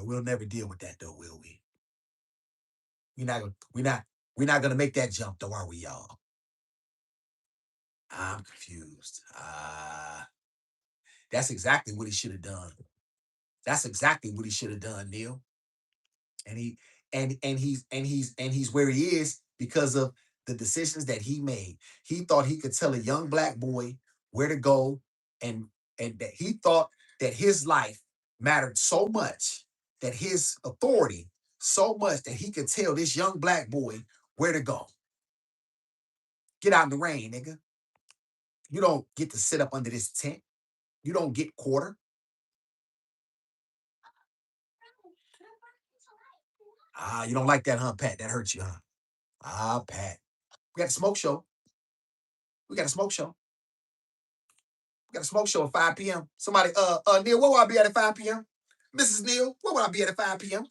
We'll never deal with that, though, will we? We're not gonna, we're not gonna make that jump, though, are we, y'all? I'm confused. That's exactly what he should have done. That's exactly what he should have done, Neil. And he's where he is because of the decisions that he made. He thought he could tell a young black boy where to go, and that he thought that his life mattered so much, that his authority so much that he could tell this young black boy where to go. Get out in the rain, nigga. You don't get to sit up under this tent. You don't get quarter. You don't like that, huh, Pat? That hurts you, huh? Pat. We got a smoke show. We got a smoke show. We got a smoke show at 5 p.m. Somebody, Neil, where will I be at 5 p.m.? Mrs. Neil, where will I be at 5 p.m.?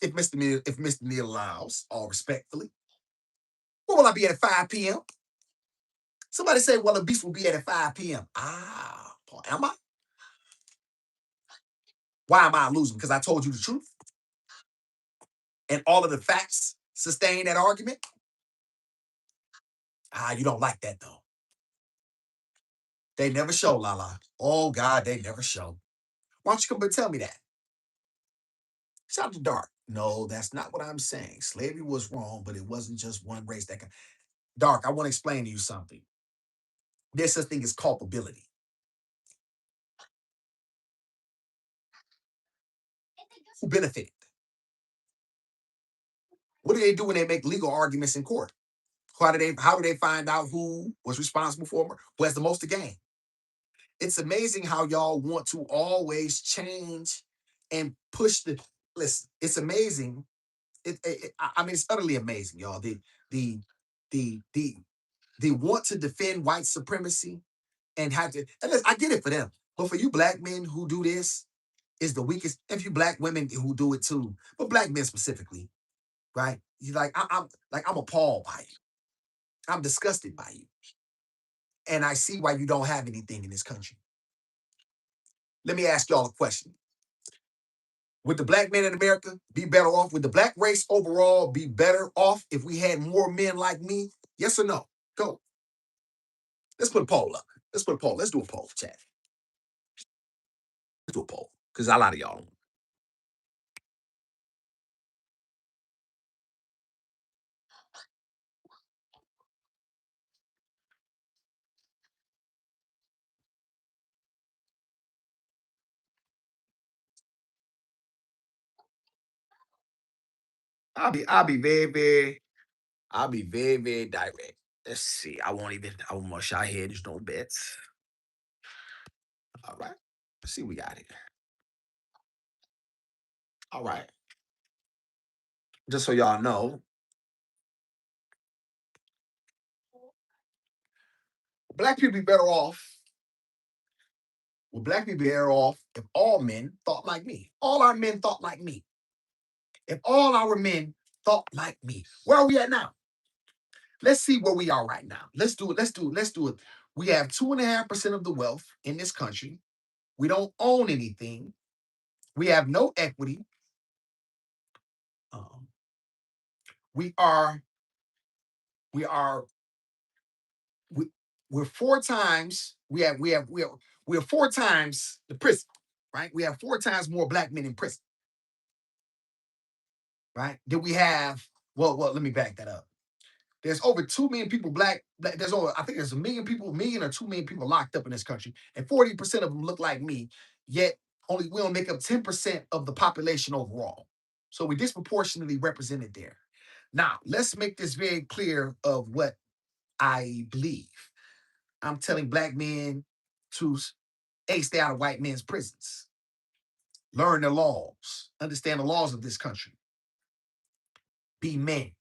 If Mr. Neil allows, all respectfully. Where will I be at 5 p.m.? Somebody say, well, the beast will be at 5 p.m. Am I? Why am I losing? Because I told you the truth. And all of the facts sustain that argument. You don't like that though. They never show, Lala. Oh God, they never show. Why don't you come and tell me that? Shout out to Dark. No, that's not what I'm saying. Slavery was wrong, but it wasn't just one race that can. Dark, I want to explain to you something. There's such thing as culpability. Who benefited? What do they do when they make legal arguments in court? How do they find out who was responsible for them? Who has the most to gain? It's amazing how y'all want to always change and push the listen. It's amazing. I mean, it's utterly amazing, y'all. The the they want to defend white supremacy and have to. And listen, I get it for them, but for you black men who do this, is the weakest. If you black women who do it too, but black men specifically, right? You like I'm appalled by you. I'm disgusted by you, and I see why you don't have anything in this country. Let me ask y'all a question: would the black men in America be better off? Would the black race overall be better off if we had more men like me? Yes or no? Go. Let's put a poll up. Let's put a poll. Let's do a poll, chat. Let's do a poll because a lot of y'all. I'll be very direct. Let's see. I won't mush our heads, no bets. All right. Let's see what we got here. All right. Just so y'all know, black people be better off. Would black people be better off if all men thought like me? All our men thought like me. If all our men thought like me, where are we at now? Let's see where we are right now. Let's do it. Let's do it. Let's do it. We have 2.5% of the wealth in this country. We don't own anything. We have no equity. Um, we are we are we, we're four times we have 4 times the prison, right? We have 4 times more black men in prison, right? Then we have let me back that up. There's over 2 million people there's over, I think there's a million or 2 million people locked up in this country, and 40% of them look like me. Yet only we don't make up 10% of the population overall. So we disproportionately represented there. Now let's make this very clear of what I believe. I'm telling black men to A, stay out of white men's prisons, learn the laws, understand the laws of this country, be men,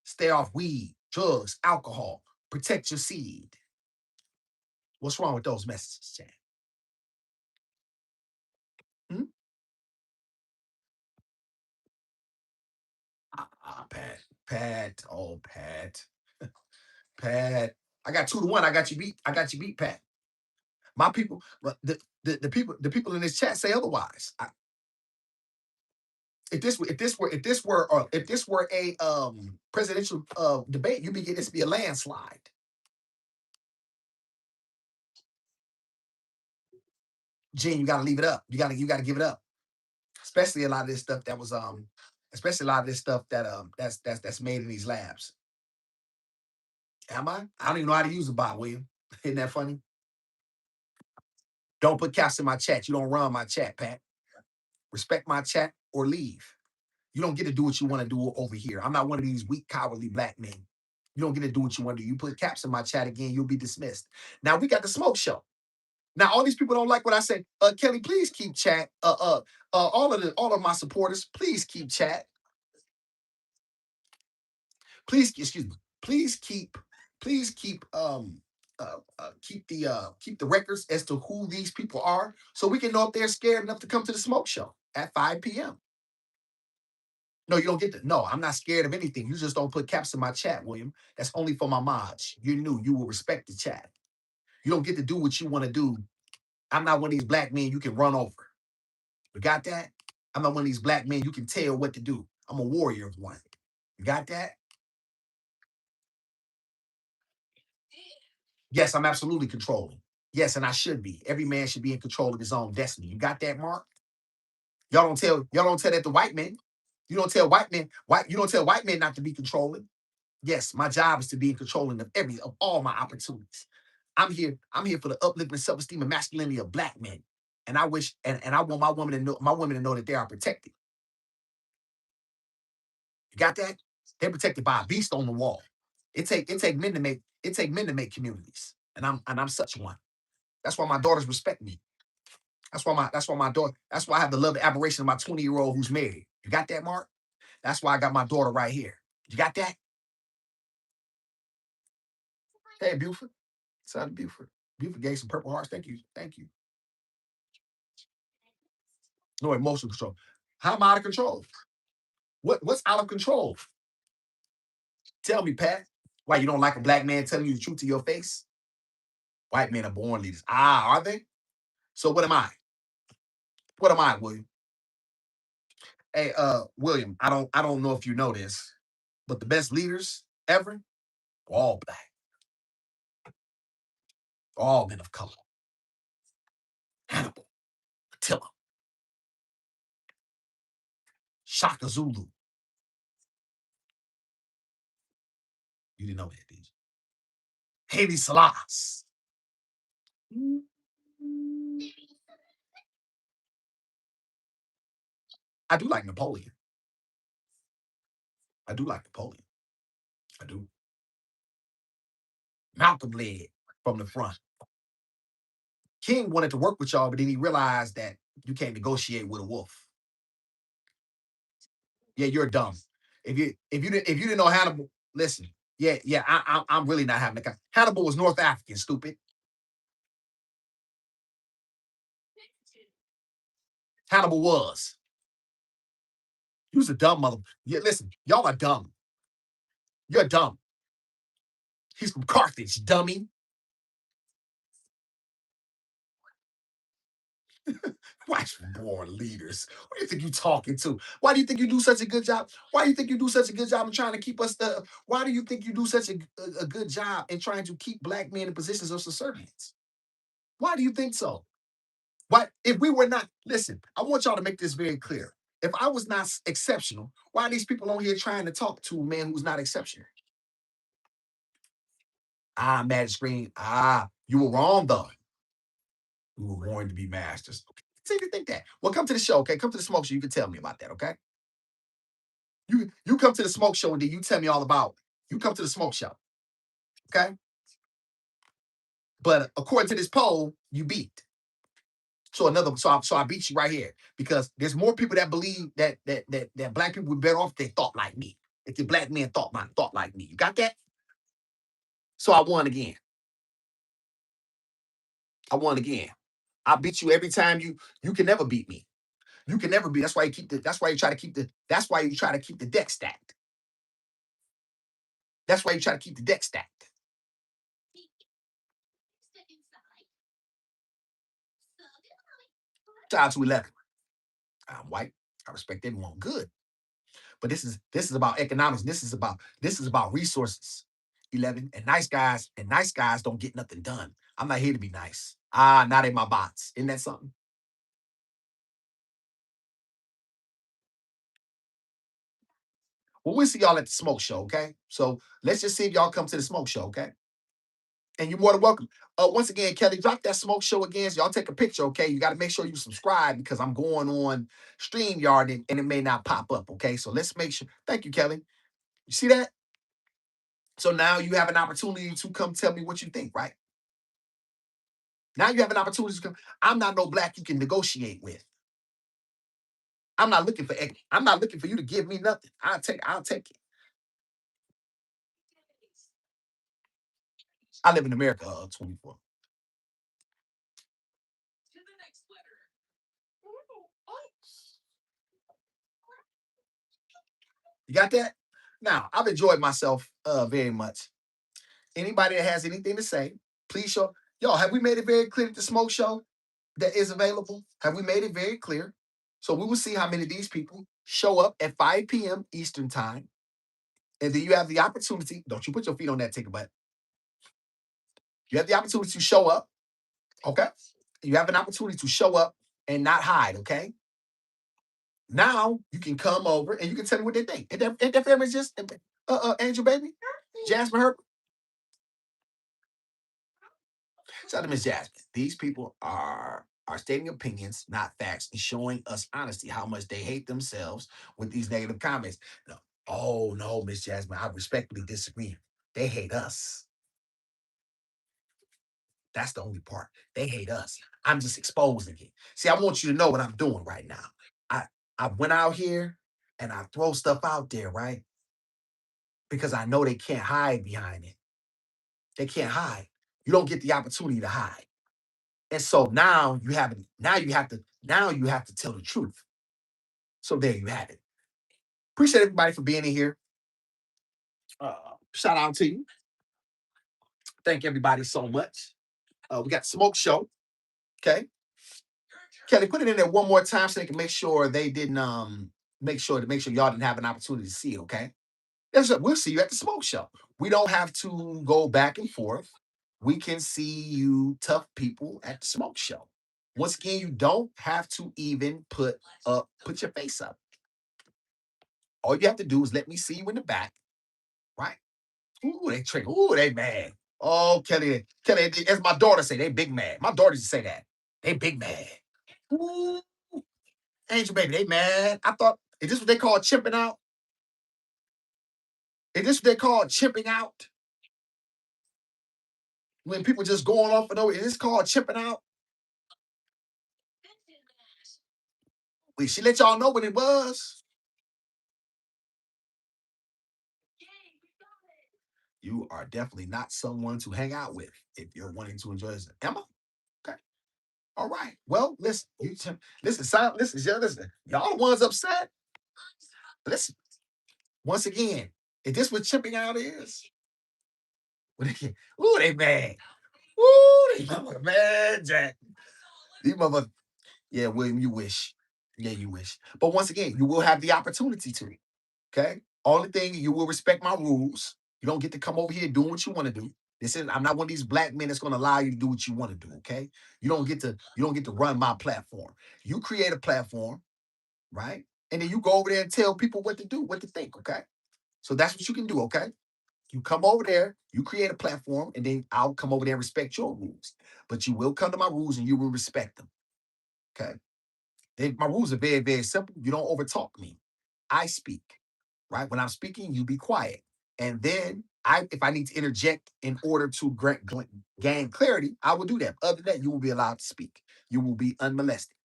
stay off weed, drugs, alcohol, protect your seed. What's wrong with those messages, Chad? Hmm? Pat. Pat. I got 2-1. I got you beat. I got you beat, Pat. My people, the people in this chat say otherwise. If this were a presidential debate, you'd be getting this to be a landslide. Gene, you gotta leave it up. You gotta give it up. Especially a lot of this stuff that was especially a lot of this stuff that that's made in these labs. Am I? I don't even know how to use a bot, William. Isn't that funny? Don't put caps in my chat. You don't run my chat, Pat. Respect my chat or leave. You don't get to do what you want to do over here. I'm not one of these weak, cowardly black men. You don't get to do what you want to do. You put caps in my chat again, you'll be dismissed. Now we got the smoke show. Now all these people don't like what I say. Kelly, please keep chat. All of my supporters, please keep chat. Please, excuse me. Please keep, please keep the records as to who these people are, so we can know if they're scared enough to come to the smoke show at 5 p.m. No, you don't get to. No, I'm not scared of anything. You just don't put caps in my chat, William. That's only for my mods. You're new. You will respect the chat. You don't get to do what you want to do. I'm not one of these black men you can run over. You got that? I'm not one of these black men you can tell what to do. I'm a warrior of one. You got that? Yes, I'm absolutely controlling. Yes, and I should be. Every man should be in control of his own destiny. You got that, Mark? Y'all don't tell that to white men. You don't tell white men not to be controlling. Yes, my job is to be in control of all my opportunities. I'm here for the upliftment, self-esteem, and masculinity of black men. And I wish and I want my women to know that they are protected. You got that? They're protected by a beast on the wall. It take men to make communities. And I'm such one. That's why my daughters respect me. That's why I have the love and admiration of my 20-year-old who's married. You got that, Mark? That's why I got my daughter right here. You got that? Hey, Buford. Shout out to Buford. Buford gave some purple hearts. Thank you. Thank you. No emotional control. How am I out of control? What's out of control? Tell me, Pat. Why you don't like a black man telling you the truth to your face? White men are born leaders. Ah, are they? So what am I? What am I, William? Hey, William, I don't know if you know this, but the best leaders ever were all black, all men of color. Hannibal, Attila, Shaka Zulu. You didn't know that, did you? Haile Selassie. I do like Napoleon. I do like Napoleon. I do. Malcolm led from the front. King wanted to work with y'all, but then he realized that you can't negotiate with a wolf. Yeah, you're dumb. If you didn't know Hannibal, listen. Yeah. I'm really not having a. Hannibal was North African, stupid. Hannibal was. He was a dumb mother. Yeah, listen, y'all are dumb. You're dumb. He's from Carthage, dummy. White born leaders. What do you think you're talking to? Why do you think you do such a good job? Why do you think you do such a good job in trying to keep us the? Why do you think you do such a good job in trying to keep black men in positions of subservience? Why do you think so? What if we were not? Listen, I want y'all to make this very clear. If I was not exceptional, why are these people on here trying to talk to a man who's not exceptional? Ah, Magic Screen. Ah, you were wrong though. We were born to be masters. Okay. See if you think that. Well, come to the show, okay? Come to the smoke show. You can tell me about that, okay? You come to the smoke show and then you tell me all about it. You come to the smoke show, okay? But according to this poll, you beat. So I beat you right here because there's more people that believe that black people would be better off if they thought like me. If the black men thought like me. You got that? So I won again. I won again. I beat you every time you can never beat me. You can never beat. That's why you try to keep the deck stacked. That's why you try to keep the deck stacked. Shout out to 11. I'm white. I respect everyone. Good. But this is about economics. This is about resources. 11 and nice guys don't get nothing done. I'm not here to be nice. Not in my box. Isn't that something? Well, we'll see y'all at the smoke show, okay? So let's just see if y'all come to the smoke show, okay? And you're more than welcome. Once again, Kelly, drop that smoke show again. So y'all take a picture, okay? You got to make sure you subscribe because I'm going on StreamYard and it may not pop up, okay? So let's make sure. Thank you, Kelly. You see that? So now you have an opportunity to come tell me what you think, right? Now you have an opportunity to come. I'm not no black you can negotiate with. I'm not looking for you to give me nothing. I'll take it. I live in America, 24. You got that? Now, I've enjoyed myself very much. Anybody that has anything to say, please show. Yo, have we made it very clear that the smoke show that is available? Have we made it very clear? So we will see how many of these people show up at 5 p.m. Eastern time. And then you have the opportunity. Don't you put your feet on that ticket, but you have the opportunity to show up. Okay. You have an opportunity to show up and not hide. Okay. Now you can come over and you can tell me what they think. And that family is just Angel Baby, Jasmine Herbert. Shout out to Miss Jasmine. These people are stating opinions, not facts, and showing us honesty how much they hate themselves with these negative comments. No. Oh no, Miss Jasmine, I respectfully disagree. They hate us. That's the only part. They hate us. I'm just exposing it. See, I want you to know what I'm doing right now. I I went out here and I throw stuff out there, right? Because I know they can't hide behind it. They can't hide. You don't get the opportunity to hide. And so now you have to tell the truth. So there you have it. Appreciate everybody for being in here. Shout out to you. Thank everybody so much. We got Smoke Show. Okay. Kelly, put it in there one more time so they can make sure they didn't make sure y'all didn't have an opportunity to see it, okay? We'll see you at the Smoke Show. We don't have to go back and forth. We can see you tough people at the Smoke Show. Once again, you don't have to even put your face up. All you have to do is let me see you in the back, right? Ooh, they trigger. Ooh, they mad. Oh, Kelly, as my daughter say, they big mad. My daughter used to say that. They big mad. Ooh, Angel baby, they mad. I thought, is this what they call chimping out? Is this what they call chimping out? When people just going off and over, is this called chimping out? Wait, she let y'all know what it was. You are definitely not someone to hang out with if you're wanting to enjoy this. Emma? Okay. All right. Well, listen, listen. Y'all the ones upset. Listen, once again, if this what chipping out is, ooh, they mad. Ooh, they mad, Jack. These mother, yeah, William, you wish. Yeah, you wish. But once again, you will have the opportunity to. Okay. Only thing you will respect my rules. You don't get to come over here doing what you want to do. I'm not one of these black men that's going to allow you to do what you want to do. Okay. You don't get to run my platform. You create a platform, right? And then you go over there and tell people what to do, what to think. Okay. So that's what you can do. Okay. You come over there, you create a platform, and then I'll come over there and respect your rules. But you will come to my rules and you will respect them. Okay. My rules are very, very simple. You don't overtalk me. I speak, right? When I'm speaking, you be quiet. And then If I need to interject in order to gain clarity, I will do that. Other than that, you will be allowed to speak. You will be unmolested,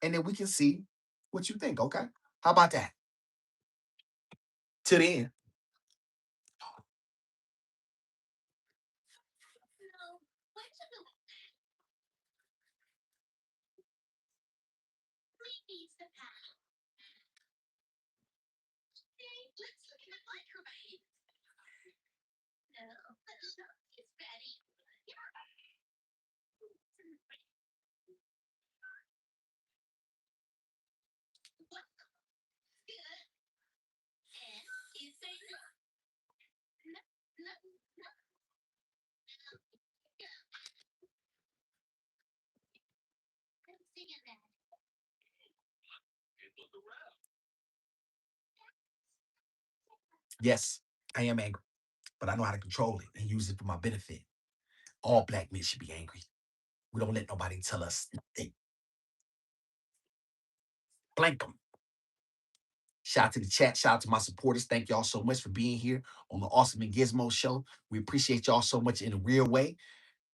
and then we can see what you think. Okay, how about that? To the end. Yes, I am angry, but I know how to control it and use it for my benefit. All black men should be angry. We don't let nobody tell us nothing. Blank them. Shout out to the chat. Shout out to my supporters. Thank y'all so much for being here on the Awesome and Gizmo show. We appreciate y'all so much in a real way.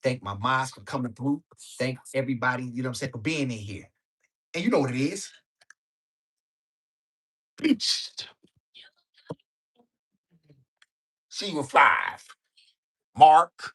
Thank my moms for coming through. Thank everybody, you know what I'm saying, for being in here. And you know what it is. Peace. See you in 5. Mark.